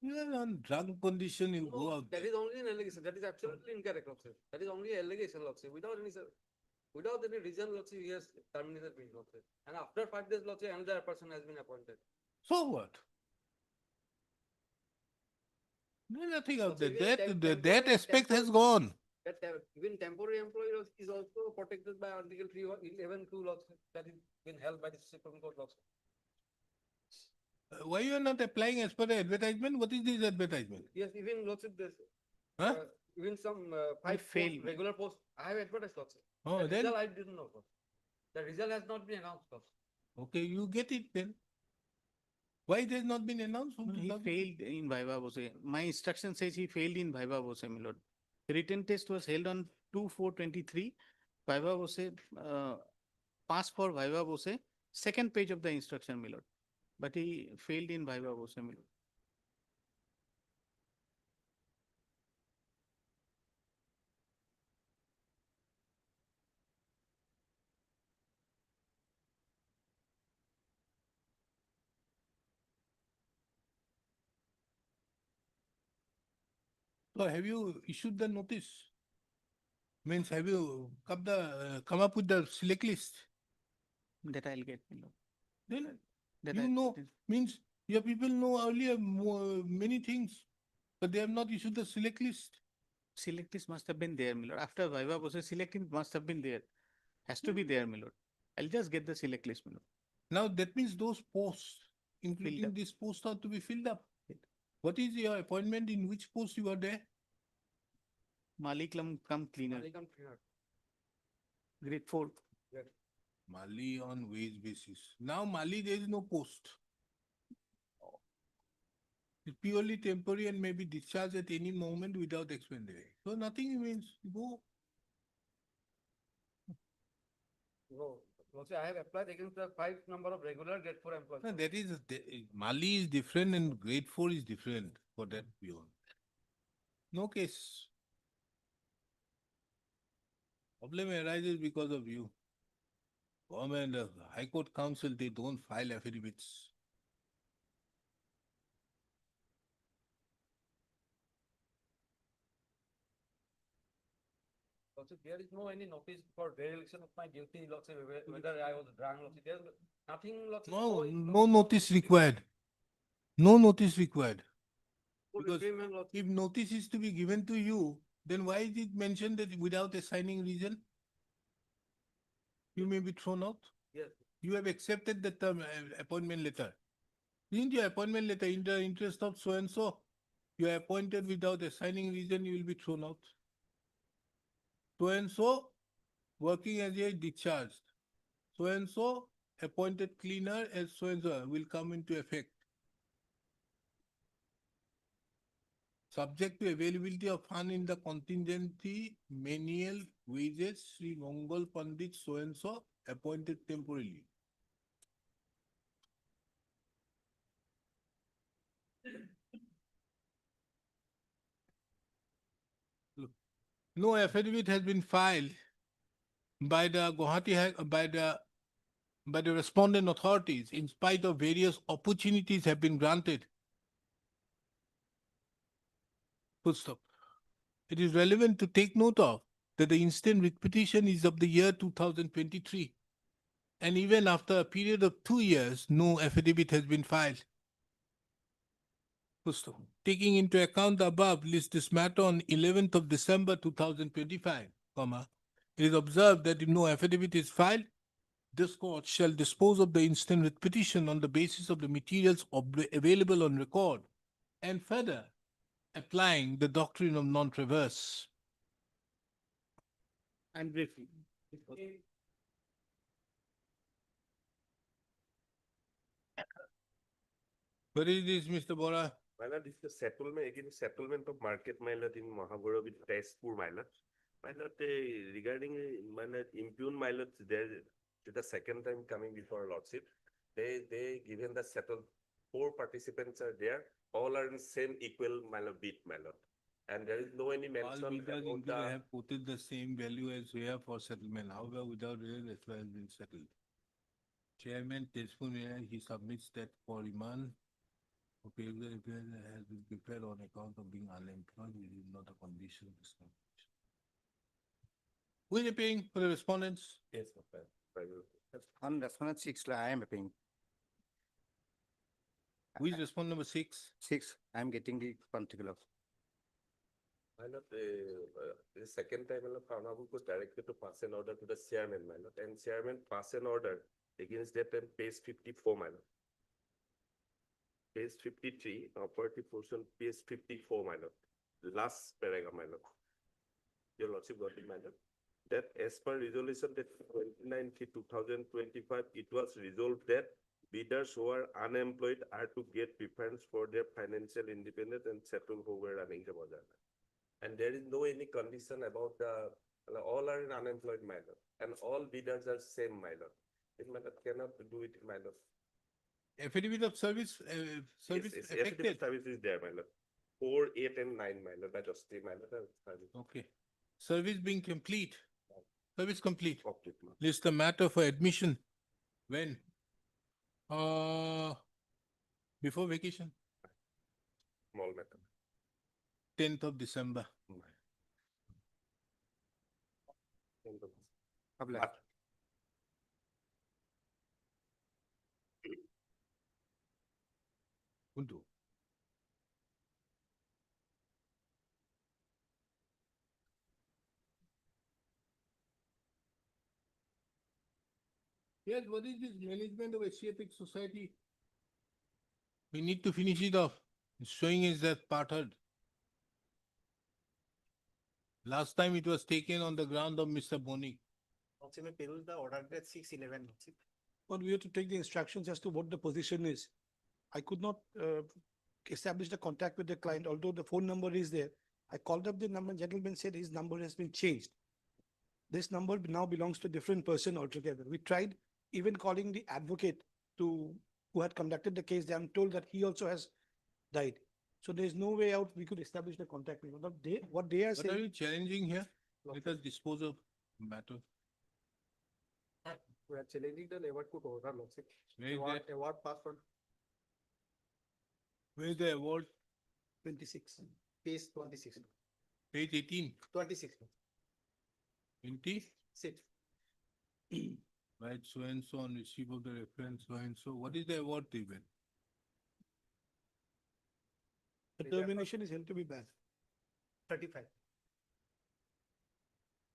You are on drunk condition, you go out. That is only an allegation. That is absolutely incorrect, Lordship. That is only an allegation, Lordship. Without any reason, Lordship, he has terminated me, Lordship. And after 5 days, Lordship, another person has been appointed. So what? There's nothing out there. Lordship, even That aspect has gone. That even temporary employee is also protected by Article 311(2), Lordship. That is been held by the Supreme Court, Lordship. Why you are not applying as per the advertisement? What is this advertisement? Yes, even Lordship, this, Huh? even some I 5 failed. regular posts, I have advertised, Lordship. Oh, The then, result I didn't know, Lordship. The result has not been announced, Lordship. okay, you get it then. Why it has not been announced? From he 2000? failed in Viva Voce. My instruction says he failed in Viva Voce, Milord. The written test was held on 2/4/23. Viva Voce, passed for Viva Voce, second page of the instruction, Milord. But he failed in Viva Voce, Milord. So have you issued the notice? Means have you come up with the select list? That I'll get, my lord. Then That you I- know, that- means your people know earlier many things, but they have not issued the select list. Select list must have been there, my lord. After Viva process, select list must have been there. Has to be there, my lord. I'll just get the select list, my lord. Now that means those posts, including up. this post, are to be filled up. What is your appointment, in which post you are there? Malik come cleaner. Grade 4. Mali on wage basis. Now Mali, there is no post. It's purely temporary and may be discharged at any moment without expenditure. So nothing means go. I have applied against the 5 number of regular grade 4 employees. No, that is, Mali is different and grade 4 is different for that beyond. No case. Problem arises because of you. Government, High Court Council, they don't file affidavits. Also, there is no any notice for dereliction of my duty, Lordship, whether I was drunk, Lordship. There's nothing, Lordship. No, no notice required. No notice required. Because if notice is to be given to you, then why is it mentioned that without assigning reason? You may be thrown out. Yes. You have accepted the term appointment letter. Isn't your appointment letter in the interest of so and so? You are appointed without assigning reason, you will be thrown out. So and so working as a discharged. So and so appointed cleaner as so and so will come into effect. Subject to availability of fund in the contingency, menial wages, Sri Mongol Pandit so and so appointed temporarily. Look, no affidavit has been filed by the by the respondent authorities in spite of various opportunities have been granted. Full stop. It is relevant to take note of that the instant writ petition is of the year 2023. And even after a period of 2 years, no affidavit has been filed. Full stop. Taking into account the above, list this matter on 11th of December 2025, it is observed that if no affidavit is filed, this court shall dispose of the instant writ petition on the basis of the materials available on record and further applying the doctrine of non-traverse. And briefly. What is this, Mr. Bora? My lord, this is the settlement, again, settlement of market, my lord, in Mahabharata with Tezpur, my lord. My lord, regarding, my lord, impugn, my lord, there, the second time coming before lordship, they given the settle, 4 participants are there, all are in same equal, my lord, bid, my lord. And there is no any mention All bidders about included the, have quoted the same value as we have for settlement. However, without real as well has been settled. Chairman Tezpur, he submits that for remand. Okay, if it has been prepared on account of being unemployed, it is not a condition of discrimination. Who is appearing for the respondents? yes, On respondent 6, I am appearing. Who is respondent number 6? 6, I am getting the particular. my lord, the second time, my lord, Honorable was directed to pass an order to the chairman, my lord, and chairman pass an order against that and page 54, my lord. Page 53, operative portion, page 54, my lord. The last paragraph, my lord. Your lordship got it, my lord. That as per resolution that 29/2025, it was resolved that bidders who are unemployed are to get preference for their financial independence and settle who were running the bazar. And there is no any condition about the, all are in unemployed, my lord, and all bidders are same, my lord. It, my lord, cannot do it, my lord. Affidavit of service, service Yes, affected. affidavit service is there, my lord. 4, 8, and 9, my lord, that was 3, my lord. Okay. Service being complete. Service complete. Complete, my lord. List the matter for admission. When? Before vacation. Small matter. 10th of December. But Kuntu. Yes, what is this management of Asiatic Society? We need to finish it off. It's showing is that part heard. Last time it was taken on the ground of Mr. Boni. Also, the order at 6:11. But we have to take the instructions as to what the position is. I could not establish the contact with the client, although the phone number is there. I called up the number, gentleman said his number has been changed. This number now belongs to a different person altogether. We tried even calling the advocate who had conducted the case. I'm told that he also has died. So there's no way out we could establish the contact. What they are What are saying. you challenging here? Let us dispose of matter. we are challenging the award court order, Lordship. Where is that? Award passed on Where is the award? 26. Page 26. Page 18, 26. 20? Sit. Right, so and so on receipt of the reference, so and so. What is the award given? The termination is held to be bad. 35.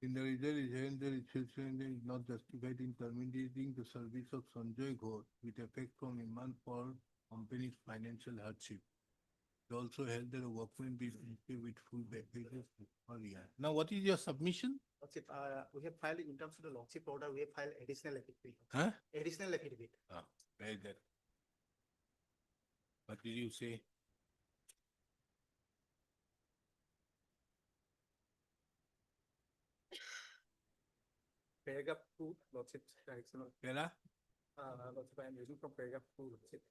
In the result is held that it is not justified in terminating the service of Sanjay Ghosh with effect from a month for company's financial hardship. It also held that a workman be paid with full packages per year. Now, what is your submission? Lordship, we have filed in terms of the lordship order, we have filed additional affidavit. Huh? Additional affidavit. Ah, where is that? What did you say? paragraph 2, Lordship, correction. Pera? Lordship, I am using from paragraph 2, Lordship.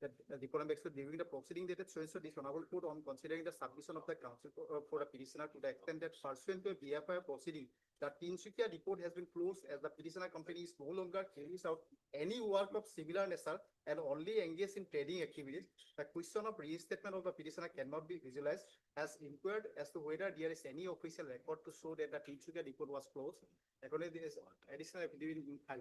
That the Quorum Expert during the proceeding that so and so this honorable court on considering the submission of the counsel for a petitioner to the extent that pursuant to a BFI proceeding, the Tinsukia report has been closed as the petitioner company is no longer carries out any work of similar nature and only engaged in trading activities. The question of reinstatement of the petitioner cannot be visualized as inquired as to whether there is any official record to show that the Tinsukia report was closed. According to this additional affidavit in file.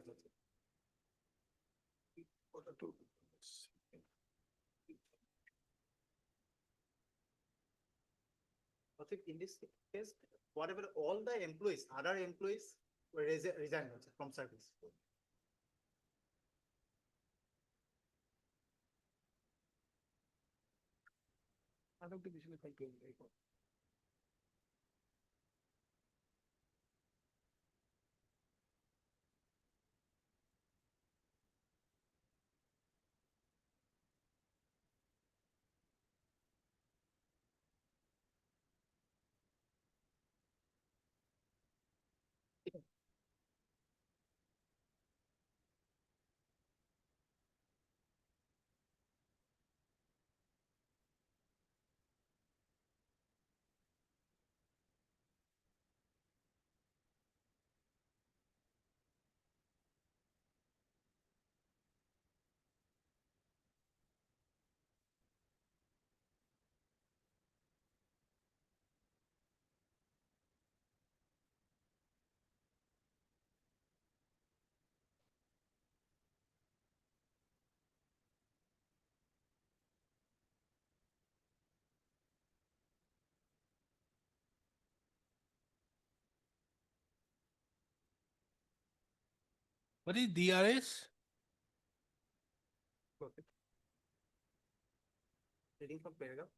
In this case, whatever all the employees, other employees were resigned from service. I don't think we should take it. What is DRS? Okay. Reading from paragraph.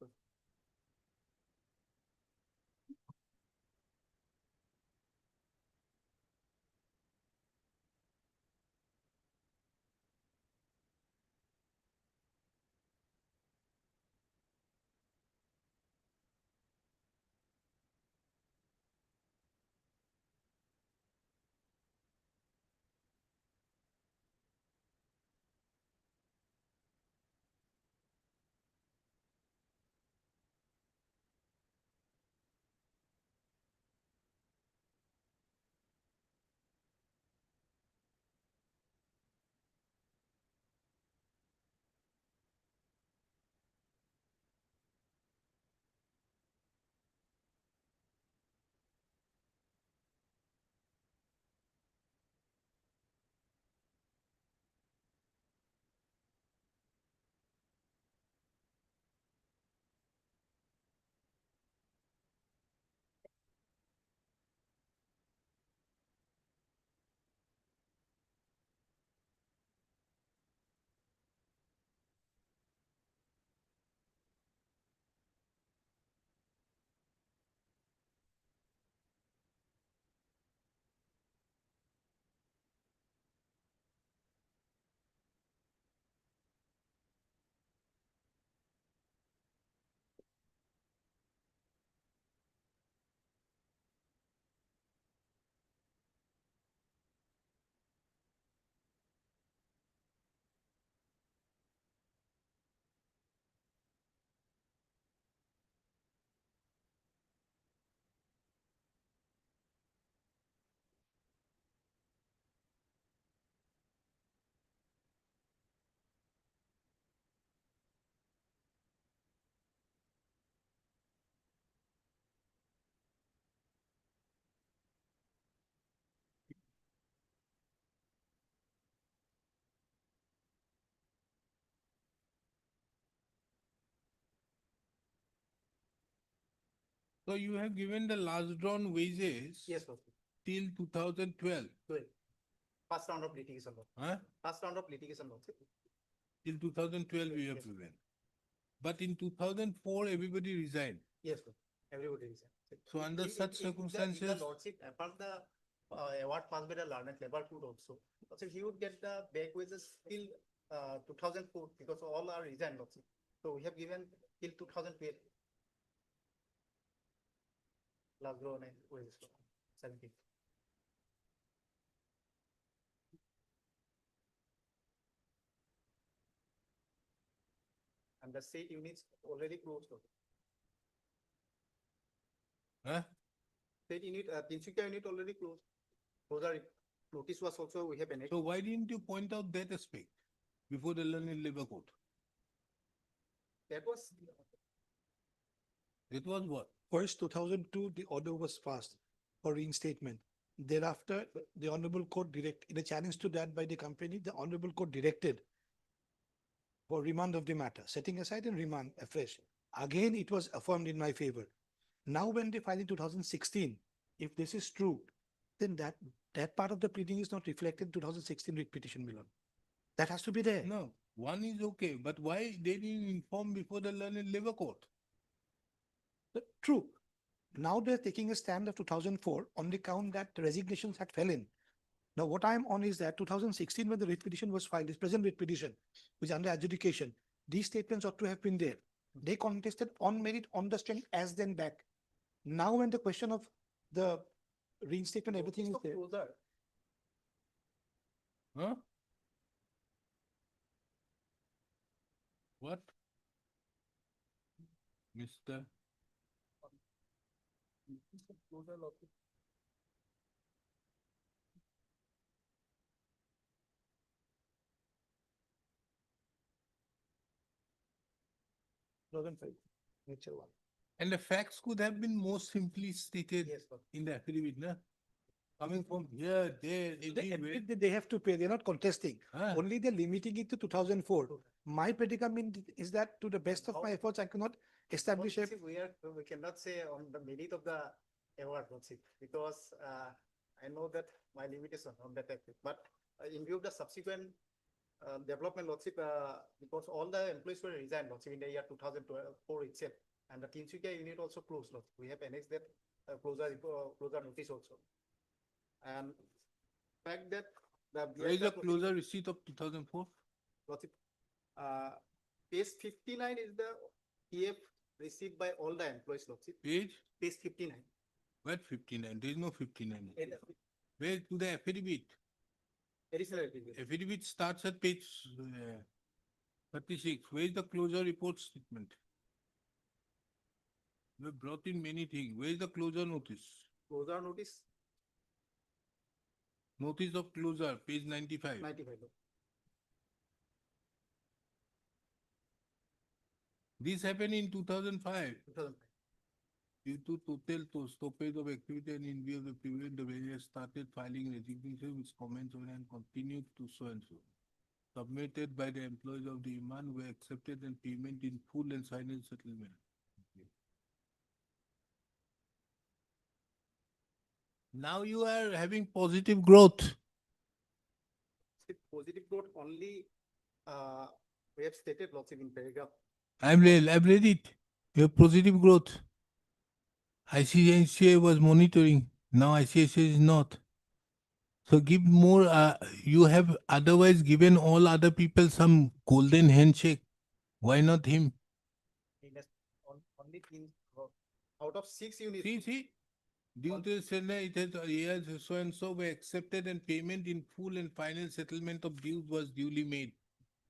So you have given the last drawn wages. Yes, Lordship. Till 2012, First round of litigation, Lordship. huh? First round of litigation, Lordship. Till 2012 you have Yes. given. But in 2004, everybody resigned. Yes, sir. Everybody is. So under such circumstances- If the lordship, apart the award passed by the learned labor court also, so he would get the back wages till 2004 because all are resigned lordship. So we have given till 2012. Last grown and wages 17. And the state units already closed. Huh? State unit, Tinsukia unit already closed. Those are, notice was also, we have annexed. So why didn't you point out that aspect before the learned labor court? That was, It was what? First, 2002, the order was passed for reinstatement. Thereafter, the Honorable Court in a challenge to that by the company, the Honorable Court directed for remand of the matter, setting aside and remand afresh. Again, it was affirmed in my favor. Now, when they filed in 2016, if this is true, then that part of the pleading is not reflected in 2016 writ petition, Milord. That has to be there. No, one is okay, but why they didn't inform before the learned labor court? True. Now they're taking a stand of 2004 on the count that the resignations had fallen. Now what I'm on is that 2016 when the writ petition was filed, this present writ petition, which is under adjudication, these statements ought to have been there. They contested on merit on the strength as then back. Now when the question of the reinstatement, everything is there. closer. Huh? What? Mr. Closer lordship. Nature one. And the facts could have been more simply stated Yes, sir. in the affidavit, na? Coming from here, there, They everywhere. admit that they have to pay, they're not contesting. Huh? Only they're limiting it to 2004. My predicament is that to the best of my efforts, I cannot establish a Lordship, we cannot say on the merit of the award, lordship, because I know that my limitation on that aspect. But in view of the subsequent development, lordship, because all the employees were resigned, lordship, in the year 2004 itself, and the Tinsukia unit also closed, lordship. We have annexed that closure notice also. And fact that the. Where is the closer receipt of 2004? Lordship, page 59 is the PF received by all the employees, lordship. Page? Page 59. Where 59? There is no 59. In the Where to the affidavit? additional affidavit. Affidavit starts at page 36. Where is the closure report statement? We have brought in many things. Where is the closure notice? Closure notice, Notice of closure, page 95. 95. This happened in 2005. 2005. Due to total stoppage of activity and in view of the period, the various started filing resignation with comments on and continued to so and so. Submitted by the employees of the Iman were accepted and payment in full and final settlement. Now you are having positive growth. Positive growth only, we have stated lordship in paragraph. I've read it. You have positive growth. ICICI was monitoring. Now ICICI is not. So give more, you have otherwise given all other people some golden handshake. Why not him? Only out of 6 units. See, due to Chennai, it has, yes, so and so were accepted and payment in full and final settlement of dues was duly made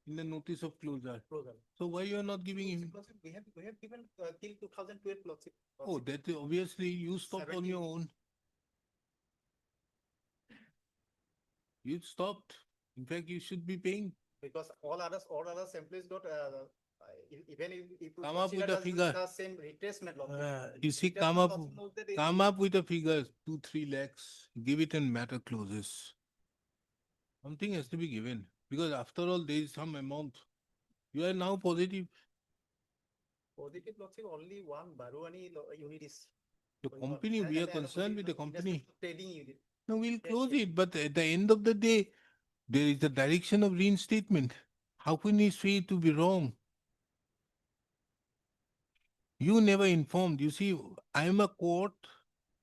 in the notice of closure. Closure. So why you are not giving him? Lordship, we have given till 2012 lordship. Oh, that obviously you stopped on your own. You stopped. In fact, you should be paying. Because all others employees got, even if. you Come up with consider a the- figure. The same retracement lordship. You see, Retracement come up, lordship knows that it- come up with a figure, 2-3 lakhs, give it and matter closes. Something has to be given, because after all, there is some amount. You are now positive. Positive lordship, only one Baruani unit is The company, we are concerned with the company. Trading unit. No, we'll close it, but at the end of the day, there is a direction of reinstatement. How can you say it to be wrong? You never informed. You see, I am a court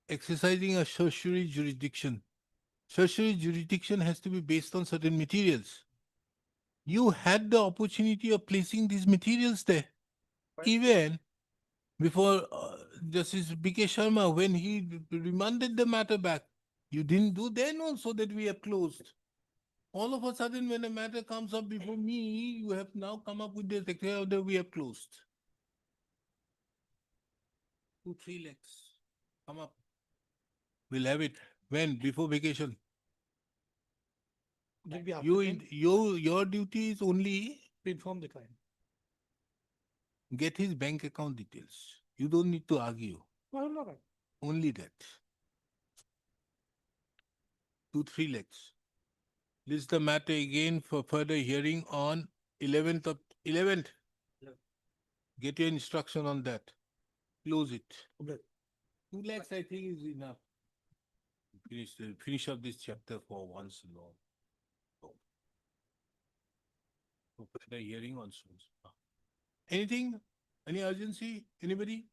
exercising a certiorari jurisdiction. Certiorari jurisdiction has to be based on certain materials. You had the opportunity of placing these materials there. Even before Justice B.K. Sharma, when he remanded the matter back, you didn't do then also that we have closed. All of a sudden, when a matter comes up before me, you have now come up with the secretary order, we have closed. 2-3 lakhs, come up. We'll have it. When? Before vacation. Will be after You, 10, your duty is only we inform the client. get his bank account details. You don't need to argue. Well, all right. Only that. 2-3 lakhs. List the matter again for further hearing on 11th. Get your instruction on that. Close it. Okay. 2 lakhs, I think, is enough. Finish up this chapter for once and all. For further hearing on soon. Anything? Any urgency? Anybody?